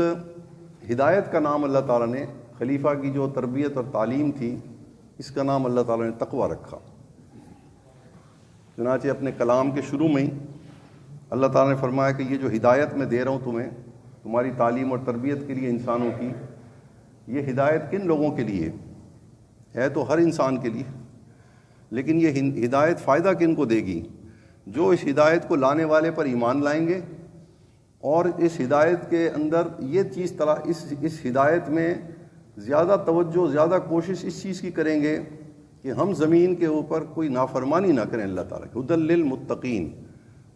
ہدایت کا نام اللہ تعالیٰ نے، خلیفہ کی جو تربیت اور تعلیم تھی، اس کا نام اللہ تعالیٰ نے تقویٰ رکھا۔ چنانچہ اپنے کلام کے شروع میں ہی اللہ تعالیٰ نے فرمایا کہ یہ جو ہدایت میں دے رہا ہوں تمہیں، تمہاری تعلیم اور تربیت کے لیے انسانوں کی، یہ ہدایت کن لوگوں کے لیے ہے؟ تو ہر انسان کے لیے، لیکن یہ ہدایت فائدہ کن کو دے گی؟ جو اس ہدایت کو لانے والے پر ایمان لائیں گے اور اس ہدایت کے اندر یہ چیز اس ہدایت میں زیادہ توجہ، زیادہ کوشش اس چیز کی کریں گے کہ ہم زمین کے اوپر کوئی نافرمانی نہ کریں اللہ تعالیٰ کی. ہدی للمتقین،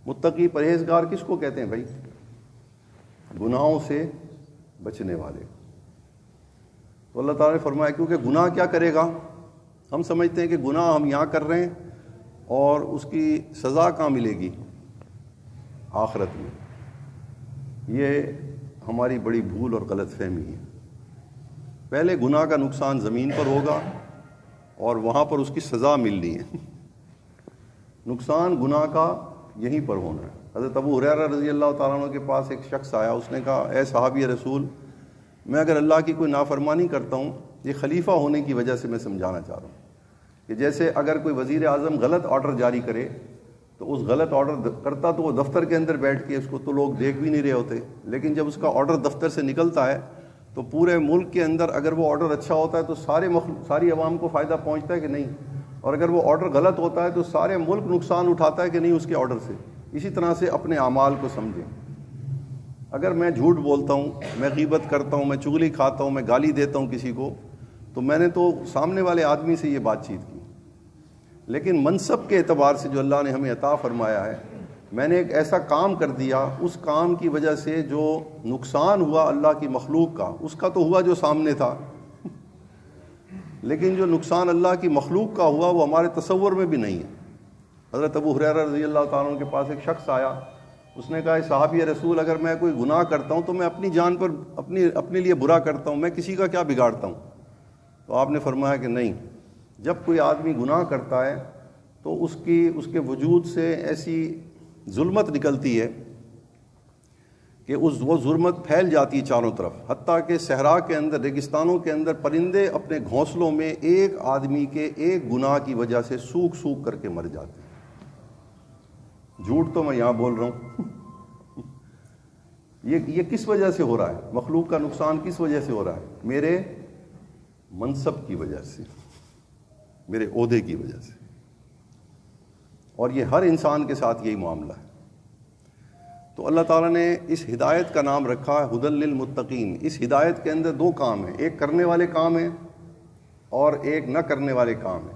متقی پرہیزگار کس کو کہتے ہیں بھائی؟ گناہوں سے بچنے والے. تو اللہ تعالیٰ نے فرمایا کیونکہ گناہ کیا کرے گا؟ ہم سمجھتے ہیں کہ گناہ ہم یہاں کر رہے ہیں اور اس کی سزا کہاں ملے گی؟ آخرت میں. یہ ہماری بڑی بھول اور غلط فہمی ہے. پہلے گناہ کا نقصان زمین پر ہوگا اور وہاں پر اس کی سزا ملنی ہے. نقصان گناہ کا یہیں پر ہونا ہے. حضرت ابو ہریرہ رضی اللہ تعالیٰ عنہ کے پاس ایک شخص آیا، اس نے کہا اے صحابی رسول، میں اگر اللہ کی کوئی نافرمانی کرتا ہوں، یہ خلیفہ ہونے کی وجہ سے میں سمجھانا چاہ رہا ہوں کہ جیسے اگر کوئی وزیر اعظم غلط آرڈر جاری کرے تو اس غلط آرڈر کرتا تو وہ دفتر کے اندر بیٹھ کے اس کو تو لوگ دیکھ بھی نہیں رہے ہوتے، لیکن جب اس کا آرڈر دفتر سے نکلتا ہے تو پورے ملک کے اندر اگر وہ آرڈر اچھا ہوتا ہے تو ساری عوام کو فائدہ پہنچتا ہے کہ نہیں، اور اگر وہ آرڈر غلط ہوتا ہے تو سارے ملک نقصان اٹھاتا ہے کہ نہیں اس کے آرڈر سے. اسی طرح سے اپنے اعمال کو سمجھیں. اگر میں جھوٹ بولتا ہوں، میں غیبت کرتا ہوں، میں چغلی کھاتا ہوں، میں گالی دیتا ہوں کسی کو، تو میں نے تو سامنے والے آدمی سے یہ بات چیت کی، لیکن منصب کے اعتبار سے جو اللہ نے ہمیں عطا فرمایا ہے، میں نے ایک ایسا کام کر دیا، اس کام کی وجہ سے جو نقصان ہوا اللہ کی مخلوق کا، اس کا تو ہوا جو سامنے تھا، لیکن جو نقصان اللہ کی مخلوق کا ہوا وہ ہمارے تصور میں بھی نہیں ہے. حضرت ابو ہریرہ رضی اللہ تعالیٰ عنہ کے پاس ایک شخص آیا، اس نے کہا اے صحابی رسول، اگر میں کوئی گناہ کرتا ہوں تو میں اپنی جان پر اپنے لیے برا کرتا ہوں، میں کسی کا کیا بگاڑتا ہوں؟ تو آپ نے فرمایا کہ نہیں، جب کوئی آدمی گناہ کرتا ہے تو اس کے وجود سے ایسی ظلمت نکلتی ہے کہ وہ ظلمت پھیل جاتی ہے چاروں طرف، حتیٰ کہ صحرا کے اندر، ریگستانوں کے اندر پرندے اپنے گھونسلوں میں ایک آدمی کے ایک گناہ کی وجہ سے سوکھ سوکھ کر کے مر جاتے ہیں. جھوٹ تو میں یہاں بول رہا ہوں. یہ کس وجہ سے ہو رہا ہے؟ مخلوق کا نقصان کس وجہ سے ہو رہا ہے؟ میرے منصب کی وجہ سے، میرے عہدے کی وجہ سے. اور یہ ہر انسان کے ساتھ یہی معاملہ ہے. تو اللہ تعالیٰ نے اس ہدایت کا نام رکھا ہے ہدی للمتقین. اس ہدایت کے اندر دو کام ہیں، ایک کرنے والے کام ہیں اور ایک نہ کرنے والے کام ہیں.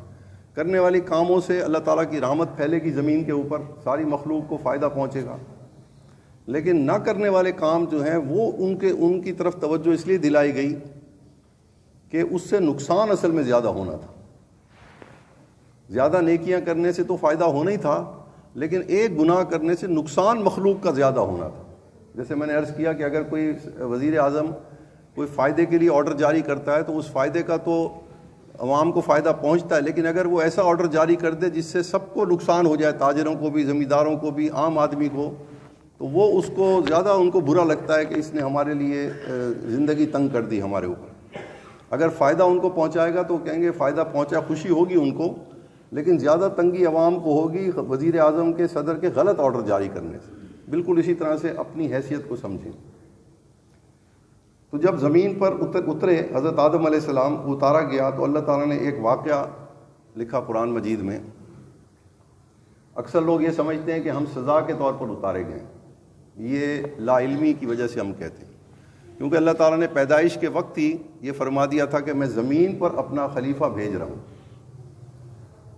کرنے والی کاموں سے اللہ تعالیٰ کی رحمت پھیلے گی زمین کے اوپر، ساری مخلوق کو فائدہ پہنچے گا. لیکن نہ کرنے والے کام جو ہیں وہ ان کی طرف توجہ اس لیے دلائی گئی کہ اس سے نقصان اصل میں زیادہ ہونا تھا. زیادہ نیکیاں کرنے سے تو فائدہ ہونا ہی تھا، لیکن ایک گناہ کرنے سے نقصان مخلوق کا زیادہ ہونا تھا. جیسے میں نے عرض کیا کہ اگر کوئی وزیر اعظم کوئی فائدے کے لیے آرڈر جاری کرتا ہے تو اس فائدے کا تو عوام کو فائدہ پہنچتا ہے، لیکن اگر وہ ایسا آرڈر جاری کر دے جس سے سب کو نقصان ہو جائے، تاجروں کو بھی، زمینداروں کو بھی، عام آدمی کو، تو وہ اس کو زیادہ ان کو برا لگتا ہے کہ اس نے ہمارے لیے زندگی تنگ کر دی ہمارے اوپر. اگر فائدہ ان کو پہنچائے گا تو کہیں گے فائدہ پہنچا، خوشی ہوگی ان کو، لیکن زیادہ تنگی عوام کو ہوگی وزیر اعظم کے، صدر کے غلط آرڈر جاری کرنے سے. بالکل اسی طرح سے اپنی حیثیت کو سمجھیں. تو جب زمین پر اترے حضرت آدم علیہ السلام، اتارا گیا، تو اللہ تعالیٰ نے ایک واقعہ لکھا قرآن مجید میں. اکثر لوگ یہ سمجھتے ہیں کہ ہم سزا کے طور پر اتارے گئے. یہ لا علمی کی وجہ سے ہم کہتے ہیں، کیونکہ اللہ تعالیٰ نے پیدائش کے وقت ہی یہ فرما دیا تھا کہ میں زمین پر اپنا خلیفہ بھیج رہا ہوں.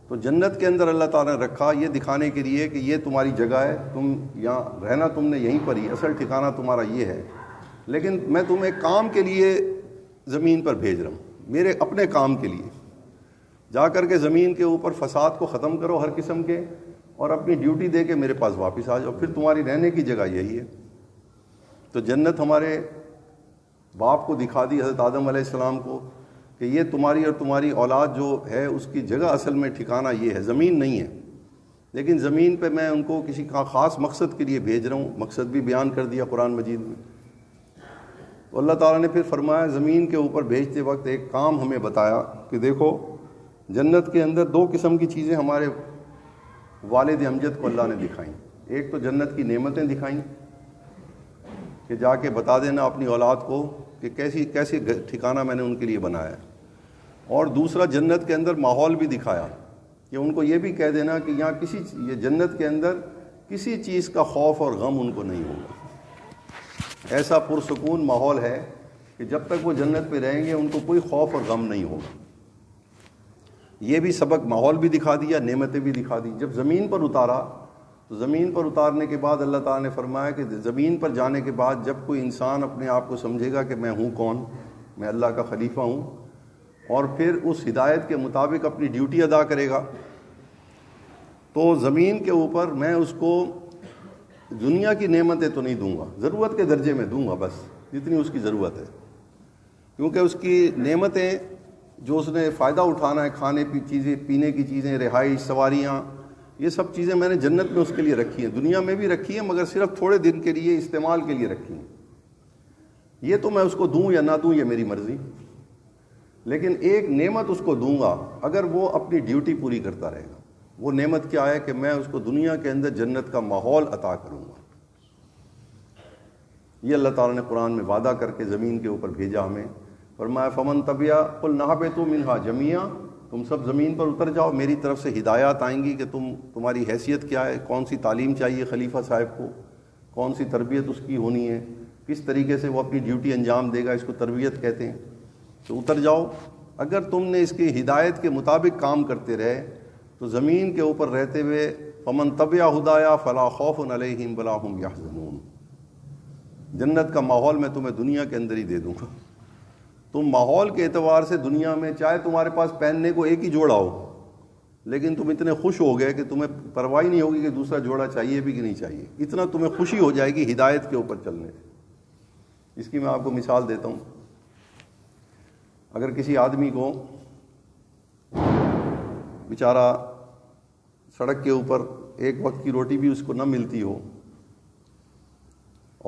تو جنت کے اندر اللہ تعالیٰ نے رکھا یہ دکھانے کے لیے کہ یہ تمہاری جگہ ہے، تم یہاں رہنا، تم نے یہیں پر ہی، اصل ٹھکانہ تمہارا یہ ہے، لیکن میں تمہیں کام کے لیے زمین پر بھیج رہا ہوں، میرے اپنے کام کے لیے. جا کر کے زمین کے اوپر فساد کو ختم کرو ہر قسم کے، اور اپنی ڈیوٹی دے کے میرے پاس واپس آ جاؤ، پھر تمہاری رہنے کی جگہ یہی ہے. تو جنت ہمارے باپ کو دکھا دی، حضرت آدم علیہ السلام کو، کہ یہ تمہاری اور تمہاری اولاد جو ہے اس کی جگہ اصل میں ٹھکانہ یہ ہے، زمین نہیں ہے. لیکن زمین پہ میں ان کو کسی کا خاص مقصد کے لیے بھیج رہا ہوں. مقصد بھی بیان کر دیا قرآن مجید میں. تو اللہ تعالیٰ نے پھر فرمایا زمین کے اوپر بھیجتے وقت ایک کام ہمیں بتایا کہ دیکھو جنت کے اندر دو قسم کی چیزیں ہمارے والد امجد کو اللہ نے دکھائیں. ایک تو جنت کی نعمتیں دکھائیں کہ جا کے بتا دینا اپنی اولاد کو کہ کیسی ٹھکانہ میں نے ان کے لیے بنایا ہے. اور دوسرا جنت کے اندر ماحول بھی دکھایا کہ ان کو یہ بھی کہہ دینا کہ یہاں یہ جنت کے اندر کسی چیز کا خوف اور غم ان کو نہیں ہوگا. ایسا پرسکون ماحول ہے کہ جب تک وہ جنت پہ رہیں گے ان کو کوئی خوف اور غم نہیں ہوگا۔ یہ بھی سبق ماحول بھی دکھا دیا، نعمتیں بھی دکھا دی۔ جب زمین پر اتارا تو زمین پر اتارنے کے بعد اللہ تعالیٰ نے فرمایا کہ زمین پر جانے کے بعد جب کوئی انسان اپنے آپ کو سمجھے گا کہ میں ہوں کون، میں اللہ کا خلیفہ ہوں، اور پھر اس ہدایت کے مطابق اپنی ڈیوٹی ادا کرے گا، تو زمین کے اوپر میں اس کو دنیا کی نعمتیں تو نہیں دوں گا، ضرورت کے درجے میں دوں گا، بس جتنی اس کی ضرورت ہے، کیونکہ اس کی نعمتیں جو اس نے فائدہ اٹھانا ہے، کھانے کی چیزیں، پینے کی چیزیں، رہائش، سواریاں، یہ سب چیزیں میں نے جنت میں اس کے لیے رکھی ہیں، دنیا میں بھی رکھی ہیں مگر صرف تھوڑے دن کے لیے استعمال کے لیے رکھی ہیں۔ یہ تو میں اس کو دوں یا نہ دوں یہ میری مرضی، لیکن ایک نعمت اس کو دوں گا اگر وہ اپنی ڈیوٹی پوری کرتا رہے گا۔ وہ نعمت کیا ہے کہ میں اس کو دنیا کے اندر جنت کا ماحول عطا کروں گا۔ یہ اللہ تعالیٰ نے قرآن میں وعدہ کر کے زمین کے اوپر بھیجا ہمیں، فرمایا فمن تبیا قل نہبطوا منہا جمیعا، تم سب زمین پر اتر جاؤ، میری طرف سے ہدایات آئیں گی کہ تمہاری حیثیت کیا ہے، کون سی تعلیم چاہیے خلیفہ صاحب کو، کون سی تربیت اس کی ہونی ہے، کس طریقے سے وہ اپنی ڈیوٹی انجام دے گا، اس کو تربیت کہتے ہیں۔ تو اتر جاؤ، اگر تم نے اس کی ہدایت کے مطابق کام کرتے رہے تو زمین کے اوپر رہتے ہوئے فمن تبع ہدایا فلا خوف علیہم ولا هم یحزنون، جنت کا ماحول میں تمہیں دنیا کے اندر ہی دے دوں گا۔ تم ماحول کے اعتبار سے دنیا میں چاہے تمہارے پاس پہننے کو ایک ہی جوڑا ہو، لیکن تم اتنے خوش ہو گئے کہ تمہیں پرواہ نہیں ہوگی کہ دوسرا جوڑا چاہیے بھی کہ نہیں چاہیے، اتنا تمہیں خوشی ہو جائے گی ہدایت کے اوپر چلنے سے۔ اس کی میں آپ کو مثال دیتا ہوں۔ اگر کسی آدمی کو بیچارہ سڑک کے اوپر ایک وقت کی روٹی بھی اس کو نہ ملتی ہو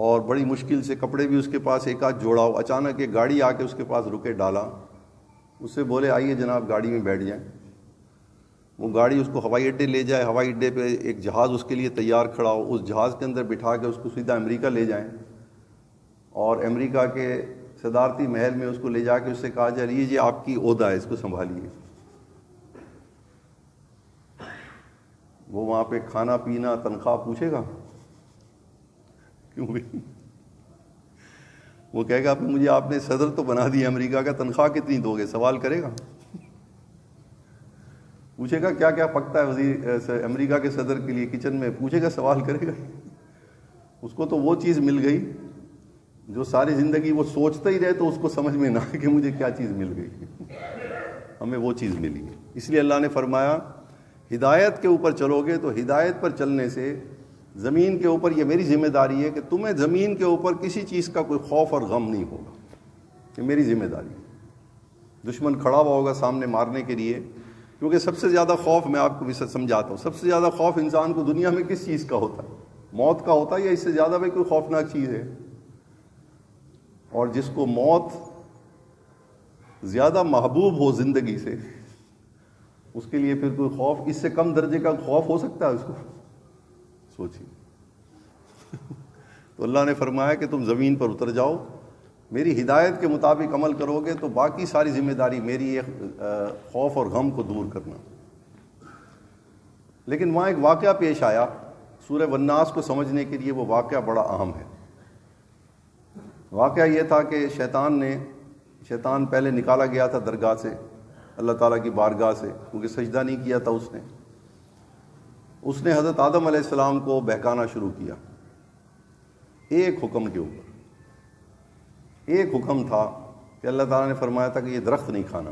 اور بڑی مشکل سے کپڑے بھی اس کے پاس ایک آدھ جوڑا ہو، اچانک ایک گاڑی آ کے اس کے پاس رکے، ڈالا، اس سے بولے آئیے جناب گاڑی میں بیٹھ جائیں، وہ گاڑی اس کو ہوائی اڈے لے جائے، ہوائی اڈے پہ ایک جہاز اس کے لیے تیار کھڑا ہو، اس جہاز کے اندر بٹھا کے اس کو سیدھا امریکہ لے جائیں، اور امریکہ کے صدارتی محل میں اس کو لے جا کے اس سے کہا جائے یہ آپ کی عہدہ ہے، اس کو سنبھالیے۔ وہ وہاں پہ کھانا پینا تنخواہ پوچھے گا؟ کیوں بھی؟ وہ کہے گا مجھے آپ نے صدر تو بنا دیا امریکہ کا، تنخواہ کتنی دو گے؟ سوال کرے گا؟ پوچھے گا کیا کیا پکتا ہے وزیر امریکہ کے صدر کے لیے کچن میں؟ پوچھے گا، سوال کرے گا؟ اس کو تو وہ چیز مل گئی جو ساری زندگی وہ سوچتا ہی رہے تو اس کو سمجھ میں نہ آئے کہ مجھے کیا چیز مل گئی، ہمیں وہ چیز ملی ہے۔ اس لیے اللہ نے فرمایا ہدایت کے اوپر چلو گے تو ہدایت پر چلنے سے زمین کے اوپر یہ میری ذمہ داری ہے کہ تمہیں زمین کے اوپر کسی چیز کا کوئی خوف اور غم نہیں ہوگا، یہ میری ذمہ داری ہے۔ دشمن کھڑا ہوا ہوگا سامنے مارنے کے لیے، کیونکہ سب سے زیادہ خوف، میں آپ کو سمجھاتا ہوں، سب سے زیادہ خوف انسان کو دنیا میں کس چیز کا ہوتا ہے؟ موت کا ہوتا ہے، یا اس سے زیادہ بھی کوئی خوفناک چیز ہے؟ اور جس کو موت زیادہ محبوب ہو زندگی سے، اس کے لیے پھر کوئی خوف اس سے کم درجے کا خوف ہو سکتا ہے اس کو؟ سوچیے۔ تو اللہ نے فرمایا کہ تم زمین پر اتر جاؤ، میری ہدایت کے مطابق عمل کرو گے تو باقی ساری ذمہ داری میری ہے خوف اور غم کو دور کرنا۔ لیکن وہاں ایک واقعہ پیش آیا، سورہ والناس کو سمجھنے کے لیے وہ واقعہ بڑا اہم ہے۔ واقعہ یہ تھا کہ شیطان پہلے نکالا گیا تھا درگاہ سے، اللہ تعالیٰ کی بارگاہ سے، کیونکہ سجدہ نہیں کیا تھا اس نے حضرت آدم علیہ السلام کو بہکانا شروع کیا ایک حکم کے اوپر۔ ایک حکم تھا کہ اللہ تعالیٰ نے فرمایا تھا کہ یہ درخت نہیں کھانا،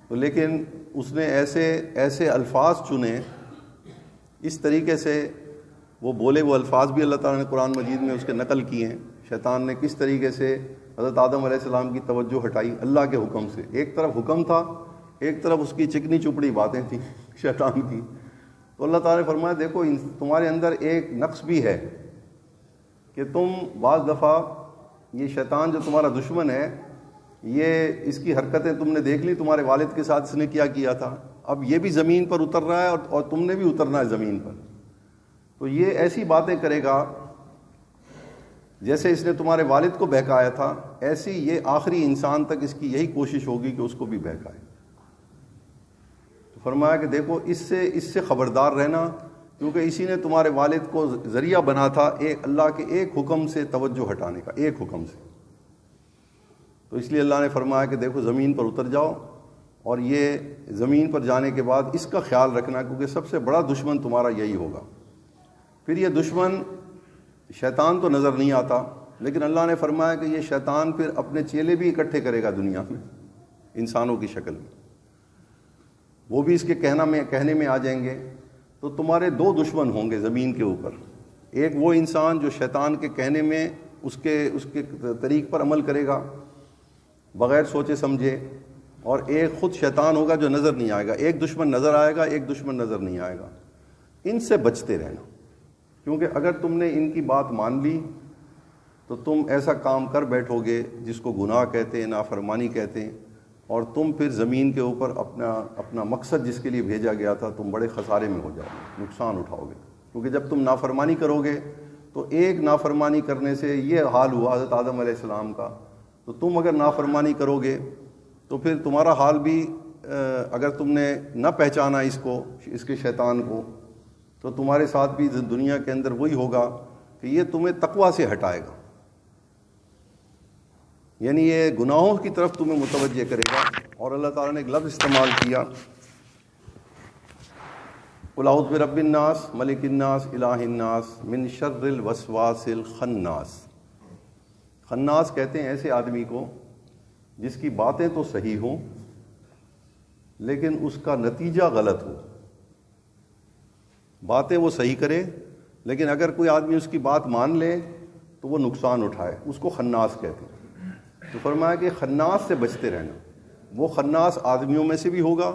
تو لیکن اس نے ایسے الفاظ چنے، اس طریقے سے وہ بولے، وہ الفاظ بھی اللہ تعالیٰ نے قرآن مجید میں اس کے نقل کیے ہیں، شیطان نے کس طریقے سے حضرت آدم علیہ السلام کی توجہ ہٹائی اللہ کے حکم سے۔ ایک طرف حکم تھا، ایک طرف اس کی چکنی چپڑی باتیں تھیں شیطان کی۔ تو اللہ تعالیٰ نے فرمایا دیکھو تمہارے اندر ایک نقص بھی ہے کہ تم بعض دفعہ یہ شیطان جو تمہارا دشمن ہے، یہ اس کی حرکتیں تم نے دیکھ لی، تمہارے والد کے ساتھ اس نے کیا تھا، اب یہ بھی زمین پر اتر رہا ہے اور تم نے بھی اترنا ہے زمین پر، تو یہ ایسی باتیں کرے گا جیسے اس نے تمہارے والد کو بہکایا تھا، ایسی یہ آخری انسان تک اس کی یہی کوشش ہوگی کہ اس کو بھی بہکائے۔ تو فرمایا کہ دیکھو اس سے خبردار رہنا، کیونکہ اسی نے تمہارے والد کو ذریعہ بنا تھا اللہ کے ایک حکم سے توجہ ہٹانے کا، ایک حکم سے۔ تو اس لیے اللہ نے فرمایا کہ دیکھو زمین پر اتر جاؤ، اور یہ زمین پر جانے کے بعد اس کا خیال رکھنا، کیونکہ سب سے بڑا دشمن تمہارا یہی ہوگا۔ پھر یہ دشمن شیطان تو نظر نہیں آتا، لیکن اللہ نے فرمایا کہ یہ شیطان پھر اپنے چیلے بھی اکٹھے کرے گا دنیا میں انسانوں کی شکل میں، وہ بھی اس کے کہنے میں آ جائیں گے۔ تو تمہارے دو دشمن ہوں گے زمین کے اوپر، ایک وہ انسان جو شیطان کے کہنے میں اس کے طریق پر عمل کرے گا بغیر سوچے سمجھے، اور ایک خود شیطان ہوگا جو نظر نہیں آئے گا۔ ایک دشمن نظر آئے گا، ایک دشمن نظر نہیں آئے گا۔ ان سے بچتے رہنا، کیونکہ اگر تم نے ان کی بات مان لی تو تم ایسا کام کر بیٹھو گے جس کو گناہ کہتے ہیں، نافرمانی کہتے ہیں، اور تم پھر زمین کے اوپر اپنا مقصد جس کے لیے بھیجا گیا تھا تم بڑے خسارے میں ہو جاؤ گے، نقصان اٹھاؤ گے۔ کیونکہ جب تم نافرمانی کرو گے تو ایک نافرمانی کرنے سے یہ حال ہوا حضرت آدم علیہ السلام کا، تو تم اگر نافرمانی کرو گے تو پھر تمہارا حال بھی اگر تم نے نہ پہچانا اس کے شیطان کو، تو تمہارے ساتھ بھی دنیا کے اندر وہی ہوگا کہ یہ تمہیں تقویٰ سے ہٹائے گا، یعنی یہ گناہوں کی طرف تمہیں متوجہ کرے گا۔ اور اللہ تعالیٰ نے ایک لفظ استعمال کیا، قل اعوذ برب الناس ملک الناس الہ الناس من شر الوسواس الخناس۔ خناس کہتے ہیں ایسے آدمی کو جس کی باتیں تو صحیح ہوں لیکن اس کا نتیجہ غلط ہو۔ باتیں وہ صحیح کرے لیکن اگر کوئی آدمی اس کی بات مان لے تو وہ نقصان اٹھائے، اس کو خناس کہتے ہیں۔ تو فرمایا کہ خناس سے بچتے رہنا۔ وہ خناس آدمیوں میں سے بھی ہوگا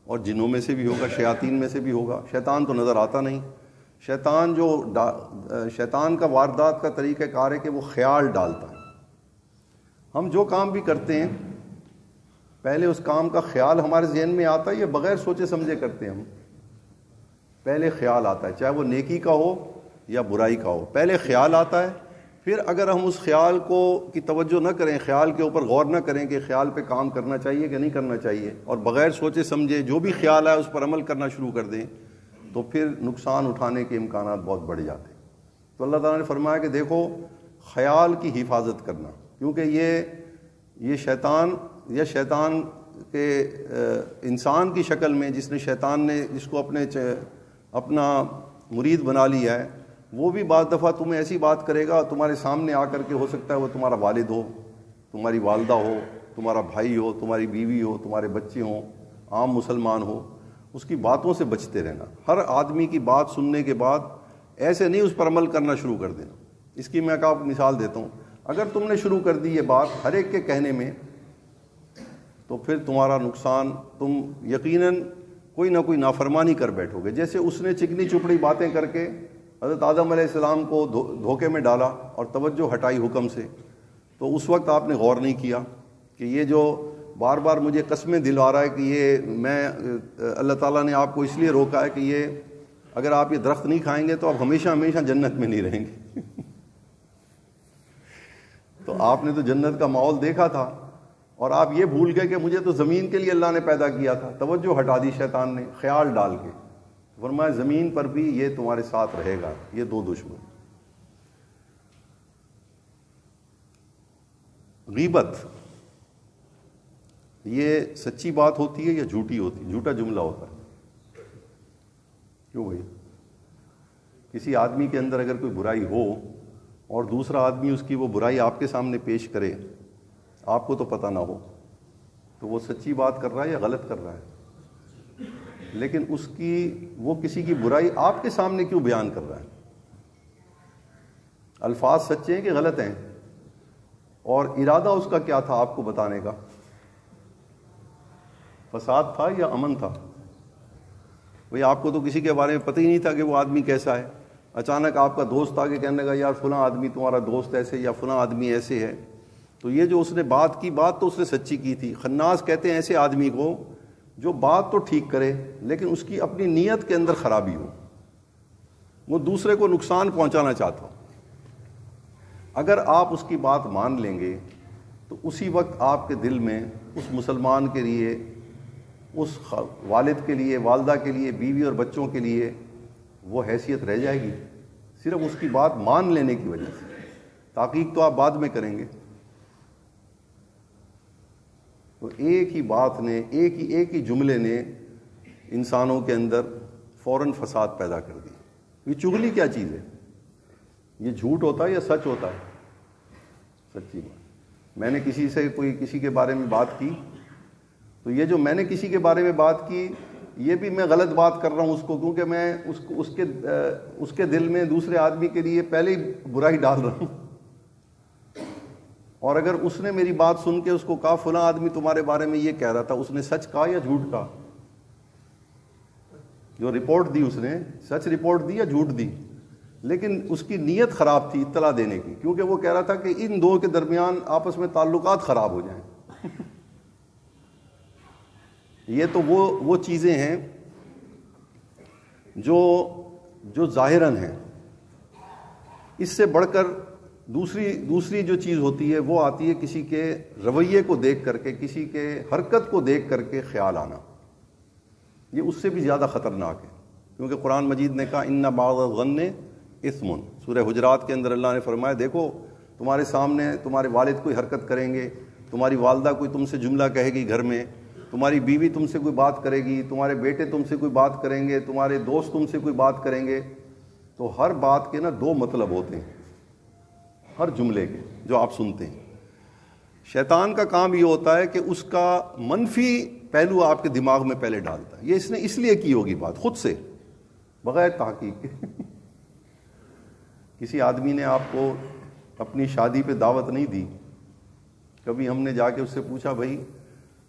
اور جنوں میں سے بھی ہوگا، شیاطین میں سے بھی ہوگا۔ شیطان تو نظر آتا نہیں، شیطان کا واردات کا طریقہ کار ہے کہ وہ خیال ڈالتا ہے۔ ہم جو کام بھی کرتے ہیں پہلے اس کام کا خیال ہمارے ذہن میں آتا ہے، یہ بغیر سوچے سمجھے کرتے ہیں ہم، پہلے خیال آتا ہے، چاہے وہ نیکی کا ہو یا برائی کا ہو، پہلے خیال آتا ہے۔ پھر اگر ہم اس خیال کی توجہ نہ کریں، خیال کے اوپر غور نہ کریں کہ خیال پہ کام کرنا چاہیے کہ نہیں کرنا چاہیے، اور بغیر سوچے سمجھے جو بھی خیال آئے اس پر عمل کرنا شروع کر دیں، تو پھر نقصان اٹھانے کے امکانات بہت بڑھ جاتے ہیں۔ تو اللہ تعالیٰ نے فرمایا کہ دیکھو خیال کی حفاظت کرنا، کیونکہ یہ شیطان کے انسان کی شکل میں جس کو اپنا مرید بنا لیا ہے، وہ بھی بعض دفعہ تمہیں ایسی بات کرے گا تمہارے سامنے آ کر کے، ہو سکتا ہے وہ تمہارا والد ہو، تمہاری والدہ ہو، تمہارا بھائی ہو، تمہاری بیوی ہو، تمہارے بچے ہوں، عام مسلمان ہو، اس کی باتوں سے بچتے رہنا۔ ہر آدمی کی بات سننے کے بعد ایسے نہیں اس پر عمل کرنا شروع کر دینا۔ اس کی میں آپ کو مثال دیتا ہوں، اگر تم نے شروع کر دی یہ بات ہر ایک کے کہنے میں، تو پھر تمہارا نقصان، تم یقیناً کوئی نہ کوئی نافرمانی کر بیٹھو گے۔ جیسے اس نے چکنی چپڑی باتیں کر کے حضرت آدم علیہ السلام کو دھوکے میں ڈالا اور توجہ ہٹائی حکم سے، تو اس وقت آپ نے غور نہیں کیا کہ یہ جو بار بار مجھے قسمیں دلوا رہا ہے کہ اللہ تعالیٰ نے آپ کو اس لیے روکا ہے کہ اگر آپ یہ درخت نہیں کھائیں گے تو آپ ہمیشہ ہمیشہ جنت میں نہیں رہیں گے۔ تو آپ نے تو جنت کا ماحول دیکھا تھا اور آپ یہ بھول گئے کہ مجھے تو زمین کے لیے اللہ نے پیدا کیا تھا۔ توجہ ہٹا دی شیطان نے خیال ڈال کے۔ فرمایا زمین پر بھی یہ تمہارے ساتھ رہے گا، یہ دو دشمن۔ غیبت یہ سچی بات ہوتی ہے یا جھوٹی ہوتی ہے؟ جھوٹا جملہ ہوتا ہے۔ کیوں بھائی؟ کسی آدمی کے اندر اگر کوئی برائی ہو اور دوسرا آدمی اس کی وہ برائی آپ کے سامنے پیش کرے، آپ کو تو پتہ نہ ہو، تو وہ سچی بات کر رہا ہے یا غلط کر رہا ہے؟ لیکن وہ کسی کی برائی آپ کے سامنے کیوں بیان کر رہا ہے؟ الفاظ سچے ہیں کہ غلط ہیں؟ اور ارادہ اس کا کیا تھا آپ کو بتانے کا؟ فساد تھا یا امن تھا؟ بھئی آپ کو تو کسی کے بارے میں پتہ ہی نہیں تھا کہ وہ آدمی کیسا ہے، اچانک آپ کا دوست آگے کہنے لگا یار فلاں آدمی تمہارا دوست ایسے یا فلاں آدمی ایسے ہے، تو یہ جو اس نے بات کی، بات تو اس نے سچی کی تھی۔ خناس کہتے ہیں ایسے آدمی کو جو بات تو ٹھیک کرے لیکن اس کی اپنی نیت کے اندر خرابی ہو، وہ دوسرے کو نقصان پہنچانا چاہتا ہو۔ اگر آپ اس کی بات مان لیں گے تو اسی وقت آپ کے دل میں اس مسلمان کے لیے، اس والد کے لیے، والدہ کے لیے، بیوی اور بچوں کے لیے وہ حیثیت رہ جائے گی صرف اس کی بات مان لینے کی وجہ سے. تحقیق تو آپ بعد میں کریں گے. تو ایک ہی بات نے، ایک ہی جملے نے انسانوں کے اندر فوراً فساد پیدا کر دی. یہ چغلی کیا چیز ہے؟ یہ جھوٹ ہوتا ہے یا سچ ہوتا ہے؟ سچی بات. میں نے کسی کے بارے میں بات کی، تو یہ جو میں نے کسی کے بارے میں بات کی، یہ بھی میں غلط بات کر رہا ہوں اس کو، کیونکہ میں اس کے دل میں دوسرے آدمی کے لیے پہلے ہی برائی ڈال رہا ہوں. اور اگر اس نے میری بات سن کے اس کو کہا فلاں آدمی تمہارے بارے میں یہ کہہ رہا تھا، اس نے سچ کہا یا جھوٹ کہا؟ جو رپورٹ دی اس نے سچ رپورٹ دی یا جھوٹ دی؟ لیکن اس کی نیت خراب تھی اطلاع دینے کی، کیونکہ وہ کہہ رہا تھا کہ ان دو کے درمیان آپس میں تعلقات خراب ہو جائیں. یہ تو وہ چیزیں ہیں جو ظاہراً ہیں. اس سے بڑھ کر دوسری جو چیز ہوتی ہے وہ آتی ہے کسی کے رویے کو دیکھ کر کے، کسی کے حرکت کو دیکھ کر کے خیال آنا. یہ اس سے بھی زیادہ خطرناک ہے، کیونکہ قرآن مجید نے کہا ان بعض الظن اثم. سورہ حجرات کے اندر اللہ نے فرمایا دیکھو تمہارے سامنے تمہارے والد کوئی حرکت کریں گے، تمہاری والدہ کوئی تم سے جملہ کہے گی گھر میں، تمہاری بیوی تم سے کوئی بات کرے گی، تمہارے بیٹے تم سے کوئی بات کریں گے، تمہارے دوست تم سے کوئی بات کریں گے. تو ہر بات کے دو مطلب ہوتے ہیں، ہر جملے کے جو آپ سنتے ہیں. شیطان کا کام یہ ہوتا ہے کہ اس کا منفی پہلو آپ کے دماغ میں پہلے ڈالتا ہے. یہ اس نے اس لیے کی ہوگی بات خود سے، بغیر تحقیق کے. کسی آدمی نے آپ کو اپنی شادی پہ دعوت نہیں دی، کبھی ہم نے جا کے اس سے پوچھا بھائی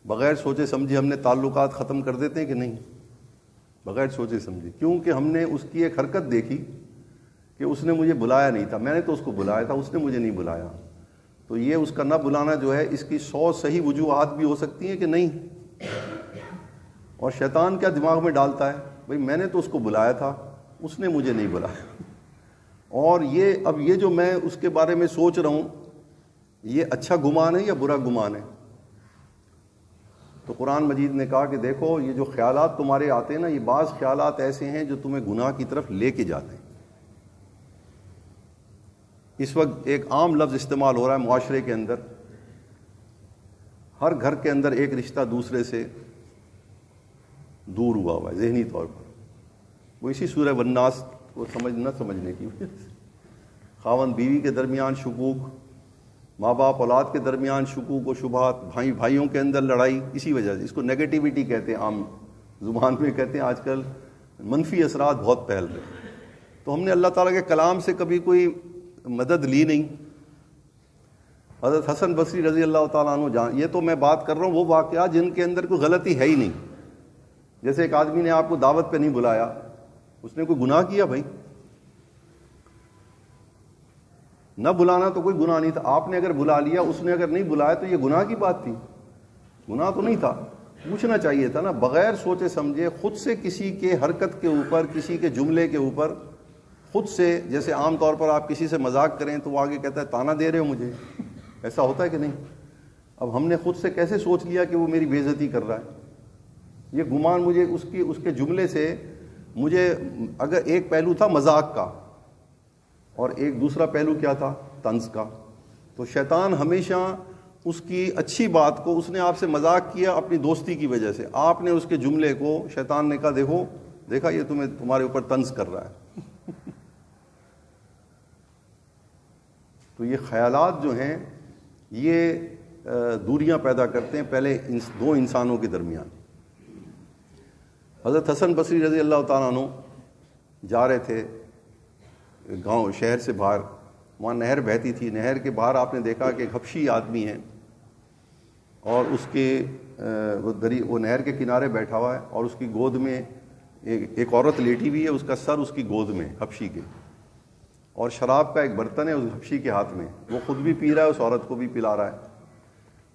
بغیر سوچے سمجھے ہم نے تعلقات ختم کر دیتے ہیں کہ نہیں؟ بغیر سوچے سمجھے. کیونکہ ہم نے اس کی ایک حرکت دیکھی کہ اس نے مجھے بلایا نہیں تھا، میں نے تو اس کو بلایا تھا، اس نے مجھے نہیں بلایا. تو یہ اس کا نہ بلانا جو ہے اس کی 100 صحیح وجوہات بھی ہو سکتی ہیں کہ نہیں. اور شیطان کیا دماغ میں ڈالتا ہے، بھئی میں نے تو اس کو بلایا تھا، اس نے مجھے نہیں بلایا. اور یہ جو میں اس کے بارے میں سوچ رہا ہوں یہ اچھا گمان ہے یا برا گمان ہے؟ تو قرآن مجید نے کہا کہ دیکھو یہ جو خیالات تمہارے آتے ہیں نا، یہ بعض خیالات ایسے ہیں جو تمہیں گناہ کی طرف لے کے جاتے ہیں. اس وقت ایک عام لفظ استعمال ہو رہا ہے معاشرے کے اندر، ہر گھر کے اندر ایک رشتہ دوسرے سے دور ہوا ہوا ہے ذہنی طور پر. وہ اسی سورہ والناس کو نہ سمجھنے کی وجہ سے. خاوند بیوی کے درمیان شکوک، ماں باپ اولاد کے درمیان شکوک و شبہات، بھائیوں کے اندر لڑائی، اسی وجہ سے. اس کو نیگیٹیوٹی کہتے ہیں، عام زبان میں کہتے ہیں. آج کل منفی اثرات بہت پھیل رہے ہیں. تو ہم نے اللہ تعالیٰ کے کلام سے کبھی کوئی مدد لی نہیں. حضرت حسن بصری رضی اللہ تعالیٰ عنہ یہ تو میں بات کر رہا ہوں وہ واقعات جن کے اندر کوئی غلطی ہے ہی نہیں. جیسے ایک آدمی نے آپ کو دعوت پہ نہیں بلایا، اس نے کوئی گناہ کیا؟ بھائی نہ بلانا تو کوئی گناہ نہیں تھا. آپ نے اگر بلا لیا، اس نے اگر نہیں بلایا تو یہ گناہ کی بات تھی؟ گناہ تو نہیں تھا. پوچھنا چاہیے تھا نا، بغیر سوچے سمجھے خود سے کسی کے حرکت کے اوپر، کسی کے جملے کے اوپر خود سے. جیسے عام طور پر آپ کسی سے مذاق کریں تو وہ آگے کہتا ہے تانا دے رہے ہو مجھے، ایسا ہوتا ہے کہ نہیں؟ اب ہم نے خود سے کیسے سوچ لیا کہ وہ میری بے عزتی کر رہا ہے؟ یہ گمان مجھے اس کے جملے سے، مجھے اگر ایک پہلو تھا مذاق کا اور ایک دوسرا پہلو کیا تھا؟ طنز کا. تو شیطان ہمیشہ اس کی اچھی بات کو، اس نے آپ سے مذاق کیا اپنی دوستی کی وجہ سے، آپ نے اس کے جملے کو، شیطان نے کہا دیکھا یہ تمہارے اوپر طنز کر رہا ہے. تو یہ خیالات جو ہیں یہ دوریاں پیدا کرتے ہیں پہلے دو انسانوں کے درمیان. حضرت حسن بصری رضی اللہ تعالیٰ عنہ جا رہے تھے گاؤں، شہر سے باہر. وہاں نہر بہتی تھی. نہر کے باہر آپ نے دیکھا کہ ایک حبشی آدمی ہے اور اس کے وہ نہر کے کنارے بیٹھا ہوا ہے اور اس کی گود میں ایک عورت لیٹی ہوئی ہے، اس کا سر اس کی گود میں، حبشی کے. اور شراب کا ایک برتن ہے اس حبشی کے ہاتھ میں، وہ خود بھی پی رہا ہے، اس عورت کو بھی پلا رہا ہے.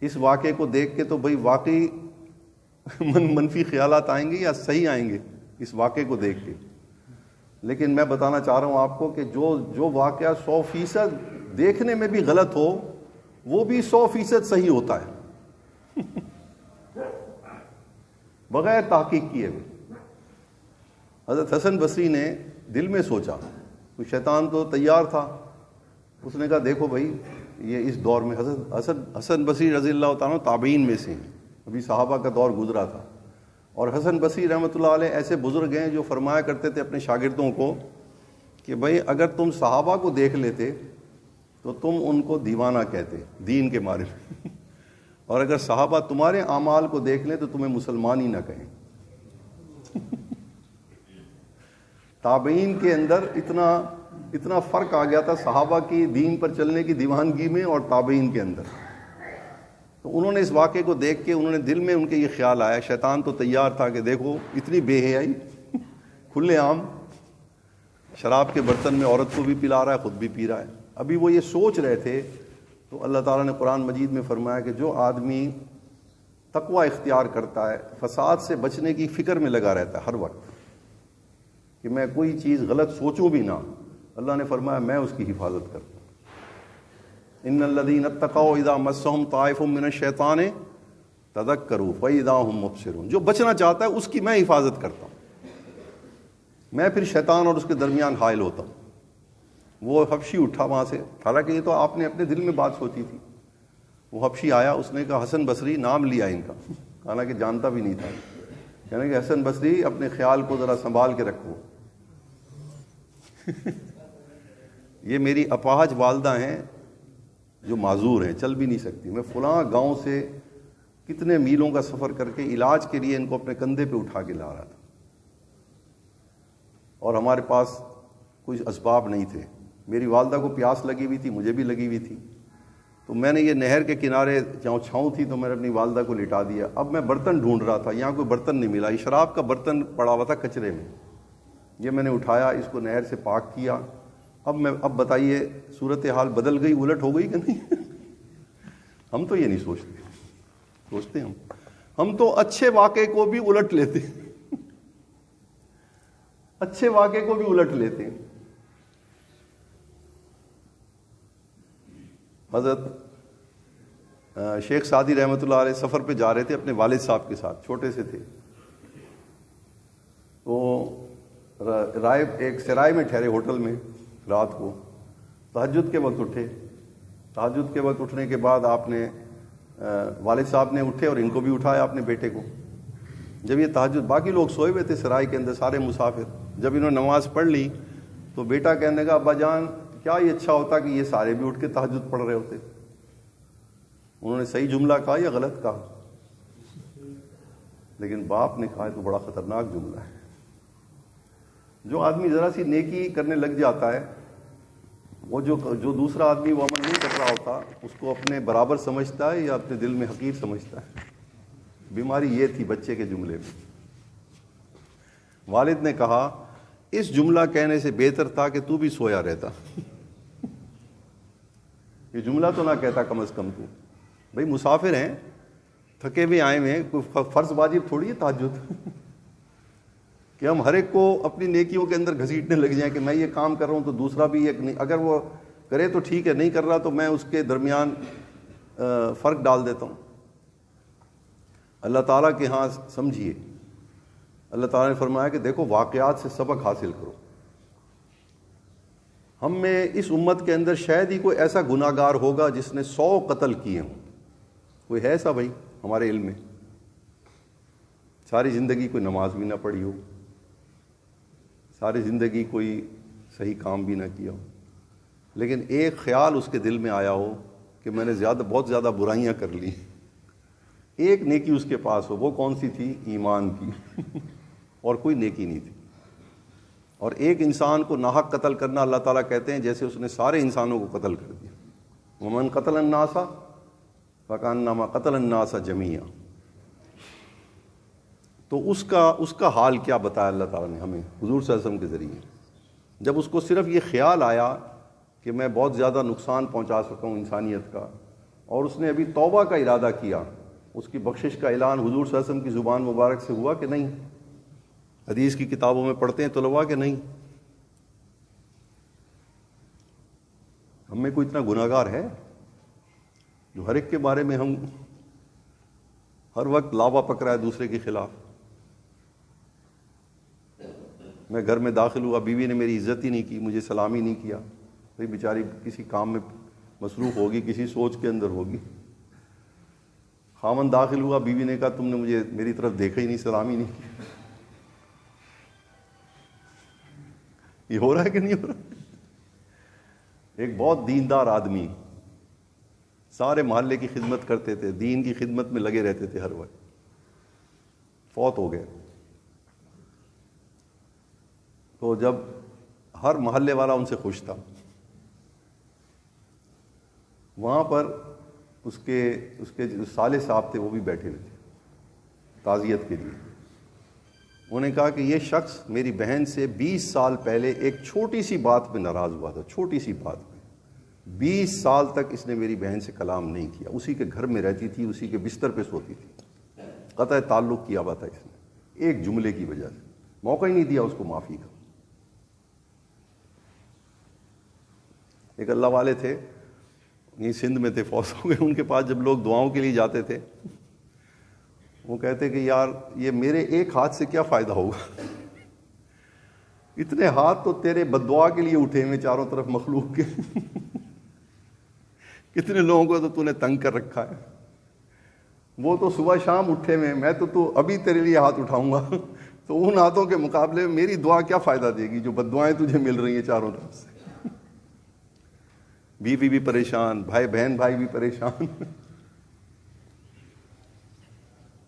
اس واقعے کو دیکھ کے تو بھائی واقعی منفی خیالات آئیں گے یا صحیح آئیں گے اس واقعے کو دیکھ کے؟ لیکن میں بتانا چاہ رہا ہوں آپ کو کہ جو واقعہ 100% دیکھنے میں بھی غلط ہو وہ بھی 100% صحیح ہوتا ہے بغیر تحقیق کیے ہوئے. حضرت حسن بصری نے دل میں سوچا، تو شیطان تو تیار تھا، اس نے کہا دیکھو بھائی یہ اس دور میں حسن بصری رضی اللہ تعالیٰ تابعین میں سے ہیں، ابھی صحابہ کا دور گزرا تھا، اور حسن بصری رحمۃ اللہ علیہ ایسے بزرگ ہیں جو فرمایا کرتے تھے اپنے شاگردوں کو کہ بھائی اگر تم صحابہ کو دیکھ لیتے تو تم ان کو دیوانہ کہتے دین کے مارے میں، اور اگر صحابہ تمہارے اعمال کو دیکھ لیں تو تمہیں مسلمان ہی نہ کہیں۔ تابعین کے اندر اتنا فرق آ گیا تھا صحابہ کی دین پر چلنے کی دیوانگی میں اور تابعین کے اندر۔ تو انہوں نے اس واقعے کو دیکھ کے انہوں نے دل میں ان کے یہ خیال آیا، شیطان تو تیار تھا کہ دیکھو اتنی بے حیائی، کھلے عام شراب کے برتن میں عورت کو بھی پلا رہا ہے، خود بھی پی رہا ہے۔ ابھی وہ یہ سوچ رہے تھے تو اللہ تعالیٰ نے قرآن مجید میں فرمایا کہ جو آدمی تقوی اختیار کرتا ہے، فساد سے بچنے کی فکر میں لگا رہتا ہے ہر وقت کہ میں کوئی چیز غلط سوچوں بھی نہ، اللہ نے فرمایا میں اس کی حفاظت کرتا ہوں۔ ان الذین اتقوا اذا مسهم طائف من الشیطان تذکروا فاذا هم مبصرون، جو بچنا چاہتا ہے اس کی میں حفاظت کرتا ہوں، میں پھر شیطان اور اس کے درمیان حائل ہوتا ہوں۔ وہ حبشی اٹھا وہاں سے، حالانکہ یہ تو آپ نے اپنے دل میں بات سوچی تھی، وہ حبشی آیا، اس نے کہا حسن بصری، نام لیا ان کا، حالانکہ جانتا بھی نہیں تھا، یعنی کہ حسن بصری اپنے خیال کو ذرا سنبھال کے رکھو، یہ میری اپاہج والدہ ہیں جو معذور ہیں، چل بھی نہیں سکتی، میں فلاں گاؤں سے کتنے میلوں کا سفر کر کے علاج کے لیے ان کو اپنے کندھے پہ اٹھا کے لا رہا تھا، اور ہمارے پاس کچھ اسباب نہیں تھے، میری والدہ کو پیاس لگی ہوئی تھی، مجھے بھی لگی ہوئی تھی، تو میں نے یہ نہر کے کنارے جہاں چھاؤں تھی تو میں نے اپنی والدہ کو لٹا دیا۔ اب میں برتن ڈھونڈ رہا تھا، یہاں کوئی برتن نہیں ملا، یہ شراب کا برتن پڑا ہوا تھا کچرے میں، یہ میں نے اٹھایا، اس کو نہر سے پاک کیا۔ اب بتائیے صورتحال بدل گئی، الٹ ہو گئی کہ نہیں؟ ہم تو یہ نہیں سوچتے ہم تو اچھے واقعے کو بھی الٹ لیتے، اچھے واقعے کو بھی الٹ لیتے ہیں۔ حضرت شیخ سعدی رحمۃ اللہ علیہ سفر پہ جا رہے تھے اپنے والد صاحب کے ساتھ، چھوٹے سے تھے، تو ایک سرائے میں ٹھہرے ہوٹل میں، رات کو تہجد کے وقت اٹھے، تہجد کے وقت اٹھنے کے بعد آپ نے والد صاحب نے اٹھے اور ان کو بھی اٹھایا اپنے بیٹے کو، جب یہ تہجد، باقی لوگ سوئے ہوئے تھے سرائے کے اندر سارے مسافر، جب انہوں نے نماز پڑھ لی تو بیٹا کہنے لگا ابا جان کیا یہ اچھا ہوتا کہ یہ سارے بھی اٹھ کے تہجد پڑھ رہے ہوتے۔ انہوں نے صحیح جملہ کہا یا غلط کہا؟ لیکن باپ نے کہا تو بڑا خطرناک جملہ ہے۔ جو آدمی ذرا سی نیکی کرنے لگ جاتا ہے، وہ جو دوسرا آدمی وہ عمل نہیں کر رہا ہوتا اس کو اپنے برابر سمجھتا ہے یا اپنے دل میں حقیر سمجھتا ہے۔ بیماری یہ تھی بچے کے جملے میں۔ والد نے کہا اس جملہ کہنے سے بہتر تھا کہ تو بھی سویا رہتا، یہ جملہ تو نہ کہتا کم از کم، تو بھئی مسافر ہیں، تھکے ہوئے آئے ہوئے ہیں، کوئی فرض واجب تھوڑی ہے تہجد کہ ہم ہر ایک کو اپنی نیکیوں کے اندر گھسیٹنے لگ جائیں کہ میں یہ کام کر رہا ہوں تو دوسرا بھی ایک نہیں، اگر وہ کرے تو ٹھیک ہے، نہیں کر رہا تو میں اس کے درمیان فرق ڈال دیتا ہوں۔ اللہ تعالیٰ کے ہاں سمجھیے، اللہ تعالیٰ نے فرمایا کہ دیکھو واقعات سے سبق حاصل کرو۔ ہم میں اس امت کے اندر شاید ہی کوئی ایسا گناہ گار ہوگا جس نے 100 قتل کیے ہوں، کوئی ہے ایسا بھائی ہمارے علم میں؟ ساری زندگی کوئی نماز بھی نہ پڑھی ہو، ساری زندگی کوئی صحیح کام بھی نہ کیا ہو، لیکن ایک خیال اس کے دل میں آیا ہو کہ میں نے بہت زیادہ برائیاں کر لی، ایک نیکی اس کے پاس ہو، وہ کون سی تھی؟ ایمان کی، اور کوئی نیکی نہیں تھی۔ اور ایک انسان کو ناحق قتل کرنا اللہ تعالیٰ کہتے ہیں جیسے اس نے سارے انسانوں کو قتل کر دیا۔ ومن قتل الناس فکانما قتل الناس جمیعا۔ تو اس کا حال کیا بتایا اللہ تعالیٰ نے ہمیں حضور صلی اللہ علیہ وسلم کے ذریعے، جب اس کو صرف یہ خیال آیا کہ میں بہت زیادہ نقصان پہنچا سکتا ہوں انسانیت کا، اور اس نے ابھی توبہ کا ارادہ کیا، اس کی بخشش کا اعلان حضور صلی اللہ علیہ وسلم کی زبان مبارک سے ہوا کہ نہیں؟ حدیث کی کتابوں میں پڑھتے ہیں طلباء کہ نہیں؟ ہم میں کوئی اتنا گناہ گار ہے جو ہر ایک کے بارے میں ہم ہر وقت لابا پک رہا ہے دوسرے کے خلاف؟ میں گھر میں داخل ہوا، بیوی نے میری عزت ہی نہیں کی، مجھے سلام ہی نہیں کیا، بھائی بیچاری کسی کام میں مصروف ہوگی، کسی سوچ کے اندر ہوگی۔ خاوند داخل ہوا، بیوی نے کہا تم نے مجھے میری طرف دیکھا ہی نہیں، سلام ہی نہیں کیا۔ یہ ہو رہا ہے کہ نہیں ہو رہا؟ ایک بہت دیندار آدمی، سارے محلے کی خدمت کرتے تھے، دین کی خدمت میں لگے رہتے تھے ہر وقت، فوت ہو گئے۔ تو جب ہر محلے والا ان سے خوش تھا، وہاں پر اس کے جو سالے صاحب تھے وہ بھی بیٹھے ہوئے تھے تعزیت کے لیے۔ انہوں نے کہا کہ یہ شخص میری بہن سے 20 سال پہلے ایک چھوٹی سی بات پہ ناراض ہوا تھا، چھوٹی سی بات پہ 20 سال تک اس نے میری بہن سے کلام نہیں کیا، اسی کے گھر میں رہتی تھی، اسی کے بستر پہ سوتی تھی، قطع تعلق کیا ہوا تھا اس نے، ایک جملے کی وجہ سے موقع ہی نہیں دیا اس کو معافی کا۔ ایک اللہ والے تھے، یہ سندھ میں تھے، فوت ہو گئے، ان کے پاس جب لوگ دعاؤں کے لیے جاتے تھے وہ کہتے کہ یار یہ میرے ایک ہاتھ سے کیا فائدہ ہوگا، اتنے ہاتھ تو تیرے بددعا کے لیے اٹھے ہوئے چاروں طرف مخلوق کے، کتنے لوگوں کو تو نے تنگ کر رکھا ہے، وہ تو صبح شام اٹھے ہوئے، میں تو ابھی تیرے لیے ہاتھ اٹھاؤں گا، تو ان ہاتھوں کے مقابلے میں میری دعا کیا فائدہ دے گی جو بددعائیں تجھے مل رہی ہیں چاروں طرف سے۔ بیوی بھی پریشان، بہن بھائی بھی پریشان۔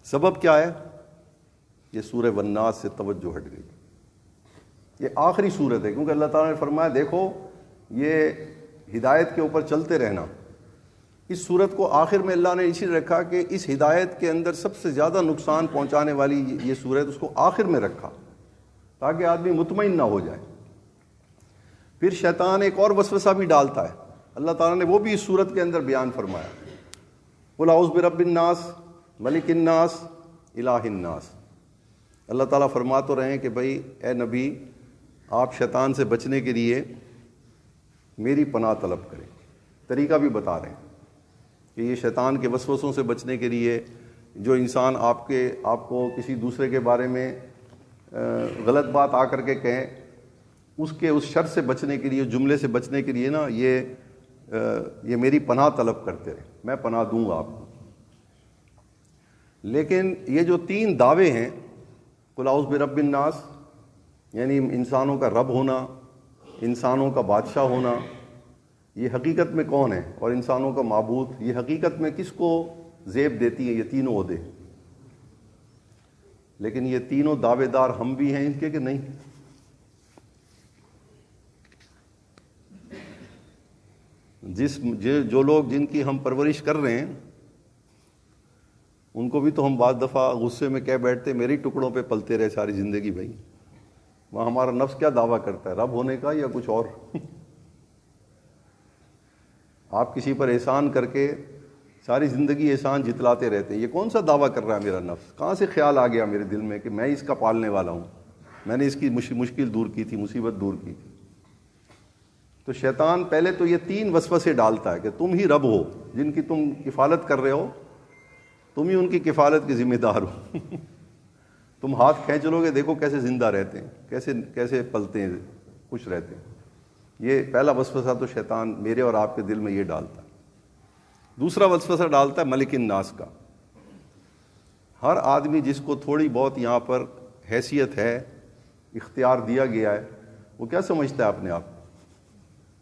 سبب کیا ہے؟ یہ سورہ والناس سے توجہ ہٹ گئی۔ یہ آخری سورت ہے، کیونکہ اللہ تعالیٰ نے فرمایا دیکھو یہ ہدایت کے اوپر چلتے رہنا۔ اس سورت کو آخر میں اللہ نے اسی رکھا کہ اس ہدایت کے اندر سب سے زیادہ نقصان پہنچانے والی یہ سورت، اس کو آخر میں رکھا تاکہ آدمی مطمئن نہ ہو جائے۔ پھر شیطان ایک اور وسوسہ بھی ڈالتا ہے، اللہ تعالیٰ نے وہ بھی اس سورت کے اندر بیان فرمایا، قل اعوذ برب الناس ملک الناس الہ الناس۔ اللہ تعالیٰ فرما تو رہے ہیں کہ بھائی اے نبی آپ شیطان سے بچنے کے لیے میری پناہ طلب کریں، طریقہ بھی بتا رہے ہیں کہ یہ شیطان کے وسوسوں سے بچنے کے لیے جو انسان آپ کو کسی دوسرے کے بارے میں غلط بات آ کر کے کہیں، اس شر سے بچنے کے لیے، جملے سے بچنے کے لیے نا یہ میری پناہ طلب کرتے رہے، میں پناہ دوں گا آپ کو۔ لیکن یہ جو 3 دعوے ہیں، قل اعوذ برب الناس یعنی انسانوں کا رب ہونا، انسانوں کا بادشاہ ہونا، یہ حقیقت میں کون ہے، اور انسانوں کا معبود، یہ حقیقت میں کس کو زیب دیتی ہے؟ یہ تینوں عہدے۔ لیکن یہ تینوں دعوے دار ہم بھی ہیں ان کے کہ نہیں؟ جو لوگ جن کی ہم پرورش کر رہے ہیں ان کو بھی تو ہم بعض دفعہ غصے میں کہہ بیٹھتے میری ٹکڑوں پہ پلتے رہے ساری زندگی۔ بھائی وہاں ہمارا نفس کیا دعویٰ کرتا ہے، رب ہونے کا یا کچھ اور؟ آپ کسی پر احسان کر کے ساری زندگی احسان جتلاتے رہتے ہیں، یہ کون سا دعویٰ کر رہا ہے میرا نفس؟ کہاں سے خیال آ گیا میرے دل میں کہ میں اس کا پالنے والا ہوں، میں نے اس کی مشکل دور کی تھی، مصیبت دور کی تھی۔ تو شیطان پہلے تو یہ 3 وسوسے ڈالتا ہے کہ تم ہی رب ہو، جن کی تم کفالت کر رہے ہو، تم ہی ان کی کفالت کے ذمہ دار ہو۔ تم ہاتھ کھینچ لو گے، دیکھو کیسے زندہ رہتے ہیں، کیسے پلتے ہیں، خوش رہتے ہیں۔ یہ پہلا وسوسہ تو شیطان میرے اور آپ کے دل میں یہ ڈالتا ہے۔ دوسرا وسوسہ ڈالتا ہے ملک الناس کا۔ ہر آدمی جس کو تھوڑی بہت یہاں پر حیثیت ہے، اختیار دیا گیا ہے، وہ کیا سمجھتا ہے اپنے آپ کو؟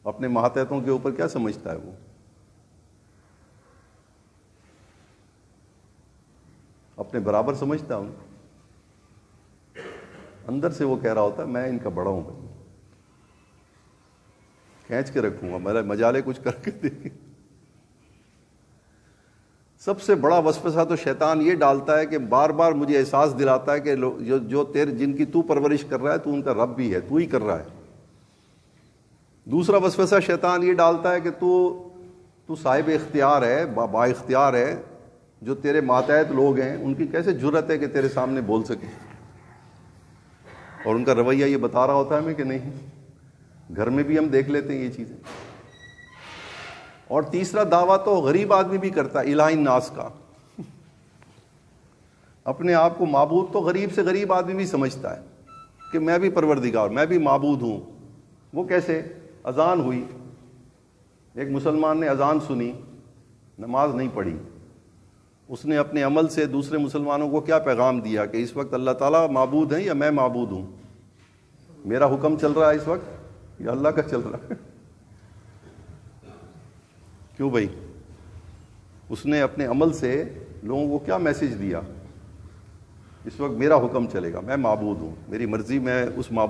اپنے ماتحتوں کے اوپر کیا سمجھتا ہے وہ؟ اپنے برابر سمجھتا ہے ان کو؟ اندر سے وہ کہہ رہا ہوتا ہے میں ان کا بڑا ہوں، بھائی کھینچ کے رکھوں گا، میرا مجالے کچھ کر کے دیکھیں۔ سب سے بڑا وسوسہ تو شیطان یہ ڈالتا ہے کہ بار بار مجھے احساس دلاتا ہے کہ جن کی تو پرورش کر رہا ہے تو ان کا رب بھی ہے، تو ہی کر رہا ہے۔ دوسرا وسوسہ شیطان یہ ڈالتا ہے کہ تو صاحب اختیار ہے، با اختیار ہے، جو تیرے ماتحت لوگ ہیں ان کی کیسے جرت ہے کہ تیرے سامنے بول سکے؟ اور ان کا رویہ یہ بتا رہا ہوتا ہے ہمیں کہ نہیں، گھر میں بھی ہم دیکھ لیتے ہیں یہ چیزیں۔ اور تیسرا دعویٰ تو غریب آدمی بھی کرتا ہے، الہ الناس کا۔ اپنے آپ کو معبود تو غریب سے غریب آدمی بھی سمجھتا ہے، کہ میں بھی پروردگار، میں بھی معبود ہوں۔ وہ کیسے؟ اذان ہوئی، ایک مسلمان نے اذان سنی، نماز نہیں پڑھی، اس نے اپنے عمل سے دوسرے مسلمانوں کو کیا پیغام دیا کہ اس وقت اللہ تعالیٰ معبود ہیں یا میں معبود ہوں؟ میرا حکم چل رہا ہے اس وقت یا اللہ کا چل رہا ہے؟ کیوں بھائی؟ اس نے اپنے عمل سے لوگوں کو کیا میسج دیا؟ اس وقت میرا حکم چلے گا، میں معبود ہوں، میری مرضی، میں اس معبود